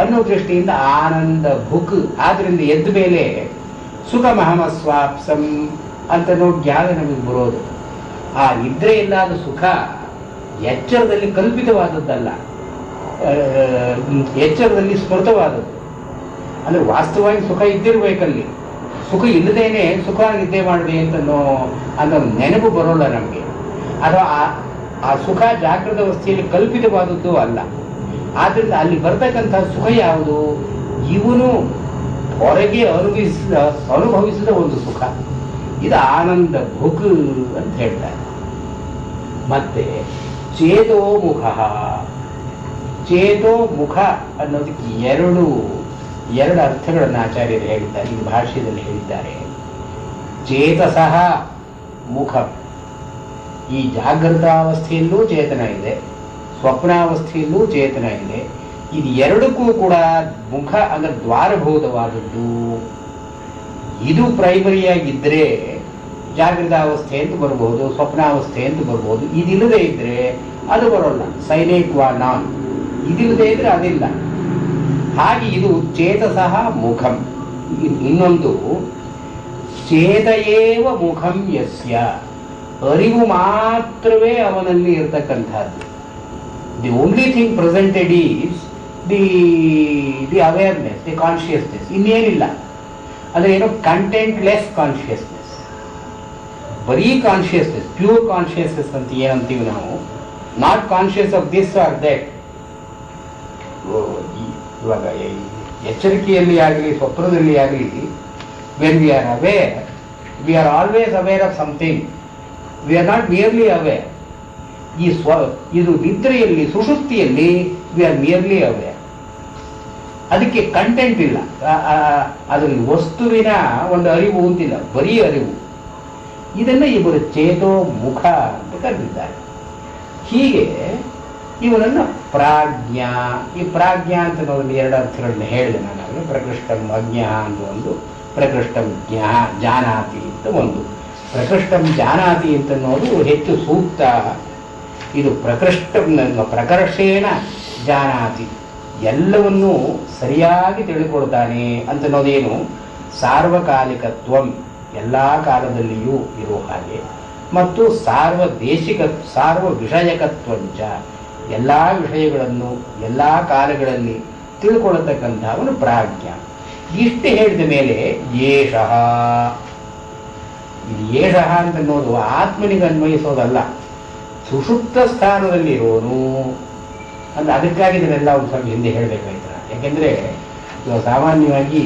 Speaker 2: ಅನ್ನೋ ದೃಷ್ಟಿಯಿಂದ ಆನಂದ ಭುಕ್. ಆದ್ರಿಂದ ಎದ್ದ ಮೇಲೆ ಸುಖಮಹಮಸ್ವಾಪ್ಸಂ ಅಂತನೋ ಜ್ಞಾನ ನಮಗೆ ಬರೋದು. ಆ ನಿದ್ರೆಯಿಲ್ಲದ ಸುಖ ಎಚ್ಚರದಲ್ಲಿ ಕಲ್ಪಿತವಾದದ್ದಲ್ಲ, ಎಚ್ಚರದಲ್ಲಿ ಸ್ಮೃತವಾದದ್ದು. ಅಂದರೆ ವಾಸ್ತವವಾಗಿ ಸುಖ ಇದ್ದಿರ್ಬೇಕಲ್ಲಿ. ಸುಖ ಇಲ್ಲದೇನೆ ಸುಖ ನಿದ್ದೆ ಮಾಡಿದೆ ಅನ್ನೋ ನೆನಪು ಬರೋಲ್ಲ ನಮಗೆ. ಅಥವಾ ಆ ಸುಖ ಜಾಗೃತ ಅವಸ್ಥೆಯಲ್ಲಿ ಕಲ್ಪಿತವಾದದ್ದು ಅಲ್ಲ. ಆದ್ದರಿಂದ ಅಲ್ಲಿ ಬರ್ತಕ್ಕಂಥ ಸುಖ ಯಾವುದು? ಇವನು ಹೊರಗೆ ಅನುಭವಿಸಿದ ಒಂದು ಸುಖ. ಇದು ಆನಂದ ಭುಕ್ ಅಂತ ಹೇಳ್ತಾರೆ. ಮತ್ತೆ ಚೇತೋಮುಖ, ಚೇತೋಮುಖ ಅನ್ನೋದಕ್ಕೆ ಎರಡು ಅರ್ಥಗಳನ್ನು ಆಚಾರ್ಯರು ಹೇಳಿದ್ದಾರೆ, ಈ ಭಾಷ್ಯದಲ್ಲಿ ಹೇಳಿದ್ದಾರೆ. ಚೇತಸಃ ಮುಖ, ಈ ಜಾಗೃತಾವಸ್ಥೆಯಲ್ಲೂ ಚೇತನ ಇದೆ, ಸ್ವಪ್ನಾವಸ್ಥೆಯಲ್ಲೂ ಚೇತನ ಇದೆ. ಇದು ಎರಡಕ್ಕೂ ಕೂಡ ಮುಖ ಅಂದರೆ ದ್ವಾರಭೂತವಾದದ್ದು. ಇದು ಪ್ರೈಮರಿಯಾಗಿದ್ದರೆ ಜಾಗೃತಾವಸ್ಥೆ ಅಂತ ಬರ್ಬೋದು, ಸ್ವಪ್ನಾವಸ್ಥೆ ಅಂತ ಬರ್ಬೋದು. ಇದಿಲ್ಲದೆ ಇದ್ರೆ ಅದು ಬರೋಲ್ಲ, ಸೈನೆ ಕ್ವಾ ನಾನ್. ಇದಿಲ್ಲದೆ ಇದ್ರೆ ಅದಿಲ್ಲ. ಹಾಗೆ ಇದು ಚೇತಸಃ ಮುಖಂ. ಇನ್ನೊಂದು ಚೇತಯೇವ ಮುಖಂ ಯಸ್ಯ, ಅರಿವು ಮಾತ್ರವೇ ಅವನಲ್ಲಿ ಇರತಕ್ಕಂಥದ್ದು. The only thing presented is the awareness, the consciousness, ಇನ್ನೇನಿಲ್ಲ. ಅಂದರೆ ಏನೋ ಕಂಟೆಂಟ್ಲೆಸ್ ಕಾನ್ಶಿಯಸ್ನೆಸ್, ಬರೀ ಕಾನ್ಶಿಯಸ್ನೆಸ್, ಪ್ಯೂರ್ ಕಾನ್ಶಿಯಸ್ನೆಸ್ ಅಂತ ಏನಂತೀವಿ ನಾವು. Not conscious of this or that. ಇವಾಗ ಎಚ್ಚರಿಕೆಯಲ್ಲಿ ಆಗಲಿ ಸ್ವಪ್ನದಲ್ಲಿ ಆಗಲಿ, when we are aware, we are always aware of something, we are not merely aware. ಇದು ನಿದ್ರೆಯಲ್ಲಿ, ಸುಷುಪ್ತಿಯಲ್ಲಿ ವಿ ಆರ್ ಮಿಯರ್ಲಿ ಅವೇರ್. ಅದಕ್ಕೆ ಕಂಟೆಂಟ್ ಇಲ್ಲ, ಅದರಲ್ಲಿ ವಸ್ತುವಿನ ಒಂದು ಅರಿವು ಅಂತಿಲ್ಲ, ಬರೀ ಅರಿವು. ಇದನ್ನು ಇವರು ಚೇತೋ ಮುಖ ಅಂತ ಕರೆದಿದ್ದಾರೆ. ಹೀಗೆ ಇವನನ್ನು ಪ್ರಾಜ್ಞಾ, ಈ ಪ್ರಾಜ್ಞಾ ಅಂತ ನೋಡಲು ಎರಡು ಅರ್ಥಗಳನ್ನ ಹೇಳಿದೆ ನಾನು. ಪ್ರಕೃಷ್ಟಂ ಅಜ್ಞ ಅಂತ ಒಂದು, ಪ್ರಕೃಷ್ಟಂ ಜಾನಾತಿ ಅಂತ ಒಂದು. ಪ್ರಕೃಷ್ಟಂ ಜಾನಾತಿ ಅಂತ ಅನ್ನೋದು ಹೆಚ್ಚು ಸೂಕ್ತ. ಇದು ಪ್ರಕರ್ಷೇಣ ಜಾನಾತಿ, ಎಲ್ಲವನ್ನೂ ಸರಿಯಾಗಿ ತಿಳಿದುಕೊಳ್ತಾನೆ ಅಂತನ್ನೋದೇನು. ಸಾರ್ವಕಾಲಿಕತ್ವಂ, ಎಲ್ಲ ಕಾಲದಲ್ಲಿಯೂ ಇರುವ ಹಾಗೆ. ಮತ್ತು ಸಾರ್ವ ವಿಷಯಕತ್ವಂಚ, ಎಲ್ಲ ವಿಷಯಗಳನ್ನು ಎಲ್ಲ ಕಾಲಗಳಲ್ಲಿ ತಿಳ್ಕೊಳ್ಳತಕ್ಕಂಥವನು ಪ್ರಾಜ್ಞ. ಇಷ್ಟು ಹೇಳಿದ ಮೇಲೆ ಯೇಷಃ, ಯೇಷಃ ಅಂತನ್ನೋದು ಆತ್ಮನಿಗೆ ಅನ್ವಯಿಸೋದಲ್ಲ, ಸುಷುಪ್ತ ಸ್ಥಾನದಲ್ಲಿರೋನು ಅಂದ್ರೆ. ಅದಕ್ಕಾಗಿ ಇದನ್ನೆಲ್ಲ ಒಂದು ಸ್ವಲ್ಪ ಹಿಂದೆ ಹೇಳಬೇಕಾಯ್ತು. ಯಾಕೆಂದರೆ ಇವಾಗ ಸಾಮಾನ್ಯವಾಗಿ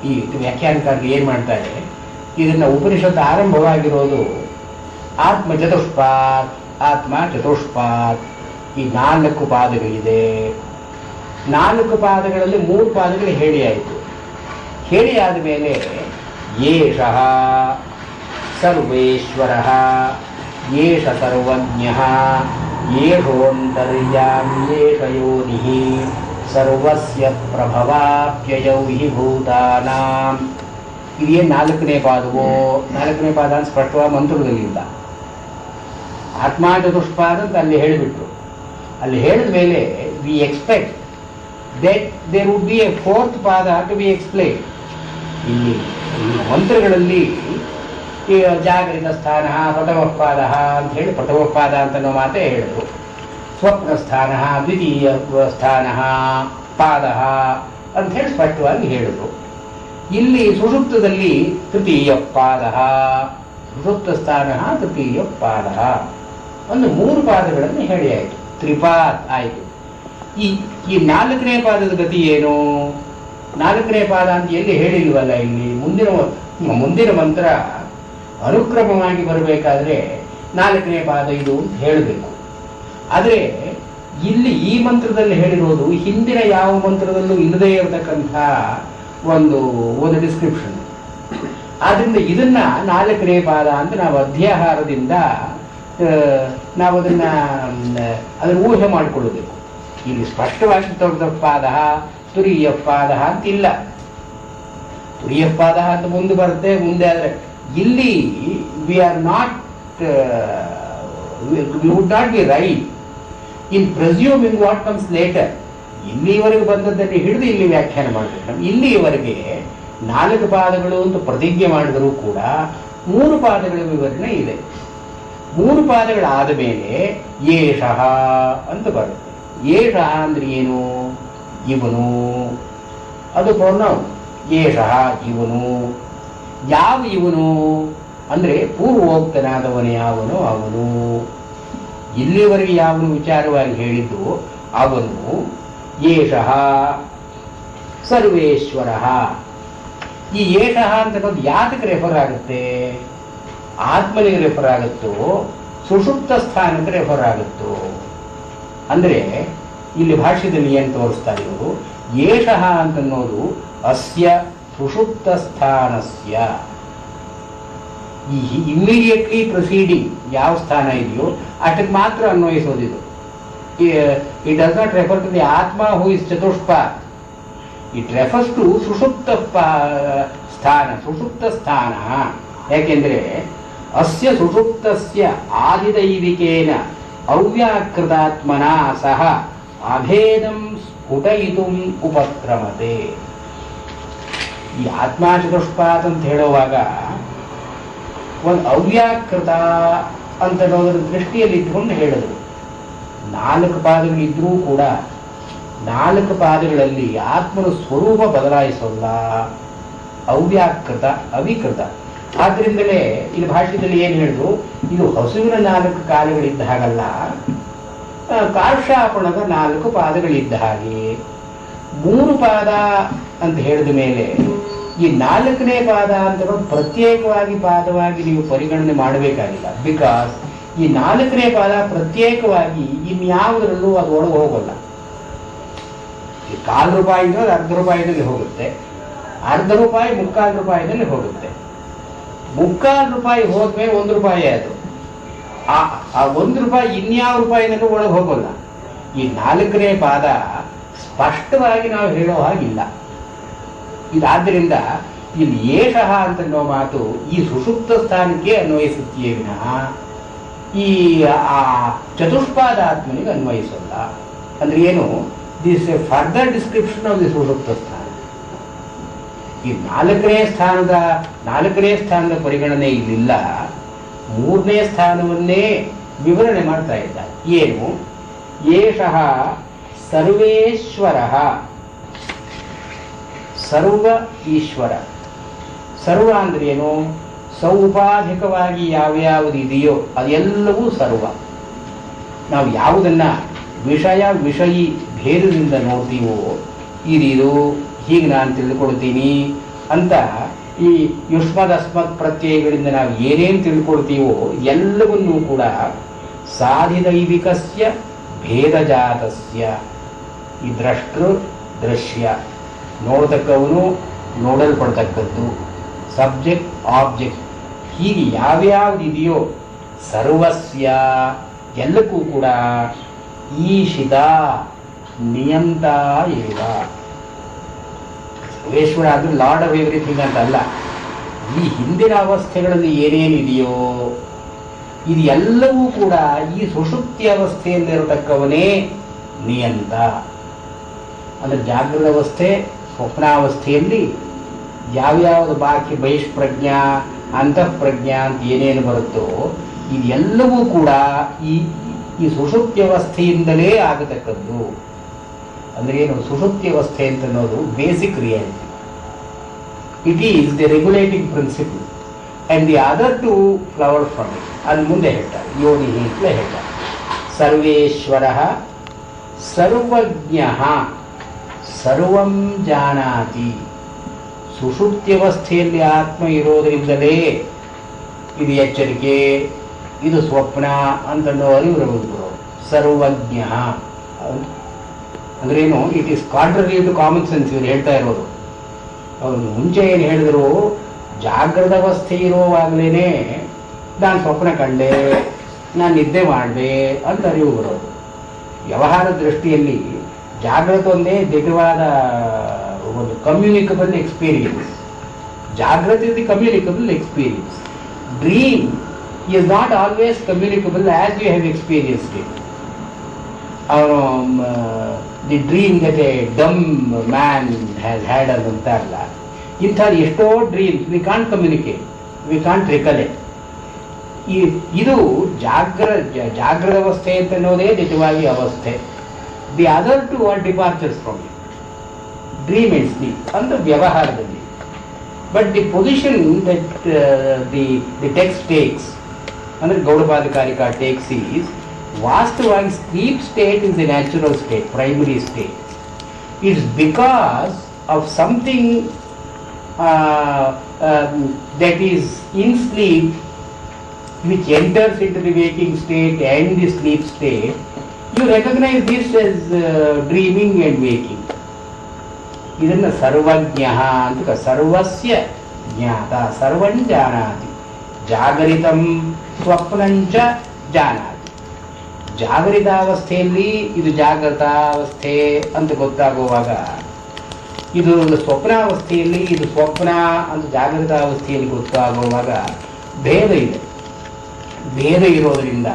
Speaker 2: ಈ ವ್ಯಾಖ್ಯಾನಕಾರರು ಏನು ಮಾಡ್ತಾರೆ, ಇದನ್ನು ಉಪನಿಷತ್ತು ಆರಂಭವಾಗಿರೋದು ಆತ್ಮ ಚತುಷ್ಪಾತ್, ಆತ್ಮ ಚತುಷ್ಪಾತ್, ಈ 4 ಪಾದಗಳಿದೆ. 4 ಪಾದಗಳಲ್ಲಿ 3 ಪಾದಗಳು ಹೇಳಿ ಆಯಿತು. ಹೇಳಿ ಆದಮೇಲೆ ಯೇಷಃ ಸರ್ವೇಶ್ವರಃ, ಯೇಷ ಸರ್ವಜ್ಞಃ, ಯೇಷೋಂತರ್ಯಾಮಿ, ಯೇಷ ಯೋನಿಃ, ಸರ್ವಸ್ಯ ಪ್ರಭವಾಪ್ಯಯೌ ಹಿ ಭೂತಾನಾಂ. ಇದೇನು 4ನೇ ಪಾದವೋ? 4ನೇ ಪಾದ ಅಂತ ಸ್ಪಷ್ಟವಾಗಿ ಮಂತ್ರದಲ್ಲಿಲ್ಲ. ಆತ್ಮ ಚತುಷ್ಪಾದ ಅಂತ ಅಲ್ಲಿ ಹೇಳಿಬಿಟ್ರು. ಅಲ್ಲಿ ಹೇಳಿದ ಮೇಲೆ we expect that there would be a 4th ಪಾದ ಟು ಬಿ ಎಕ್ಸ್ಪ್ಲೇನ್. ಇಲ್ಲಿ ಮಂತ್ರಗಳಲ್ಲಿ ಜಾಗರಿತ ಸ್ಥಾನ ಪ್ರಥಮಪಾದ ಅಂತ ಹೇಳಿ, ಪ್ರಥಮಪಾದ ಅಂತ ನಾವು ಮಾತೇ ಹೇಳಿದ್ರು. ಸ್ವಪ್ನ ಸ್ಥಾನ, ದ್ವಿತೀಯ ಸ್ಥಾನ, ಪಾದ ಅಂತ ಹೇಳಿ ಸ್ಪಷ್ಟವಾಗಿ ಹೇಳಿದ್ರು. ಇಲ್ಲಿ ಸುಷುಪ್ತದಲ್ಲಿ ತೃತೀಯ ಪಾದ, ಸುಷುಪ್ತ ಸ್ಥಾನ ತೃತೀಯ ಪಾದ, ಒಂದು 3 ಪಾದಗಳನ್ನು ಹೇಳಿ ಆಯಿತು. ತ್ರಿಪಾದ್ ಆಯಿತು. ಈ 4ನೇ ಪಾದದ ಗತಿ ಏನು? 4ನೇ ಪಾದ ಅಂತ ಎಲ್ಲಿ ಹೇಳಿಲ್ವಲ್ಲ. ಇಲ್ಲಿ ಮುಂದಿನ ಮಂತ್ರ ಅನುಕ್ರಮವಾಗಿ ಬರಬೇಕಾದ್ರೆ 4ನೇ ಪಾದ ಇದು ಅಂತ ಹೇಳಬೇಕು. ಆದರೆ ಇಲ್ಲಿ ಈ ಮಂತ್ರದಲ್ಲಿ ಹೇಳಿರೋದು ಹಿಂದಿನ ಯಾವ ಮಂತ್ರದಲ್ಲೂ ಇಲ್ಲದೇ ಇರತಕ್ಕಂಥ ಒಂದು ಡಿಸ್ಕ್ರಿಪ್ಷನ್. ಆದ್ದರಿಂದ ಇದನ್ನ 4ನೇ ಪಾದ ಅಂತ ನಾವು ಅಧ್ಯಾಹಾರದಿಂದ ನಾವು ಅದನ್ನು ಊಹೆ ಮಾಡಿಕೊಳ್ಳಬೇಕು. ಇಲ್ಲಿ ಸ್ಪಷ್ಟವಾಗಿ ಚತುರ್ಥ ಪಾದ, ತುರಿಯ ಪಾದ ಅಂತಿಲ್ಲ. ತುರಿಯ ಪಾದ ಅಂತ ಮುಂದೆ ಬರುತ್ತೆ. ಮುಂದೆ ಆದರೆ ಇಲ್ಲಿ we are not, we would not be right in presuming what comes later. ಇಲ್ಲಿಯವರೆಗೆ ಬಂದದ್ದನ್ನು ಹಿಡಿದು ಇಲ್ಲಿ ವ್ಯಾಖ್ಯಾನ ಮಾಡಬೇಕು. ಇಲ್ಲಿಯವರೆಗೆ 4 ಪಾದಗಳು ಅಂತ ಪ್ರತಿಜ್ಞೆ ಮಾಡಿದರೂ ಕೂಡ 3 ಪಾದಗಳ ವಿವರಣೆ ಇದೆ. 3 ಪಾದಗಳಾದ ಮೇಲೆ ಏಷಃ ಅಂತ ಬರುತ್ತೆ. ಏಷಃ ಅಂದ್ರೆ ಏನು? ಇವನು, ಅದು ಪ್ರೊನೌನ್. ಏಷಃ ಇವನು. ಯಾವ ಇವನು ಅಂದ್ರೆ ಪೂರ್ವೋಕ್ತನಾದವನು ಯಾವನು ಅವನು. ಇಲ್ಲಿವರೆಗೆ ಯಾವನು ವಿಚಾರವಾಗಿ ಹೇಳಿದ್ದು ಅವನು. ಏಷಃ ಸರ್ವೇಶ್ವರ. ಈ ಏಷಃ ಅಂತ ಯಾತಕ್ಕೆ ರೆಫರ್ ಆಗುತ್ತೆ? ಆತ್ಮನಿಗೆ ರೆಫರ್ ಆಗುತ್ತೋ ಸುಷುಪ್ತ ಸ್ಥಾನಕ್ಕೆ ರೆಫರ್ ಆಗುತ್ತೋ ಅಂದ್ರೆ ಇಲ್ಲಿ ಭಾಷ್ಯದಲ್ಲಿ ಏನು ತೋರಿಸ್ತಾರೆ ಇವರು? ಏಷಃ ಅಂತನ್ನೋದು ಅಸ್ಯ ಸುಷುಪ್ತ ಸ್ಥಾನಸ್ಯ, ಈ ಇಮ್ಮಿಡಿಯೇಟ್ಲಿ ಪ್ರೊಸೀಡಿಂಗ್ ಯಾವ ಸ್ಥಾನ ಇದೆಯೋ ಅಷ್ಟಕ್ಕೆ ಮಾತ್ರ ಅನ್ವಯಿಸೋದಿದು. It does not refer to the ಆತ್ಮ ಹೂ ಇಸ್ ಚತುಷ್ಪಾತ್. ಇಟ್ ರೆಫರ್ಸ್ ಟು ಸುಷುಪ್ತ ಸ್ಥಾನ. ಸುಷುಪ್ತ ಸ್ಥಾನ ಯಾಕೆಂದ್ರೆ ಅಸ್ಯ ಸುಷುಪ್ತಸ್ಯ ಆದಿದೈವಿಕೇನ ಅವ್ಯಾಕೃತಾತ್ಮನ ಸಹ ಅಭೇದಂ ಸ್ಫುಟಯಿತುಂ ಉಪಕ್ರಮತೆ. ಈ ಆತ್ಮ ಚತುಷ್ಪಾತ್ ಅಂತ ಹೇಳುವಾಗ ಒಂದು ಅವ್ಯಾಕೃತ ಅಂತ ಅನ್ನೋದ್ರ ದೃಷ್ಟಿಯಲ್ಲಿ ಇಟ್ಕೊಂಡು ಹೇಳಿದ್ರು. 4 ಪಾದಗಳಿದ್ರೂ ಕೂಡ 4 ಪಾದಗಳಲ್ಲಿ ಆತ್ಮನ ಸ್ವರೂಪ ಬದಲಾಯಿಸೋಲ್ಲ. ಅವ್ಯಾಕೃತ, ಅವಿಕೃತ. ಆದ್ರಿಂದಲೇ ಇಲ್ಲಿ ಭಾಷ್ಯದಲ್ಲಿ ಏನು ಹೇಳಿದ್ರು? ಇದು ಹಸುವಿನ 4 ಕಾಲುಗಳಿದ್ದ ಹಾಗಲ್ಲ, ಕಾರ್ಷಾಪಣದ 4 ಪಾದಗಳಿದ್ದ ಹಾಗೆ. 3 ಪಾದ ಅಂತ ಹೇಳಿದ ಮೇಲೆ ಈ 4ನೇ ಪಾದ ಅಂತ ಪ್ರತ್ಯೇಕವಾಗಿ ಪಾದವಾಗಿ ನೀವು ಪರಿಗಣನೆ ಮಾಡಬೇಕಾಗಿಲ್ಲ. ಬಿಕಾಸ್ ಈ 4ನೇ ಪಾದ ಪ್ರತ್ಯೇಕವಾಗಿ ಇನ್ಯಾವುದರಲ್ಲೂ ಅದು ಒಳಗೆ ಹೋಗಲ್ಲ. ಈ ₹1 ಇದ್ರೆ ₹1/2 ಹೋಗುತ್ತೆ, ₹1/2 ₹3/4 ಹೋಗುತ್ತೆ. ₹3/4 ಹೋದ್ಮೇಲೆ ₹1 ಅದು. ಆ ₹1 ಇನ್ಯಾವ ರೂಪಾಯಿನಲ್ಲೂ ಒಳಗೆ ಹೋಗೋಲ್ಲ. ಈ 4ನೇ ಪಾದ ಸ್ಪಷ್ಟವಾಗಿ ನಾವು ಹೇಳೋ ಹಾಗಿಲ್ಲ. ಇದಾದ್ದರಿಂದ ಇಲ್ಲಿ ಏಷಃ ಅಂತನ್ನೋ ಮಾತು ಈ ಸುಷುಪ್ತ ಸ್ಥಾನಕ್ಕೆ ಅನ್ವಯಿಸುತ್ತೀಯೇ ವಿನಃ ಈ ಆ ಚತುಷ್ಪಾದ ಆತ್ಮನಿಗೆ ಅನ್ವಯಿಸಲ್ಲ. ಅಂದ್ರೆ ಏನು? This a further description of the ಸುಷುಪ್ತ ಸ್ಥಾನ. ಈ 4ನೇ ಸ್ಥಾನದ ಪರಿಗಣನೆ ಇಲ್ಲಿಲ್ಲ. 3ನೇ ಸ್ಥಾನವನ್ನೇ ವಿವರಣೆ ಮಾಡ್ತಾ ಇದ್ದಾರೆ. ಏನು? ಏಷಃ ಸರ್ವೇಶ್ವರ. ಸರ್ವ ಈಶ್ವರ. ಸರ್ವ ಅಂದ್ರೆ ಏನು? ಸೌಪಾಧಿಕವಾಗಿ ಯಾವ್ಯಾವುದು ಇದೆಯೋ ಅದೆಲ್ಲವೂ ಸರ್ವ. ನಾವು ಯಾವುದನ್ನ ವಿಷಯಿ ಭೇದದಿಂದ ನೋಡ್ತೀವೋ, ಇದು ಹೀಗೆ ನಾನು ತಿಳ್ಕೊಳ್ತೀನಿ ಅಂತ ಈ ಯುಷ್ಮದಸ್ಮತ್ ಪ್ರತ್ಯಯಗಳಿಂದ ನಾವು ಏನೇನು ತಿಳ್ಕೊಳ್ತೀವೋ ಎಲ್ಲವನ್ನೂ ಕೂಡ ಸಾಧಿದೈವಿಕಸ್ಯ ಭೇದಜಾತಸ್ಯ. ಈ ದ್ರಷ್ಟೃ ದೃಶ್ಯ, ನೋಡ್ತಕ್ಕವನು ನೋಡಲ್ಪಡ್ತಕ್ಕದ್ದು, ಸಬ್ಜೆಕ್ಟ್ ಆಬ್ಜೆಕ್ಟ್, ಹೀಗೆ ಯಾವ್ಯಾವುದಿದೆಯೋ ಸರ್ವಸ್ಯ ಎಲ್ಲಕ್ಕೂ ಕೂಡ ಈಶಿತ ನಿಯಂತ ಇರುವ ಸರ್ವೇಶ್ವರ ಅದು ಲಾರ್ಡ್ ಆಫ್ ಎವ್ರಿಥಿಂಗ್ ಅಂತಲ್ಲ. ಈ ಹಿಂದಿನ ಅವಸ್ಥೆಗಳಲ್ಲಿ ಏನೇನಿದೆಯೋ ಇದು ಎಲ್ಲವೂ ಕೂಡ ಈ ಸುಷುಪ್ತಿ ಅವಸ್ಥೆಯಲ್ಲಿರತಕ್ಕವನೇ ನಿಯಂತ. ಅಂದ್ರೆ ಜಾಗೃತ ಅವಸ್ಥೆ, ಸ್ವಪ್ನಾವಸ್ಥೆಯಲ್ಲಿ ಯಾವ್ಯಾವುದು ಬಾಕಿ ಬಹಿಷ್ಪ್ರಜ್ಞಾ ಅಂತಃಪ್ರಜ್ಞಾ ಅಂತ ಏನೇನು ಬರುತ್ತೋ ಇದೆಲ್ಲವೂ ಕೂಡ ಈ ಸುಷುಪ್ತಿ ಅವಸ್ಥೆಯಿಂದಲೇ ಆಗತಕ್ಕದ್ದು. ಅಂದ್ರೆ ಏನು? ಸುಷುಪ್ತಿ ಅವಸ್ಥೆ ಅಂತ ಅನ್ನೋದು basic reality. It is the regulating principle and the other to flower from it. ಅದು ಮುಂದೆ ಹೇಳ್ತಾರೆ, ಯೋನಿ ಅಂತಲೇ ಹೇಳ್ತಾರೆ. ಸರ್ವೇಶ್ವರ ಸರ್ವಜ್ಞ ಸರ್ವಂ ಜಾನಾತಿ. ಸುಷುಪ್ತ್ಯವಸ್ಥೆಯಲ್ಲಿ ಆತ್ಮ ಇರೋದರಿಂದಲೇ ಇದು ಎಚ್ಚರಿಕೆ, ಇದು ಸ್ವಪ್ನ ಅಂತನ್ನೋ ಅರಿವು ಬರೋದು. ಸರ್ವಜ್ಞ ಅಂದ್ರೇನು? It is contrary to common sense. ಇವ್ರು ಹೇಳ್ತಾ ಇರೋದು, ಅವರು ಮುಂಚೆ ಏನು ಹೇಳಿದ್ರು, ಜಾಗೃತ ಅವಸ್ಥೆ ಇರುವಾಗಲೇ ನಾನು ಸ್ವಪ್ನ ಕಂಡೆ, ನಾನು ನಿದ್ದೆ ಮಾಡಿದೆ ಅಂತ ಅರಿವು ಬರೋದು. ವ್ಯವಹಾರ ದೃಷ್ಟಿಯಲ್ಲಿ ಜಾಗೃತ ಒಂದೇ ದಿಟವಾದ ಒಂದು ಕಮ್ಯುನಿಕಬಲ್ ಎಕ್ಸ್ಪೀರಿಯನ್ಸ್. ಜಾಗೃತ is the communicable experience. Dream is not always communicable as you have experienced it. The dream that a dumb man has had ಅಂತ ಅಲ್ಲ. ಇಂಥದ್ದು ಎಷ್ಟೋ dreams we can't communicate, we can't recollect. ಇದು ಜಾಗ್ರದ ಅವಸ್ಥೆ ಅಂತ ಅನ್ನೋದೇ ನಿಜವಾಗಿ ಅವಸ್ಥೆ. The other two are departures from it, dream and sleep ಅಂತ ವ್ಯವಹಾರದಲ್ಲಿ. But the position that the text takes, ಅಂದರೆ ಗೌಡಪಾದಕಾರಿಕಾ ಟೇಕ್ಸ್ ಈಸ್, ವಾಸ್ತವವಾಗಿ sleep state is A natural state, primary state. It's because of something that is in sleep, which enters into the waking state and the sleep state, you recognize this as dreaming and waking. ಇದನ್ನು ಸರ್ವಜ್ಞ ಅಂತ, ಸರ್ವಸ್ಯ ಜ್ಞಾತ, ಸರ್ವಂ ಜಾನಾತಿ, ಜಾಗರಿತಂ ಸ್ವಪ್ನಂಚ ಜಾನಾತಿ. ಜಾಗರಿತಾವಸ್ಥೆಯಲ್ಲಿ ಇದು ಜಾಗೃತಾವಸ್ಥೆ ಅಂತ ಗೊತ್ತಾಗುವಾಗ, ಇದು ಸ್ವಪ್ನಾವಸ್ಥೆಯಲ್ಲಿ ಇದು ಸ್ವಪ್ನ ಅಂತ ಜಾಗೃತಾವಸ್ಥೆಯಲ್ಲಿ ಗೊತ್ತಾಗುವಾಗ ಭೇದ ಇದೆ. ಭೇದ ಇರೋದರಿಂದ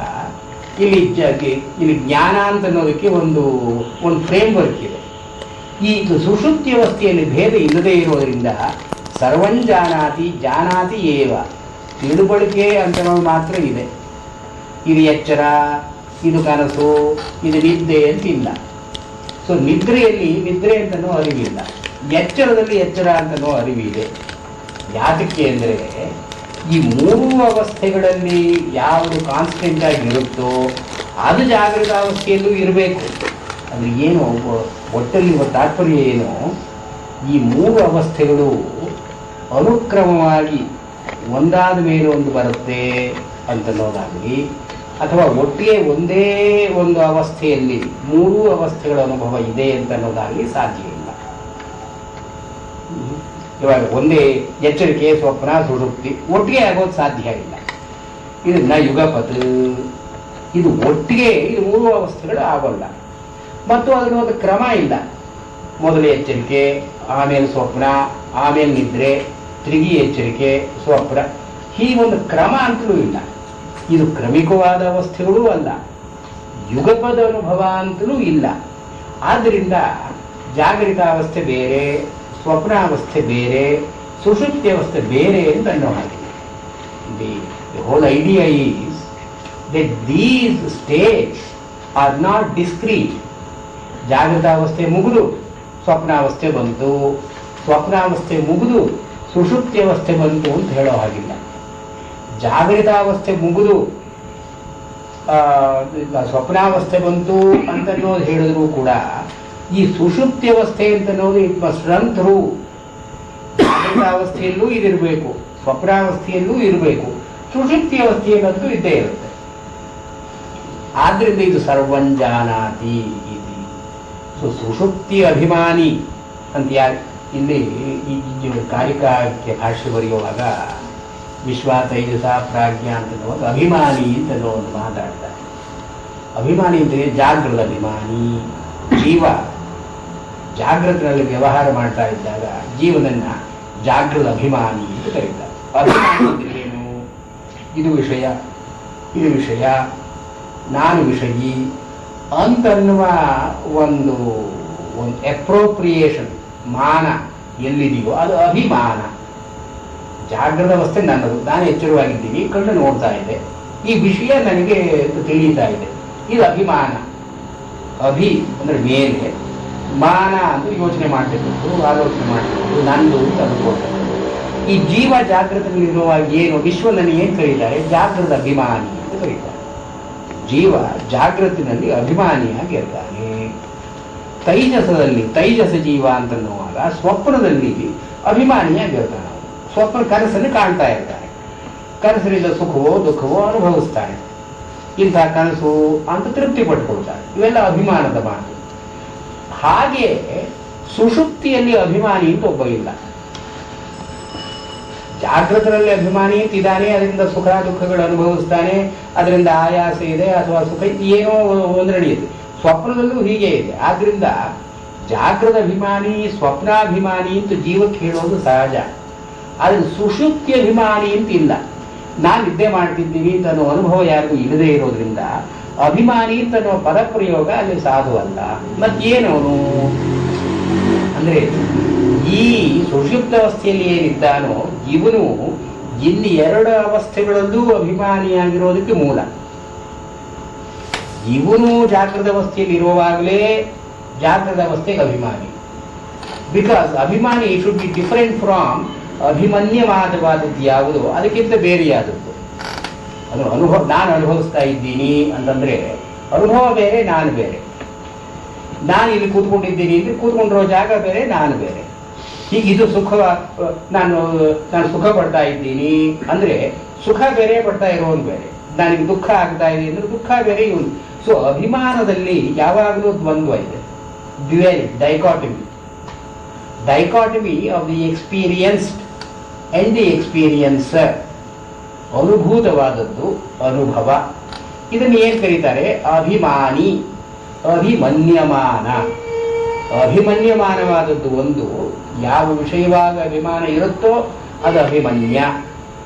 Speaker 2: ಇಲ್ಲಿ ಜ್ಞಾನ ಅಂತ ಅನ್ನೋದಕ್ಕೆ ಒಂದು ಫ್ರೇಮ್ ವರ್ಕ್ ಇದೆ. ಈ ಸುಷುಪ್ತಿ ಅವಸ್ಥೆಯಲ್ಲಿ ಭೇದ ಇಲ್ಲದೆ ಇರೋದರಿಂದ ಸರ್ವಂ ಜಾನಾತಿ, ಜಾನಾತಿ ಏವ, ತಿಳುವಳಿಕೆ ಅಂತನೋದು ಮಾತ್ರ ಇದೆ. ಇದು ಎಚ್ಚರ, ಇದು ಕನಸು, ಇದು ನಿದ್ದೆ ಅಂತಿಲ್ಲ. ಸೊ ನಿದ್ರೆಯಲ್ಲಿ ನಿದ್ರೆ ಅಂತನೋ ಅರಿವಿಲ್ಲ, ಎಚ್ಚರದಲ್ಲಿ ಎಚ್ಚರ ಅಂತನೋ ಅರಿವಿದೆ. ಯಾತಕ್ಕೆ ಅಂದರೆ ಈ ಮೂರು ಅವಸ್ಥೆಗಳಲ್ಲಿ ಯಾವುದು ಕಾನ್ಸ್ಟೆಂಟ್ ಆಗಿ ಇರುತ್ತೋ ಅದು ಜಾಗೃತ ಅವಸ್ಥೆಯಲ್ಲೂ ಇರಬೇಕು. ಅಂದರೆ ಏನು ಒಟ್ಟಲ್ಲಿ ತಾತ್ಪರ್ಯ ಏನು, ಈ ಮೂರು ಅವಸ್ಥೆಗಳು ಅನುಕ್ರಮವಾಗಿ ಒಂದಾದ ಮೇಲೆ ಒಂದು ಬರುತ್ತೆ ಅಂತನ್ನೋದಾಗಲಿ, ಅಥವಾ ಒಟ್ಟಿಗೆ ಒಂದೇ ಒಂದು ಅವಸ್ಥೆಯಲ್ಲಿ ಮೂರೂ ಅವಸ್ಥೆಗಳ ಅನುಭವ ಇದೆ ಅಂತನ್ನೋದಾಗಲಿ ಸಾಧ್ಯ ಇಲ್ಲ. ಇವಾಗ ಒಂದೇ ಎಚ್ಚರಿಕೆ, ಸ್ವಪ್ನ, ಸುಷುಪ್ತಿ ಒಟ್ಟಿಗೆ ಆಗೋದು ಸಾಧ್ಯ ಇಲ್ಲ. ಇದನ್ನ ಯುಗಪತ್, ಇದು ಒಟ್ಟಿಗೆ ಇದು ಮೂರು ಅವಸ್ಥೆಗಳು ಆಗೋಲ್ಲ. ಮತ್ತು ಅದರ ಒಂದು ಕ್ರಮ ಇಲ್ಲ. ಮೊದಲು ಎಚ್ಚರಿಕೆ, ಆಮೇಲೆ ಸ್ವಪ್ನ, ಆಮೇಲೆ ನಿದ್ರೆ, ತಿರುಗಿ ಎಚ್ಚರಿಕೆ, ಸ್ವಪ್ನ, ಹೀಗೊಂದು ಕ್ರಮ ಅಂತಲೂ ಇಲ್ಲ. ಇದು ಕ್ರಮಿಕವಾದ ಅವಸ್ಥೆಗಳೂ ಅಲ್ಲ, ಯುಗಪದ ಅನುಭವ ಅಂತಲೂ ಇಲ್ಲ. ಆದ್ದರಿಂದ ಜಾಗರಿತಾವಸ್ಥೆ ಬೇರೆ, ಸ್ವಪ್ನಾವಸ್ಥೆ ಬೇರೆ, ಸುಷುಪ್ತಿ ಅವಸ್ಥೆ ಬೇರೆ ಅಂತ ಅನ್ನೋ ಹಾಗೆ. The whole idea is that these states are not discrete. ಜಾಗೃತಾವಸ್ಥೆ ಮುಗಿದು ಸ್ವಪ್ನಾವಸ್ಥೆ ಬಂತು, ಸ್ವಪ್ನಾವಸ್ಥೆ ಮುಗಿದು ಸುಷುಪ್ತಿ ಅವಸ್ಥೆ ಬಂತು ಅಂತ ಹೇಳೋ ಹಾಗಿಲ್ಲ. ಜಾಗೃತಾವಸ್ಥೆ ಮುಗಿದು ಸ್ವಪ್ನಾವಸ್ಥೆ ಬಂತು ಅಂತನ್ನೋದು ಹೇಳಿದ್ರು ಕೂಡ ಈ ಸುಷುಪ್ತಿ ಅವಸ್ಥೆ ಅಂತನ್ನೋದು ಇಟ್ ಮಸ್ಟ್ ರನ್ ಥ್ರೂ. ಜಾಗೃತಾವಸ್ಥೆಯಲ್ಲೂ ಇದಿರಬೇಕು, ಸ್ವಪ್ನಾವಸ್ಥೆಯಲ್ಲೂ ಇರಬೇಕು, ಸುಷುಪ್ತಿ ಅವಸ್ಥೆಯಲ್ಲಂತೂ ಇದ್ದೇ ಇರುತ್ತೆ. ಆದ್ರಿಂದ ಇದು ಸರ್ವಂಜಾನಾತಿ ಇದು. ಸೊ ಸುಷುಪ್ತಿ ಅಭಿಮಾನಿ ಅಂತ ಯಾರು ಇಲ್ಲಿ ಈ ಕಾರಿಕಾಕ್ಕೆ ಭಾಷ್ಯ ಬರೆಯುವಾಗ ವಿಶ್ವ ತೈಜಸ ಪ್ರಾಜ್ಞಾ ಅಂತ ಒಂದು ಅಭಿಮಾನಿ ಅಂತ ಒಂದು ಮಾತಾಡ್ತಾರೆ. ಅಭಿಮಾನಿ ಅಂದರೆ ಜಾಗೃತ ಅಭಿಮಾನಿ. ಜೀವ ಜಾಗೃತನಲ್ಲಿ ವ್ಯವಹಾರ ಮಾಡ್ತಾ ಇದ್ದಾಗ ಜೀವನನ್ನ ಜಾಗೃತ ಅಭಿಮಾನಿ ಅಂತ ಕರೀತಾರೆ. ಅಭಿಮಾನಿ ಅಂದರೆ ಏನು? ಇದು ವಿಷಯ, ಇದು ವಿಷಯ, ನಾನು ವಿಷಯಿ ಅಂತನ್ನುವ ಒಂದು ಅಪ್ರೋಪ್ರಿಯೇಷನ್, ಮಾನ ಎಲ್ಲಿದೆಯೋ ಅದು ಅಭಿಮಾನ. ಜಾಗೃತ ಅವಸ್ಥೆ ನನ್ನದು, ನಾನು ಎಚ್ಚರವಾಗಿದ್ದೀನಿ, ಕಣ್ಣು ನೋಡ್ತಾ ಇದೆ, ಈ ವಿಷಯ ನನಗೆ ತಿಳಿಯುತ್ತಾ ಇದೆ, ಇದು ಅಭಿಮಾನ. ಅಭಿ ಅಂದರೆ ಮೇಲೆ, ಮಾನ ಅಂದರೆ ಯೋಚನೆ ಮಾಡಬೇಕು, ಆಲೋಚನೆ ಮಾಡಬೇಕು, ನಂದು ಅಂತ ಅಂದ್ಕೊಳ್ತಾರೆ. ಈ ಜೀವ ಜಾಗೃತದಲ್ಲಿರುವಾಗ ಏನು ವಿಶ್ವ ನನಗೆ ಏನು ಕರೀತಾರೆ? ಜಾಗೃತ ಅಭಿಮಾನಿ ಅಂತ ಕರೀತಾರೆ. ಜೀವ ಜಾಗೃತಿನಲ್ಲಿ ಅಭಿಮಾನಿಯಾಗಿರ್ತಾನೆ. ತೈಜಸದಲ್ಲಿ ತೈಜಸ ಜೀವ ಅಂತನ್ನುವಾಗ ಸ್ವಪ್ನದಲ್ಲಿ ಅಭಿಮಾನಿಯಾಗಿರ್ತಾನೆ. ಸ್ವಪ್ನ ಕನಸನ್ನು ಕಾಣ್ತಾ ಇರ್ತಾನೆ, ಕನಸಿನಿಂದ ಸುಖವೋ ದುಃಖವೋ ಅನುಭವಿಸ್ತಾನೆ, ಇಂಥ ಕನಸು ಅಂತ ತೃಪ್ತಿ ಪಟ್ಕೊಳ್ತಾನೆ. ಇವೆಲ್ಲ ಅಭಿಮಾನದ ಮಾತು. ಹಾಗೆ ಸುಷುಪ್ತಿಯಲ್ಲಿ ಅಭಿಮಾನಿ ಅಂತ ಒಬ್ಬ ಇಲ್ಲ. ಜಾಗೃತರಲ್ಲಿ ಅಭಿಮಾನಿ ಅಂತ ಇದ್ದಾನೆ, ಅದರಿಂದ ಸುಖ ದುಃಖಗಳು ಅನುಭವಿಸ್ತಾನೆ, ಅದರಿಂದ ಆಯಾಸ ಇದೆ ಅಥವಾ ಸುಖ ಏನೋ ಒಂದು ನಡೆಯುತ್ತೆ. ಸ್ವಪ್ನದಲ್ಲೂ ಹೀಗೆ ಇದೆ. ಆದ್ರಿಂದ ಜಾಗೃತ ಅಭಿಮಾನಿ, ಸ್ವಪ್ನಾಭಿಮಾನಿ ಅಂತ ಜೀವಕ್ಕೆ ಹೇಳೋದು ಸಹಜ. ಆದರೆ ಸುಷುಪ್ತಿ ಅಭಿಮಾನಿ ಅಂತ ಇಲ್ಲ. ನಾನು ನಿದ್ದೆ ಮಾಡ್ತಿದ್ದೀನಿ ಅಂತ ಅನ್ನೋ ಅನುಭವ ಯಾರಿಗೂ ಇಲ್ಲದೆ ಇರೋದ್ರಿಂದ ಅಭಿಮಾನಿ ಅಂತ ಅನ್ನೋ ಪದಪ್ರಯೋಗ ಅಲ್ಲಿ ಸಾಧುವಲ್ಲ. ಮತ್ತೇನವನು ಅಂದರೆ ಈ ಸುಷುಪ್ತ ಅವಸ್ಥೆಯಲ್ಲಿ ಏನಿದ್ದಾನೋ ಇವನು ಇಲ್ಲಿ ಎರಡು ಅವಸ್ಥೆಗಳಲ್ಲೂ ಅಭಿಮಾನಿಯಾಗಿರೋದಕ್ಕೆ ಮೂಲ. ಇವನು ಜಾಗೃತ ಅವಸ್ಥೆಯಲ್ಲಿ ಇರುವಾಗಲೇ ಜಾಗೃತ ಅವಸ್ಥೆಗೆ ಅಭಿಮಾನಿ. ಬಿಕಾಸ್ ಅಭಿಮಾನಿ ಶುಡ್ ಬಿ ಡಿಫರೆಂಟ್ ಫ್ರಾಮ್ ಅಭಿಮನ್ಯವಾದವಾದದ್ದು ಯಾವುದು ಅದಕ್ಕಿಂತ ಬೇರೆಯಾದದ್ದು. ಅದು ಅನುಭವ, ನಾನು ಅನುಭವಿಸ್ತಾ ಇದ್ದೀನಿ ಅಂತಂದ್ರೆ ಅನುಭವ ಬೇರೆ, ನಾನು ಬೇರೆ. ನಾನು ಇಲ್ಲಿ ಕೂತ್ಕೊಂಡಿದ್ದೀನಿ ಅಂದ್ರೆ ಕೂತ್ಕೊಂಡಿರೋ ಜಾಗ ಬೇರೆ, ನಾನು ಬೇರೆ. ಹೀಗೆ ಇದು ಸುಖ, ನಾನು ಸುಖ ಪಡ್ತಾ ಇದ್ದೀನಿ ಅಂದ್ರೆ ಸುಖ ಬೇರೆ, ಪಡ್ತಾ ಇರೋನು ಬೇರೆ. ನನಗೆ ದುಃಖ ಆಗ್ತಾ ಇದೆ ಅಂದ್ರೆ ದುಃಖ ಬೇರೆ, ಇವನು. ಸೊ ಅಭಿಮಾನದಲ್ಲಿ ಯಾವಾಗಲೂ ದ್ವಂದ್ವ ಇದೆ, dichotomy of the experienced and the experiencer. ಅನುಭೂತವಾದದ್ದು ಅನುಭವ. ಇದನ್ನು ಏನು ಕರೀತಾರೆ? ಅಭಿಮಾನಿ, ಅಭಿಮನ್ಯಮಾನ. ಅಭಿಮನ್ಯಮಾನವಾದದ್ದು ಒಂದು, ಯಾವ ವಿಷಯವಾಗ ಅಭಿಮಾನ ಇರುತ್ತೋ ಅದು ಅಭಿಮನ್ಯ.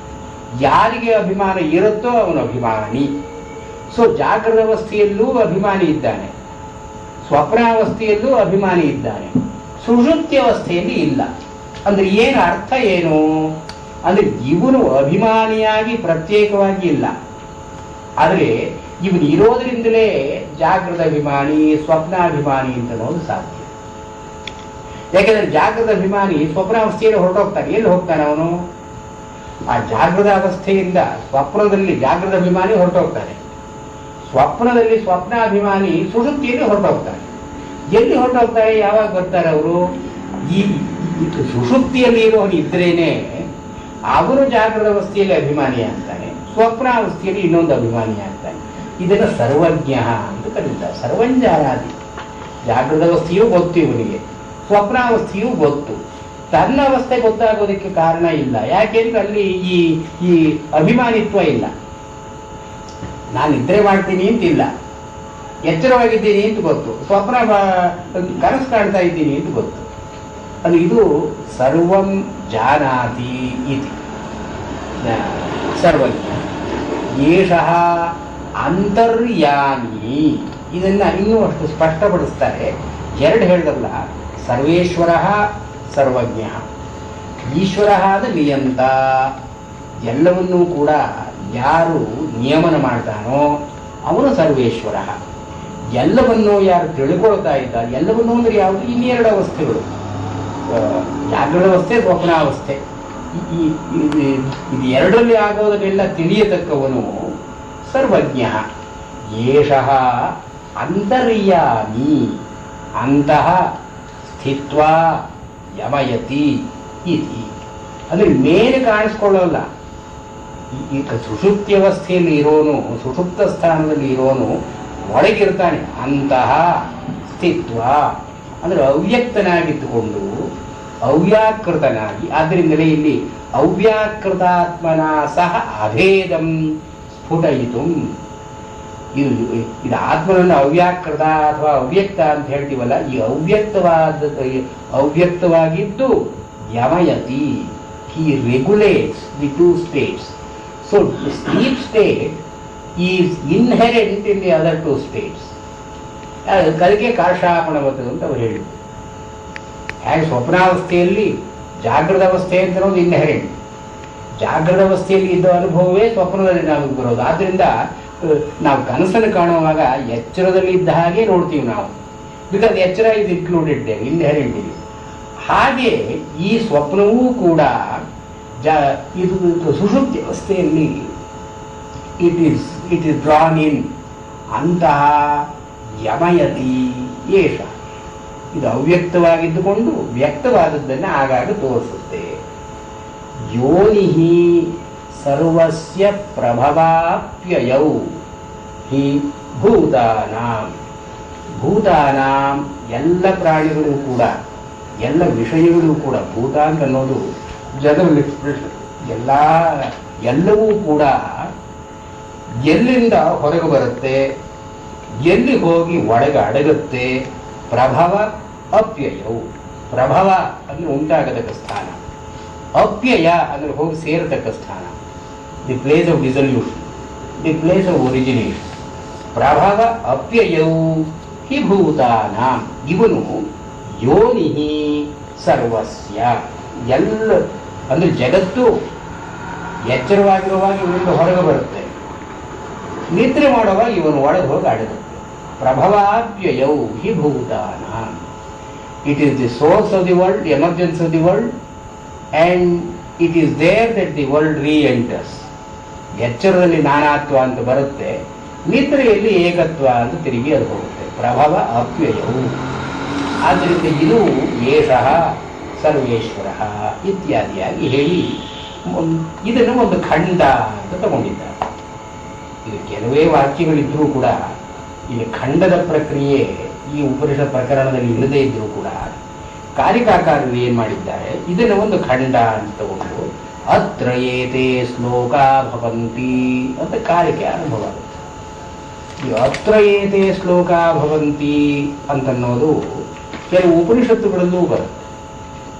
Speaker 2: ಯಾರಿಗೆ ಅಭಿಮಾನ ಇರುತ್ತೋ ಅವನು ಅಭಿಮಾನಿ. ಸೊ ಜಾಗೃತ ಅವಸ್ಥೆಯಲ್ಲೂ ಅಭಿಮಾನಿ ಇದ್ದಾನೆ, ಸ್ವಪ್ನಾವಸ್ಥೆಯಲ್ಲೂ ಅಭಿಮಾನಿ ಇದ್ದಾನೆ, ಸುಷುಪ್ತಿ ಅವಸ್ಥೆಯಲ್ಲಿ ಇಲ್ಲ. ಅಂದ್ರೆ ಏನು ಅರ್ಥ ಏನು ಅಂದ್ರೆ ಇವನು ಅಭಿಮಾನಿಯಾಗಿ ಪ್ರತ್ಯೇಕವಾಗಿ ಇಲ್ಲ, ಆದರೆ ಇವನು ಇರೋದ್ರಿಂದಲೇ ಜಾಗೃತ ಅಭಿಮಾನಿ, ಸ್ವಪ್ನಾಭಿಮಾನಿ ಅಂತ ಅನ್ನೋದು ಸಾಧ್ಯ. ಯಾಕೆಂದ್ರೆ ಜಾಗೃತ ಅಭಿಮಾನಿ ಸ್ವಪ್ನಾವಸ್ಥೆಯಲ್ಲಿ ಹೊರಟೋಗ್ತಾನೆ. ಎಲ್ಲಿ ಹೋಗ್ತಾನೆ ಅವನು? ಆ ಜಾಗೃತ ಅವಸ್ಥೆಯಿಂದ ಸ್ವಪ್ನದಲ್ಲಿ ಜಾಗೃತ ಅಭಿಮಾನಿ ಹೊರಟೋಗ್ತಾನೆ, ಸ್ವಪ್ನದಲ್ಲಿ ಸ್ವಪ್ನಾಭಿಮಾನಿ ಸುಷುಪ್ತಿಯಲ್ಲಿ ಹೊರಟೋಗ್ತಾನೆ. ಎಲ್ಲಿ ಹೊರಟೋಗ್ತಾರೆ? ಯಾವಾಗ ಬರ್ತಾರೆ ಅವರು? ಈ ಸುಷುಪ್ತಿಯಲ್ಲಿ ಇರೋನು ಇದ್ರೇನೆ ಅವನು ಜಾಗೃತ ಅವಸ್ಥೆಯಲ್ಲಿ ಅಭಿಮಾನಿ ಆಗ್ತಾನೆ, ಸ್ವಪ್ನಾವಸ್ಥೆಯಲ್ಲಿ ಇನ್ನೊಂದು ಅಭಿಮಾನಿ ಆಗ್ತಾನೆ. ಇದನ್ನು ಸರ್ವಜ್ಞ ಅಂತ ಕರೀತಾರೆ, ಸರ್ವಂಜಾನಾದಿ. ಜಾಗೃತ ಅವಸ್ಥೆಯೂ ಗೊತ್ತು ಇವನಿಗೆ, ಸ್ವಪ್ನಾವಸ್ಥೆಯೂ ಗೊತ್ತು. ತನ್ನ ಅವಸ್ಥೆ ಗೊತ್ತಾಗೋದಕ್ಕೆ ಕಾರಣ ಇಲ್ಲ, ಯಾಕೆಂದ್ರೆ ಅಲ್ಲಿ ಈ ಅಭಿಮಾನಿತ್ವ ಇಲ್ಲ. ನಾನು ನಿದ್ರೆ ಮಾಡ್ತೀನಿ ಅಂತಿಲ್ಲ, ಎಚ್ಚರವಾಗಿದ್ದೀನಿ ಅಂತ ಗೊತ್ತು, ಸ್ವಪ್ನ ಕನಸು ಕಾಣ್ತಾ ಇದ್ದೀನಿ ಅಂತ ಗೊತ್ತು. ಅದು ಇದು ಸರ್ವಂ ಜಾನಾತಿ ಇತಿ ಸರ್ವಜ್ಞ. ಏಷಃ ಅಂತರ್ಯಾಮಿ. ಇದನ್ನ ಇನ್ನೂ ಅಷ್ಟು ಸ್ಪಷ್ಟಪಡಿಸ್ತಾರೆ. ಎರಡು ಹೇಳಿದ್ರಲ್ಲ, ಸರ್ವೇಶ್ವರ ಸರ್ವಜ್ಞ, ಈಶ್ವರ ಆದ ನಿಯಂತ. ಎಲ್ಲವನ್ನೂ ಕೂಡ ಯಾರು ನಿಯಮನ ಮಾಡ್ತಾನೋ ಅವನು ಸರ್ವೇಶ್ವರ. ಎಲ್ಲವನ್ನೂ ಯಾರು ತಿಳ್ಕೊಳ್ತಾ ಇದ್ದಾರೆ, ಎಲ್ಲವನ್ನೂ ಅಂದ್ರೆ ಯಾವುದು? ಇನ್ನೆರಡು ಅವಸ್ಥೆಗಳು, ಜಾಗೃತ ಅವಸ್ಥೆ, ಸ್ವಪ್ನಾವಸ್ಥೆ. ಇದು ಎರಡರಲ್ಲಿ ಆಗೋದನ್ನೆಲ್ಲ ತಿಳಿಯತಕ್ಕವನು ಸರ್ವಜ್ಞ. ಏಷಃ ಅಂತರ್ಯಾಮಿ, ಅಂತಃ ಸ್ಥಿತ್ವಾ ಯಮಯತಿ ಇತಿ. ಅಂದ್ರೆ ಮೇಲೆ ಕಾಣಿಸ್ಕೊಳ್ಳೋಲ್ಲ. ಈಗ ಸುಷುಪ್ತಿ ಅವಸ್ಥೆಯಲ್ಲಿ ಇರೋನು, ಸುಷುಪ್ತ ಸ್ಥಾನದಲ್ಲಿ ಇರೋನು ಒಳಗಿರ್ತಾನೆ. ಅಂತಹ ಸ್ಥಿತ್ವ ಅಂದ್ರೆ ಅವ್ಯಕ್ತನಾಗಿದ್ದುಕೊಂಡು ಅವ್ಯಾಕೃತನಾಗಿ. ಆದ್ದರಿಂದಲೇ ಇಲ್ಲಿ ಅವ್ಯಾಕೃತಾತ್ಮನ ಸಹ ಅಭೇದಂ ಸ್ಫುಟಯಿತು. ಇದು ಆತ್ಮನನ್ನು ಅವ್ಯಾಕೃತ ಅಥವಾ ಅವ್ಯಕ್ತ ಅಂತ ಹೇಳ್ತೀವಲ್ಲ, ಈ ಅವ್ಯಕ್ತವಾಗಿದ್ದು ಯಮಯತಿ. He regulates the two states. So sleep state is inherent in the other two states. ಅದಕ್ಕೆ ಕಾರ್ಷಾಪಣವತ್ತು ಅಂತ ಅವರು ಹೇಳಿದ್ರು. ಹೇಗೆ ಸ್ವಪ್ನಾವಸ್ಥೆಯಲ್ಲಿ ಜಾಗೃತ ಅವಸ್ಥೆ ಅಂತ ಅನ್ನೋದು ಇನ್ಹೆರೆಂಟ್, ಜಾಗೃತ ಅವಸ್ಥೆಯಲ್ಲಿ ಇದ್ದ ಅನುಭವವೇ ಸ್ವಪ್ನದಲ್ಲಿ ನಮಗೆ ಬರೋದು. ಆದ್ರಿಂದ ನಾವು ಕನಸನ್ನು ಕಾಣುವಾಗ ಎಚ್ಚರದಲ್ಲಿ ಇದ್ದ ಹಾಗೆ ನೋಡ್ತೀವಿ ನಾವು, ಬಿಕಾಸ್ ಎಚ್ಚರ ಇಸ್ ಇನ್ಕ್ಲೂಡೆಡ್ ಇನ್ಹೆರೆಂಟ್ ಇದೆ. ಹಾಗೆ ಈ ಸ್ವಪ್ನವೂ ಕೂಡ ಇದು ಸುಷುಪ್ತಿ ಅವಸ್ಥೆಯಲ್ಲಿ ಇಟ್ ಈಸ್ ಡ್ರಾನ್ ಇನ್. ಅಂತಹ ಯಮಯತಿ ಏಷ. ಇದು ಅವ್ಯಕ್ತವಾಗಿದ್ದುಕೊಂಡು ವ್ಯಕ್ತವಾದದ್ದನ್ನು ಆಗಾಗ ತೋರಿಸುತ್ತೆ. ಯೋನಿಹಿ ಸರ್ವಸ್ಯ ಪ್ರಭವಾಪ್ಯಯೌ ಹಿ ಭೂತಾನಾಂ. ಭೂತಾನಾಂ ಎಲ್ಲ ಪ್ರಾಣಿಗಳು ಕೂಡ, ಎಲ್ಲ ವಿಷಯಗಳು ಕೂಡ, ಭೂತ ಅಂತ ಅನ್ನೋದು ಜನರಲ್ ಎಕ್ಸ್ಪ್ರೆಷನ್, ಎಲ್ಲವೂ ಕೂಡ ಎಲ್ಲಿಂದ ಹೊರಗೆ ಬರುತ್ತೆ, ಎಲ್ಲಿ ಹೋಗಿ ಒಳಗೆ ಅಡಗುತ್ತೆ. ಪ್ರಭವ ಅಪ್ಯಯವು. ಪ್ರಭವ ಅಂದ್ರೆ ಉಂಟಾಗತಕ್ಕ ಸ್ಥಾನ, ಅಪ್ಯಯ ಅಂದ್ರೆ ಹೋಗಿ ಸೇರತಕ್ಕ ಸ್ಥಾನ, the place of dissolution, the place of origination. ಪ್ರಭವ ಅಪ್ಯಯವು ಹಿ ಭೂತಾನಾಂ. ಇವನು ಯೋನಿಹಿ ಸರ್ವಸ್ಯ ಎಲ್ಲ ಅಂದ್ರೆ ಜಗತ್ತು ಎಚ್ಚರವಾಗಿರುವಾಗ ಇವರಿಂದ ಹೊರಗೆ ಬರುತ್ತೆ, ನಿದ್ರೆ ಮಾಡುವಾಗ ಇವನು ಒಳಗೆ ಹೋಗಿ ಆಡುತ್ತೆ. ಪ್ರಭವಾಪ್ಯಯೌ ಹಿ Bhutan. It is the source of the world, the emergence of the world, and it is there that the world re-enters. ಎಚ್ಚರದಲ್ಲಿ ನಾನಾತ್ವ ಅಂತ ಬರುತ್ತೆ, ನಿದ್ರೆಯಲ್ಲಿ ಏಕತ್ವ ಅಂತ ತಿರುಗಿ ಅದು ಹೋಗುತ್ತೆ. ಪ್ರಭವ ಅಪ್ಯಯವು. ಆದ್ದರಿಂದ ಇದು ಏಷಃ ಸರ್ವೇಶ್ವರ ಇತ್ಯಾದಿಯಾಗಿ ಹೇಳಿ ಇದನ್ನು ಒಂದು ಖಂಡ ಅಂತ ತಗೊಂಡಿದ್ದಾರೆ. ಇದು ಕೆಲವೇ ವಾಕ್ಯಗಳಿದ್ರೂ ಕೂಡ ಇಲ್ಲಿ ಖಂಡದ ಪ್ರಕ್ರಿಯೆ ಈ ಉಪನಿಷತ್ ಪ್ರಕರಣದಲ್ಲಿ ಇಲ್ಲದೇ ಇದ್ರೂ ಕೂಡ ಕಾರಿಕಾಕಾರರು ಏನ್ ಮಾಡಿದ್ದಾರೆ, ಇದನ್ನು ಒಂದು ಖಂಡ ಅಂತ ತಗೊಂಡು ಅತ್ರ ಏತೇ ಶ್ಲೋಕ ಭವಂತಿ ಅಂತ ಕಾರಿಕೆ ಅನುಭವ ಆಗುತ್ತೆ. ಈ ಅತ್ರ ಏತೇ ಶ್ಲೋಕ ಭವಂತಿ ಅಂತನ್ನೋದು ಕೆಲವು ಉಪನಿಷತ್ತುಗಳಲ್ಲೂ ಬರುತ್ತೆ.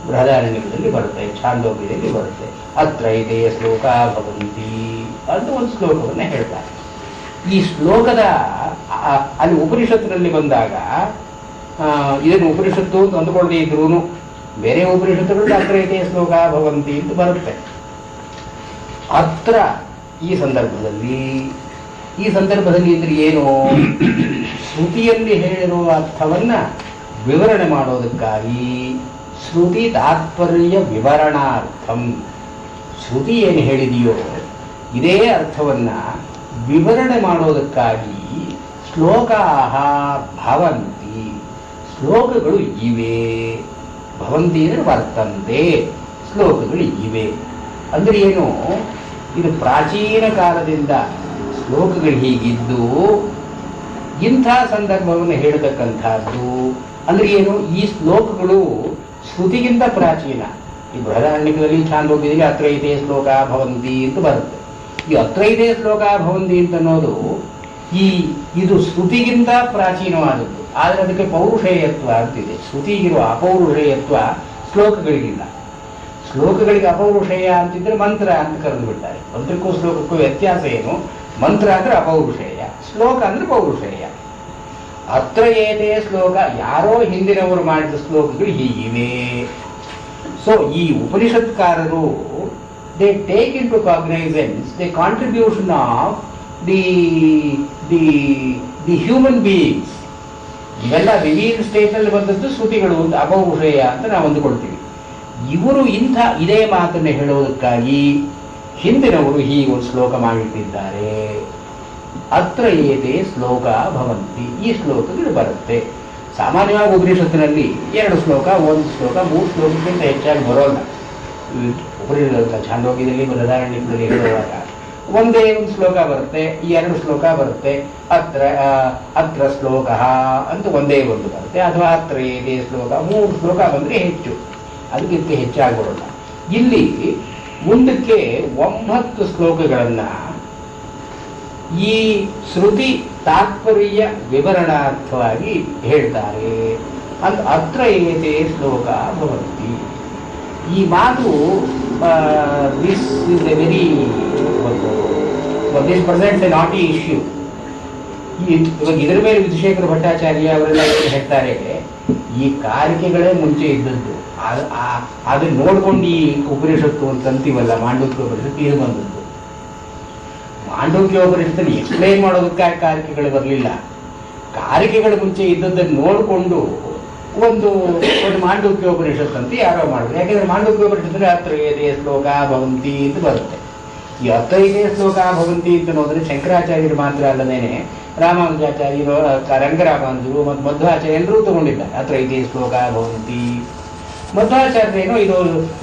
Speaker 2: ಬೃಹದಾರಣ್ಯಕದಲ್ಲಿ ಬರುತ್ತೆ, ಛಾಂದೋಗ್ಯದಲ್ಲಿ ಬರುತ್ತೆ. ಅತ್ರ ಏತೇ ಶ್ಲೋಕ ಭವಂತಿ ಅಂತ ಒಂದು ಶ್ಲೋಕವನ್ನ ಹೇಳ್ತಾರೆ. ಈ ಶ್ಲೋಕದ ಅಲ್ಲಿ ಉಪನಿಷತ್ತಿನಲ್ಲಿ ಬಂದಾಗ ಇದನ್ನು ಉಪನಿಷತ್ತು ಅಂತ ಅಂದುಕೊಳ್ಳದೆ ಇದ್ರೂ ಬೇರೆ ಉಪನಿಷತ್ತುಗಳು ಅತ್ರ ಏತೇ ಶ್ಲೋಕ ಭವಂತಿ ಅಂತ ಬರುತ್ತೆ. ಅತ್ರ ಈ ಸಂದರ್ಭದಲ್ಲಿ ಅಂದ್ರೆ ಏನು, ಶ್ರುತಿಯಲ್ಲಿ ಹೇಳಿರುವ ಅರ್ಥವನ್ನ ವಿವರಣೆ ಮಾಡೋದಕ್ಕಾಗಿ ಶ್ರುತಿ ತಾತ್ಪರ್ಯ ವಿವರಣಾರ್ಥಂ, ಶ್ರುತಿ ಏನು ಹೇಳಿದೆಯೋ ಇದೇ ಅರ್ಥವನ್ನ ವಿವರಣೆ ಮಾಡೋದಕ್ಕಾಗಿ ಶ್ಲೋಕಾಹ ಭವಂತಿ, ಶ್ಲೋಕಗಳು ಇವೆ. ಭವಂತಿ ಅಂದರೆ ವರ್ತಂತೆ, ಶ್ಲೋಕಗಳು ಇವೆ ಅಂದ್ರೆ ಏನು, ಇದು ಪ್ರಾಚೀನ ಕಾಲದಿಂದ ಶ್ಲೋಕಗಳು ಹೀಗಿದ್ದು ಇಂಥ ಸಂದರ್ಭವನ್ನು ಹೇಳತಕ್ಕಂಥದ್ದು. ಅಂದ್ರೆ ಏನು, ಈ ಶ್ಲೋಕಗಳು ಶ್ರುತಿಗಿಂತ ಪ್ರಾಚೀನ. ಈ ಬೃಹದಾರಣ್ಯಕದಲ್ಲಿ ಛಾಂದೋಗ್ಯದಲ್ಲಿ ಅತ್ರ ಇದೇ ಶ್ಲೋಕ ಭವಂತಿ ಅಂತ ಬರುತ್ತೆ. ಈ ಅತ್ರ ಇದೇ ಶ್ಲೋಕ ಭವಂತಿ ಅಂತ ಅನ್ನೋದು ಇದು ಶ್ರುತಿಗಿಂತ ಪ್ರಾಚೀನವಾದದ್ದು. ಆದರೆ ಅದಕ್ಕೆ ಪೌರುಷೇಯತ್ವ ಅಂತಿದೆ. ಶ್ರುತಿಗಿರುವ ಅಪೌರುಷೇಯತ್ವ ಶ್ಲೋಕಗಳಿಗಿಲ್ಲ. ಶ್ಲೋಕಗಳಿಗೆ ಅಪೌರುಷೇಯ ಅಂತಿದ್ರೆ ಮಂತ್ರ ಅಂತ ಕರೆದು ಬಿಡ್ತಾರೆ. ಮಂತ್ರಕ್ಕೂ ಶ್ಲೋಕಕ್ಕೂ ವ್ಯತ್ಯಾಸ ಏನು, ಮಂತ್ರ ಅಂದ್ರೆ ಅಪೌರುಷೇಯ, ಶ್ಲೋಕ ಅಂದ್ರೆ ಪೌರುಷೇಯ. ಅತ್ರ ಏತೇ ಶ್ಲೋಕ, ಯಾರೋ ಹಿಂದಿನವರು ಮಾಡಿದ ಶ್ಲೋಕಗಳು ಹೀಗಿವೆ. ಸೊ ಈ ಉಪನಿಷತ್ಕಾರರು they take into cognisance the contribution of the human beings. ಇವೆಲ್ಲ ವಿವಿಧ ಸ್ಟೇಟ್ನಲ್ಲಿ ಬಂದದ್ದು ಶ್ರುತಿಗಳು ಅಂತ ಅಪೌರುಷೇಯ ಅಂತ ನಾವು ಅಂದುಕೊಳ್ತೀವಿ. ಇವರು ಇದೇ ಮಾತನ್ನು ಹೇಳೋದಕ್ಕಾಗಿ ಹಿಂದಿನವರು ಹೀಗೆ ಒಂದು ಶ್ಲೋಕ ಮಾಡಿಟ್ಟಿದ್ದಾರೆ. ಅತ್ರ ಏತೇ ಶ್ಲೋಕ ಭವಂತಿ, ಈ ಶ್ಲೋಕಗಳು ಬರುತ್ತೆ. ಸಾಮಾನ್ಯವಾಗಿ ಉಪನಿಷತ್ತಿನಲ್ಲಿ 2 ಶ್ಲೋಕ, 1 ಶ್ಲೋಕ, 3 ಶ್ಲೋಕಕ್ಕಿಂತ ಹೆಚ್ಚಾಗಿ ಬರೋಲ್ಲ. ಉಪನಿಷತ್ ಛಾಂದೋಗ್ಯದಲ್ಲಿ ಬೃಹದಾರಣ್ಯಕದಲ್ಲಿ ಹೇಳುವಾಗ ಒಂದೇ ಒಂದು ಶ್ಲೋಕ ಬರುತ್ತೆ, 2 ಶ್ಲೋಕ ಬರುತ್ತೆ. ಅತ್ರ ಶ್ಲೋಕ ಅಂತ ಒಂದೇ ಒಂದು ಬರುತ್ತೆ, ಅಥವಾ ಅತ್ರ ಏತೇ ಶ್ಲೋಕ 3 ಶ್ಲೋಕ ಬಂದ್ರೆ ಹೆಚ್ಚು, ಅದಕ್ಕಿಂತ ಹೆಚ್ಚಾಗಿ ಬರೋಲ್ಲ. ಇಲ್ಲಿ ಮುಂದಕ್ಕೆ 9 ಶ್ಲೋಕಗಳನ್ನ ಈ ಶ್ರುತಿ ತಾತ್ಪರ್ಯ ವಿವರಣಾರ್ಥವಾಗಿ ಹೇಳ್ತಾರೆ ಅಂತ. ಅತ್ರ ಏತೇ ಶ್ಲೋಕ ಭವಂತಿ, ಈ ಮಾತು this is A very this presents A ನಾಟಿ ಇಶ್ಯೂ. ಇವಾಗ ಇದರ ಮೇಲೆ ವಿಧುಶೇಖರ ಭಟ್ಟಾಚಾರ್ಯ ಅವರೆಲ್ಲ ಏನು ಹೇಳ್ತಾರೆ, ಈ ಕಾರಿಕೆಗಳೇ ಮುಂಚೆ ಇದ್ದದ್ದು, ಅದನ್ನ ನೋಡ್ಕೊಂಡು ಈ ಉಪನಿಷತ್ತು ಅಂತ ಅಂತೀವಲ್ಲ, ಮಾಂಡೂಕ್ಯ ಉಪನಿಷತ್ತು ಇದು ಬಂದದ್ದು. ಮಾಂಡೂಕ್ಯ ಉಪನಿಷತ್ತಲ್ಲಿ ಎಕ್ಸ್ಪ್ಲೈನ್ ಮಾಡೋದಕ್ಕಾಗಿ ಕಾರಿಕೆಗಳು ಬರಲಿಲ್ಲ. ಕಾರಿಕೆಗಳು ಮುಂಚೆ ಇದ್ದದ್ದನ್ನು ನೋಡಿಕೊಂಡು ಒಂದು ಮಾಂಡೂಕ್ಯ ಉಪನಿಷತ್ತು ಅಂತ ಯಾರೋ ಮಾಡಿದ್ರು. ಯಾಕೆಂದ್ರೆ ಮಾಂಡೂಕ್ಯ ಉಪನಿಷತ್ತಲ್ಲಿ ಅತ್ರ ಏತೇ ಶ್ಲೋಕ ಭವಂತಿ ಅಂತ ಬರುತ್ತೆ. ಈ ಅತ್ರ ಏತೇ ಶ್ಲೋಕ ಭವಂತಿ ಅಂತ ನೋಡಿದ್ರೆ ಶಂಕರಾಚಾರ್ಯರು ಮಾತ್ರ ಅಲ್ಲದೇನೆ ರಾಮಾನುಜಾಚಾರ್ಯರು, ರಂಗರಾಮಾನುಜರು ಮತ್ತು ಮಧ್ವಾಚಾರ್ಯ ಎಲ್ಲರೂ ತಗೊಂಡಿದ್ದಾರೆ ಅತ್ರ ಏತೇ ಶ್ಲೋಕ ಭವಂತಿ. ಮಧ್ವಾಚಾರ್ಯರೇನೋ ಇದು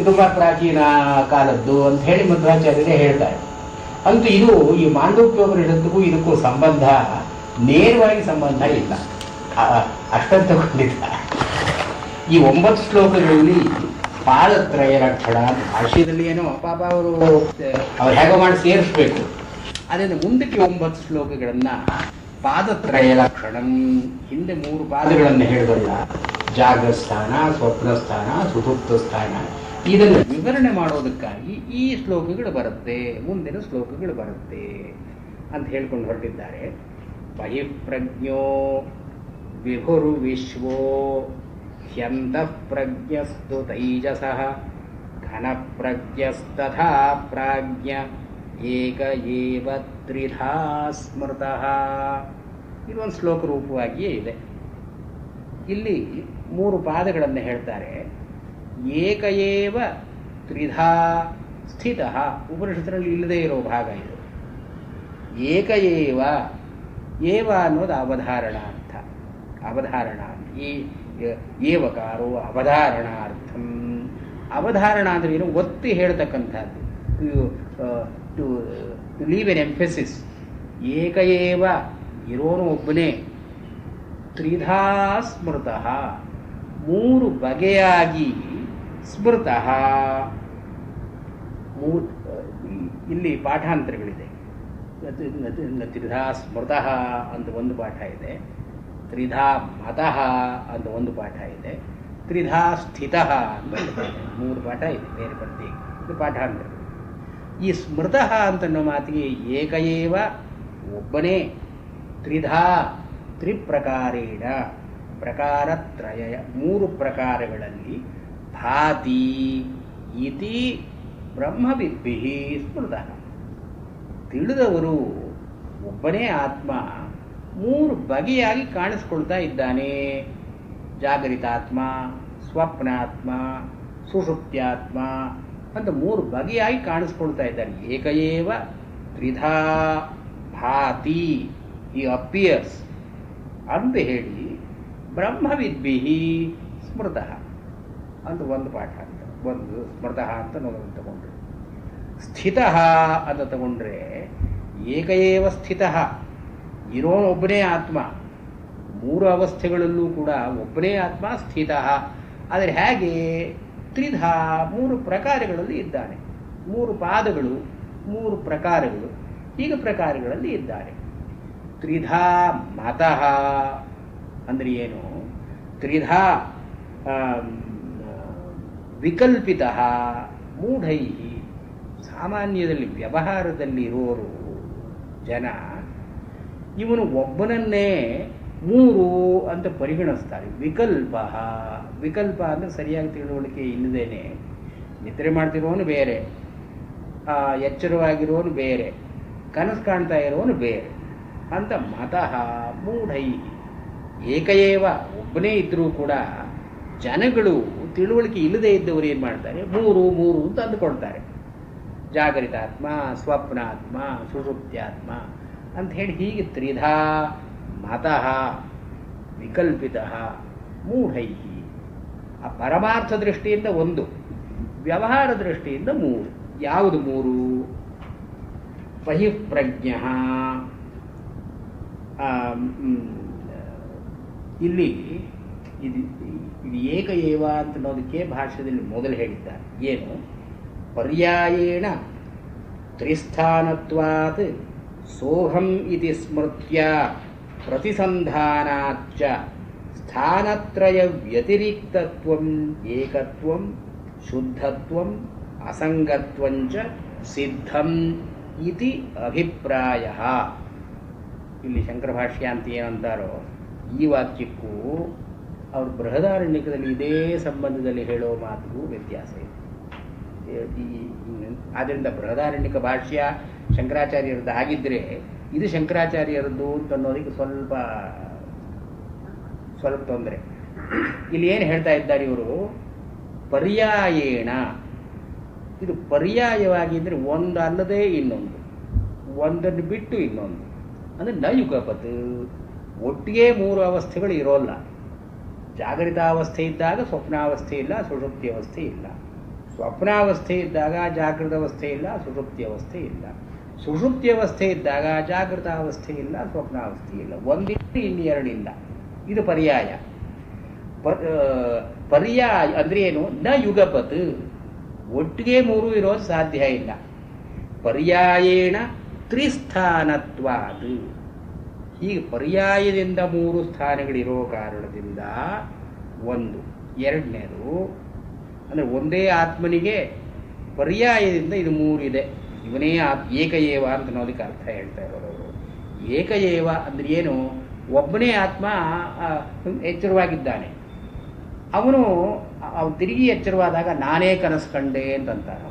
Speaker 2: ತುಂಬಾ ಪ್ರಾಚೀನ ಕಾಲದ್ದು ಅಂತ ಹೇಳಿ ಮಧ್ವಾಚಾರ್ಯರೇ ಹೇಳ್ತಾರೆ. ಅಂತೂ ಇದು ಈ ಮಾಂಡೂಕ್ಯೋಪನಿಷತ್ತಿಗೂ ಇದಕ್ಕೂ ಸಂಬಂಧ, ನೇರವಾಗಿ ಸಂಬಂಧ ಇಲ್ಲ. ಅಷ್ಟನ್ನು ತಗೊಂಡಿದ್ದಾರೆ. ಈ 9 ಶ್ಲೋಕಗಳಲ್ಲಿ ಪಾದತ್ರಯ ಲಕ್ಷಣ ಭಾಷ್ಯದಲ್ಲಿ ಏನೋ ಪಾಪ ಅವ್ರು ಹೇಗೋ ಮಾಡಿ ಸೇರಿಸ್ಬೇಕು. ಅದರಿಂದ ಮುಂದಕ್ಕೆ 9 ಶ್ಲೋಕಗಳನ್ನ ಪಾದತ್ರಯ ಲಕ್ಷಣಂ, ಹಿಂದೆ 3 ಪಾದಗಳನ್ನು ಹೇಳಿದಲ್ಲ, ಜಾಗಸ್ಥಾನ, ಸ್ವಪ್ನಸ್ಥಾನ, ಸುಷುಪ್ತ ಸ್ಥಾನ, ಇದನ್ನು ವಿವರಣೆ ಮಾಡೋದಕ್ಕಾಗಿ ಈ ಶ್ಲೋಕಗಳು ಬರುತ್ತೆ, ಮುಂದಿನ ಶ್ಲೋಕಗಳು ಬರುತ್ತೆ ಅಂತ ಹೇಳ್ಕೊಂಡು ಹೊರಟಿದ್ದಾರೆ. ಬಹಿಪ್ರಜ್ಞೋ ವಿಭುರು ವಿಶ್ವೋ
Speaker 1: ह्यन्तः प्रज्ञस्तु तैजसः घनप्रज्ञस्तथा प्राज्ञ ಏಕ ಏವ ತ್ರಿಧಾ ಸ್ಮೃತಃ. ಇದೊಂದು ಶ್ಲೋಕ ರೂಪವಾಗಿಯೇ ಇದೆ. ಇಲ್ಲಿ 3 ಪಾದಗಳನ್ನು ಹೇಳ್ತಾರೆ. ಏಕ ಏವ ತ್ರಿಧಾ ಸ್ಥಿತಃ, ಉಪನಿಷತ್ತಿನಲ್ಲಿ ಇಲ್ಲದೇ ಇರೋ ಭಾಗ ಇದು. ಏಕ ಏವ ಅನ್ನೋದು ಅವಧಾರಣಾರ್ಥ. ಈ ಏವಕಾರೋ ಅವಧಾರಣಾರ್ಥಂ. ಅವಧಾರಣ ಅಂದರೆ ಏನು? ಒತ್ತಿ ಹೇಳ್ತಕ್ಕಂಥದ್ದು. To leave an emphasis. ಏಕ ಏವ, ಇರೋನು ಒಬ್ಬನೇ. ತ್ರಿಧಾ ಸ್ಮೃತಃ, 3 ಬಗೆಯಾಗಿ ಸ್ಮೃತಃ. ಇಲ್ಲಿ ಪಾಠಾಂತರಗಳಿದೆ. ತ್ರಿಧಾ ಸ್ಮೃತಃ ಅಂತ ಒಂದು ಪಾಠ ಇದೆ, ತ್ರಿಧಾ ಮತಃ ಅಂತ ಒಂದು ಪಾಠ ಇದೆ, ತ್ರಿಧಾ ಸ್ಥಿತಃ ಅಂತ ಒಂದು ಪಾಠ ಇದೆ. 3 ಪಾಠ ಇದೆ ಬೇರೆ ಪ್ರತ್ಯೇಕ. ಇದು ಪಾಠಾಂತರಗಳು. ಈ ಸ್ಮೃತಃ ಅಂತನ್ನೋ ಮಾತಿಗೆ ಏಕ ಏವ, ಒಬ್ಬನೇ, ತ್ರಿಧಾ ತ್ರಿಪ್ರಕಾರೇಣ, ಪ್ರಕಾರತ್ರಯ 3 ಪ್ರಕಾರಗಳಲ್ಲಿ, ಭಾತಿ ಇತಿ ಬ್ರಹ್ಮವಿದ್ಭಿಃ ಸ್ಮೃತಃ. ತಿಳಿದವರು ಒಬ್ಬನೇ ಆತ್ಮ 3 ಬಗೆಯಾಗಿ ಕಾಣಿಸ್ಕೊಳ್ತಾ ಇದ್ದಾನೆ. ಜಾಗರಿತಾತ್ಮ, ಸ್ವಪ್ನಾತ್ಮ, ಸುಷುಪ್ತ್ಯಾತ್ಮ ಅಂತ 3 ಬಗೆಯಾಗಿ ಕಾಣಿಸ್ಕೊಳ್ತಾ ಇದ್ದಾನೆ. ಏಕ ಏವ ತ್ರಿಧಾ ಭಾತಿ, ಈ ಅಪಿಯರ್ಸ್ ಅಂತ ಹೇಳಿ ಬ್ರಹ್ಮವಿದ್ಭಿಃ ಸ್ಮೃತಃ ಅಂತ ಒಂದು ಪಾಠ ಅಂತ, ಒಂದು ಸ್ಮೃತಃ ಅಂತ ನಾವು ತಗೊಂಡ್ರೆ. ಸ್ಥಿತಃ ಅಂತ ತಗೊಂಡ್ರೆ ಏಕ ಏವ ಸ್ಥಿತಃ, ಇರೋನೊಬ್ಬನೇ ಆತ್ಮ, 3 ಅವಸ್ಥೆಗಳಲ್ಲೂ ಕೂಡ ಒಬ್ಬನೇ ಆತ್ಮ ಸ್ಥಿತಃ. ಆದರೆ ಹೇಗೆ? ತ್ರಿಧಾ 3 ಪ್ರಕಾರಗಳಲ್ಲಿ ಇದ್ದಾನೆ. 3 ಪಾದಗಳು, 3 ಪ್ರಕಾರಗಳು, ಹೀಗೆ ಪ್ರಕಾರಗಳಲ್ಲಿ ಇದ್ದಾನೆ. ತ್ರಿಧಾ ಮತಃ ಅಂದರೆ ಏನು? ತ್ರಿಧಾ ವಿಕಲ್ಪಿತಃ ಮೂಢೈ. ಸಾಮಾನ್ಯದಲ್ಲಿ ವ್ಯವಹಾರದಲ್ಲಿ ಇರೋರು ಜನ ಇವನು ಒಬ್ಬನನ್ನೇ 3 ಅಂತ ಪರಿಗಣಿಸ್ತಾರೆ. ವಿಕಲ್ಪ ಅಂದರೆ ಸರಿಯಾಗಿ ತಿಳುವಳಿಕೆ ಇಲ್ಲದೇನೆ ನಿದ್ರೆ ಮಾಡ್ತಿರೋನು ಬೇರೆ, ಎಚ್ಚರವಾಗಿರೋನು ಬೇರೆ, ಕನಸು ಕಾಣ್ತಾ ಇರೋನು ಬೇರೆ ಅಂತ. ಮತಃ ಮೂಢೈ. ಏಕಏವ, ಒಬ್ಬನೇ ಇದ್ದರೂ ಕೂಡ ಜನಗಳು ತಿಳುವಳಿಕೆ ಇಲ್ಲದೆ ಇದ್ದವರು ಏನು ಮಾಡ್ತಾರೆ? 3 ಅಂತ ಅಂದುಕೊಳ್ತಾರೆ. ಜಾಗರಿತಾತ್ಮ, ಸ್ವಪ್ನಾತ್ಮ, ಸುಷುಪ್ತ್ಯಾತ್ಮ ಅಂತ ಹೇಳಿ ಹೀಗೆ ತ್ರಿಧಾ ಮತಃ ವಿಕಲ್ಪಿತಃ ಮೂಢೈ. ಆ ಪರಮಾರ್ಥ ದೃಷ್ಟಿಯಿಂದ 1, ವ್ಯವಹಾರ ದೃಷ್ಟಿಯಿಂದ 3. ಯಾವುದು 3? ಬಹಿಃಪ್ರಜ್ಞಃ. ಇಲ್ಲಿ ಇದು ಏಕ ಏವ ಅಂತ ಅನ್ನೋದಕ್ಕೆ ಭಾಷ್ಯದಲ್ಲಿ ಮೊದಲು ಹೇಳಿದ್ದಾರೆ. ಏನು? ಪರ್ಯಾಯೇಣ ತ್ರಿಸ್ಥಾನತ್ವಾತ್ ಸೋಹಂ ಇತಿ ಸ್ಮೃತ್ಯ ಪ್ರತಿಸಂಧಾನಾಚ್ಚ ಸ್ಥಾನತ್ರಯ ವ್ಯತಿರಿಕ್ತತ್ವಂ ಏಕತ್ವಂ ಶುದ್ಧತ್ವಂ ಅಸಂಗತ್ವಂಚ ಸಿದ್ಧಂ ಇತಿ ಅಭಿಪ್ರಾಯಃ. ಇಲ್ಲಿ ಶಂಕರ ಭಾಷ್ಯ ಅಂತ ಏನಂತಾರೋ ಈ ವಾಕ್ಯಕ್ಕೂ ಅವರು ಬೃಹದಾರಣ್ಯಕದಲ್ಲಿ ಇದೇ ಸಂಬಂಧದಲ್ಲಿ ಹೇಳೋ ಮಾತಿಗೂ ವ್ಯತ್ಯಾಸ ಇದೆ. ಆದ್ದರಿಂದ ಬೃಹದಾರಣ್ಯಕ ಭಾಷ್ಯ ಶಂಕರಾಚಾರ್ಯರದ್ದು ಆಗಿದ್ದರೆ ಇದು ಶಂಕರಾಚಾರ್ಯರದ್ದು ಅಂತ ಅನ್ನೋದಕ್ಕೆ ಸ್ವಲ್ಪ ತೊಂದರೆ. ಇಲ್ಲಿ ಏನು ಹೇಳ್ತಾ ಇದ್ದಾರೆ ಇವರು? ಪರ್ಯಾಯೇಣ, ಇದು ಪರ್ಯಾಯವಾಗಿ ಅಂದರೆ ಒಂದು ಅಲ್ಲದೆ ಇನ್ನೊಂದು, ಒಂದನ್ನು ಬಿಟ್ಟು ಇನ್ನೊಂದು. ಅಂದರೆ ನ ಯುಗಪತ್, ಒಟ್ಟಿಗೆ 3 ಅವಸ್ಥೆಗಳು ಇರೋಲ್ಲ. ಜಾಗೃತಾವಸ್ಥೆ ಇದ್ದಾಗ ಸ್ವಪ್ನಾವಸ್ಥೆ ಇಲ್ಲ, ಸುಷುಪ್ತಿ ಅವಸ್ಥೆ ಇಲ್ಲ. ಸ್ವಪ್ನಾವಸ್ಥೆ ಇದ್ದಾಗ ಜಾಗೃತ ಅವಸ್ಥೆ ಇಲ್ಲ, ಸುಷುಪ್ತಿ ಅವಸ್ಥೆ ಇಲ್ಲ. ಸುಷುಪ್ತಿ ಅವಸ್ಥೆ ಇದ್ದಾಗ ಜಾಗೃತ ಅವಸ್ಥೆ ಇಲ್ಲ, ಸ್ವಪ್ನಾವಸ್ಥೆ ಇಲ್ಲ. ಒಂದಿಟ್ಟು ಇನ್ನು 2 ಇಲ್ಲ. ಇದು ಪರ್ಯಾಯ. ಪರ್ಯಾಯ ಅಂದರೆ ಏನು? ನ ಯುಗಪತ್, ಒಟ್ಟಿಗೆ 3 ಇರೋದು ಸಾಧ್ಯ ಇಲ್ಲ. ಪರ್ಯಾಯೇಣ ತ್ರಿಸ್ಥಾನತ್ವಾದ್, ಹೀಗೆ ಪರ್ಯಾಯದಿಂದ 3 ಸ್ಥಾನಗಳಿರೋ ಕಾರಣದಿಂದ 1. 2ನೇದು ಅಂದರೆ ಒಂದೇ ಆತ್ಮನಿಗೆ ಪರ್ಯಾಯದಿಂದ ಇದು 3 ಇದೆ. ಇವನೇ ಏಕಏವ ಅಂತ ಅನ್ನೋದಕ್ಕೆ ಅರ್ಥ ಹೇಳ್ತಾ ಇರೋರು. ಏಕಏವ ಅಂದರೆ ಏನು? ಒಬ್ಬನೇ ಆತ್ಮ ಎಚ್ಚರವಾಗಿದ್ದಾನೆ, ಅವನು ತಿರುಗಿ ಎಚ್ಚರವಾದಾಗ ನಾನೇ ಕನಸು ಕಂಡೆ ಅಂತಂತಾನೆ,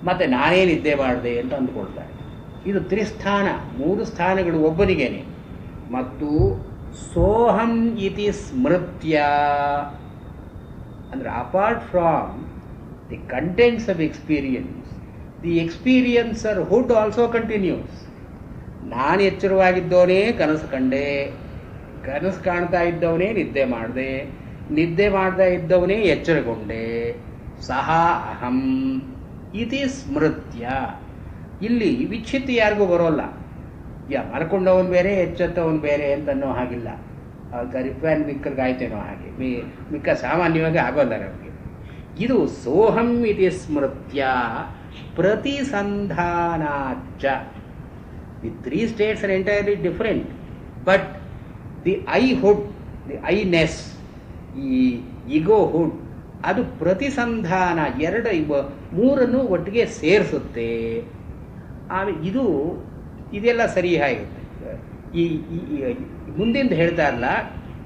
Speaker 1: ಮತ್ತೆ ನಾನೇ ನಿದ್ದೆ ಮಾಡಿದೆ ಅಂತ ಅಂದ್ಕೊಳ್ತಾರೆ. ಇದು ತ್ರಿಸ್ಥಾನ, 3 ಸ್ಥಾನಗಳು ಒಬ್ಬನಿಗೇನೆ. ಮತ್ತು ಸೋಹಂ ಇತಿ ಸ್ಮೃತ್ಯ ಅಂದರೆ apart from the contents of experience, the experiencer hood also continues. ನಾನು ಎಚ್ಚರವಾಗಿದ್ದವನೇ ಕನಸು ಕಂಡೆ, ಕನಸು ಕಾಣ್ತಾ ಇದ್ದವನೇ ನಿದ್ದೆ ಮಾಡಿದೆ, ನಿದ್ದೆ ಮಾಡ್ತಾ ಇದ್ದವನೇ ಎಚ್ಚರಗೊಂಡೆ. ಸಹ ಅಹಂ ಇತಿ ಸ್ಮೃತ್ಯ. ಇಲ್ಲಿ ವಿಚ್ಛಿತ್ತ ಯಾರಿಗೂ ಬರೋಲ್ಲ. ಮಲ್ಕೊಂಡವನು ಬೇರೆ ಎಚ್ಚೆತ್ತವನು ಬೇರೆ ಅಂತನ್ನೋ ಹಾಗಿಲ್ಲ. ರಿಪ್ಯಾನ್ ಮಿಕ್ಕರ್ಗಾಯ್ತೇನೋ ಹಾಗೆ, ಮಿಕ್ಕ ಸಾಮಾನ್ಯವಾಗಿ ಆಗೋಲ್ಲ ನಮಗೆ. ಇದು ಸೋಹಂ ಇತಿ ಸ್ಮೃತ್ಯ ಪ್ರತಿಸಂಧಾನಾಚ. The 3 states are entirely different, but the I-hood, the I-ness, ಈ ಈಗೋಹುಡ್, ಅದು ಪ್ರತಿಸಂಧಾನ 2-3 ಒಟ್ಟಿಗೆ ಸೇರಿಸುತ್ತೆ. ಆಮೇಲೆ ಇದೆಲ್ಲ ಸರಿ ಆಗುತ್ತೆ. ಈ ಮುಂದಿಂದ ಹೇಳ್ತಾರಲ್ಲ,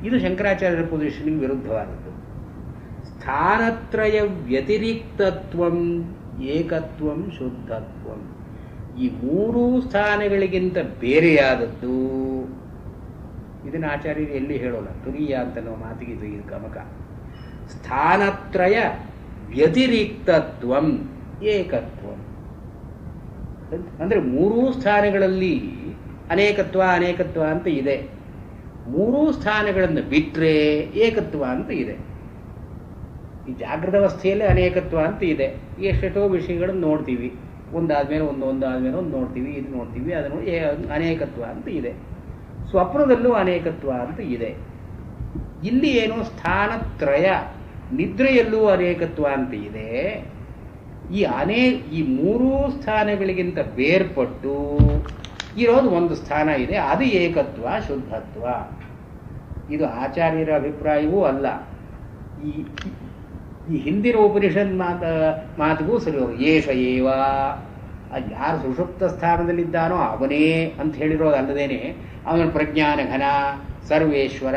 Speaker 1: ಇದು ಶಂಕರಾಚಾರ್ಯರ ಪೊಸಿಷನ್ಗೆ ವಿರುದ್ಧವಾದದ್ದು. ಸ್ಥಾನತ್ರಯ ವ್ಯತಿರಿಕ್ತತ್ವಂ ಏಕತ್ವಂ ಶುದ್ಧತ್ವಂ. ಈ 3 ಸ್ಥಾನಗಳಿಗಿಂತ ಬೇರೆಯಾದದ್ದು. ಇದನ್ನು ಆಚಾರ್ಯರು ಎಲ್ಲಿ ಹೇಳೋಲ್ಲ, ತುರಿಯ ಅಂತ ನಾವು ಮಾತಿಗೆ ಇದು ಗಮಕ. ಸ್ಥಾನತ್ರಯ ವ್ಯತಿರಿಕ್ತತ್ವಂ ಏಕತ್ವಂ ಅಂದರೆ 3 ಸ್ಥಾನಗಳಲ್ಲಿ ಅನೇಕತ್ವ ಅನೇಕತ್ವ ಅಂತ ಇದೆ. 3 ಸ್ಥಾನಗಳನ್ನು ಬಿಟ್ಟರೆ ಏಕತ್ವ ಅಂತ ಇದೆ. ಈ ಜಾಗೃತ ಅವಸ್ಥೆಯಲ್ಲಿ ಅನೇಕತ್ವ ಅಂತ ಇದೆ. ಎಷ್ಟೆಷ್ಟೋ ವಿಷಯಗಳನ್ನು ನೋಡ್ತೀವಿ, ಒಂದಾದ್ಮೇಲೆ ಒಂದಾದ್ಮೇಲೆ ಒಂದು ನೋಡ್ತೀವಿ, ಇದು ನೋಡ್ತೀವಿ, ಅದನ್ನು ಅನೇಕತ್ವ ಅಂತ ಇದೆ. ಸ್ವಪ್ನದಲ್ಲೂ ಅನೇಕತ್ವ ಅಂತ ಇದೆ. ಇಲ್ಲಿ ಏನು ಸ್ಥಾನತ್ರಯ, ನಿದ್ರೆಯಲ್ಲೂ ಅನೇಕತ್ವ ಅಂತ ಇದೆ. ಈ 3 ಸ್ಥಾನಗಳಿಗಿಂತ ಬೇರ್ಪಟ್ಟು ಇರೋದು ಒಂದು ಸ್ಥಾನ ಇದೆ, ಅದು ಏಕತ್ವ ಶುದ್ಧತ್ವ. ಇದು ಆಚಾರ್ಯರ ಅಭಿಪ್ರಾಯವೂ ಅಲ್ಲ. ಈ ಹಿಂದಿನ ಉಪನಿಷತ್ ಮಾತಿಗೂ ಸರಿ ಹೋಗಿ ಏಷ ಏವ, ಯಾರು ಸುಷುಪ್ತ ಸ್ಥಾನದಲ್ಲಿದ್ದಾನೋ ಅವನೇ ಅಂತ ಹೇಳಿರೋದು ಅಲ್ಲದೇನೆ ಅವನ ಪ್ರಜ್ಞಾನ ಘನ, ಸರ್ವೇಶ್ವರ,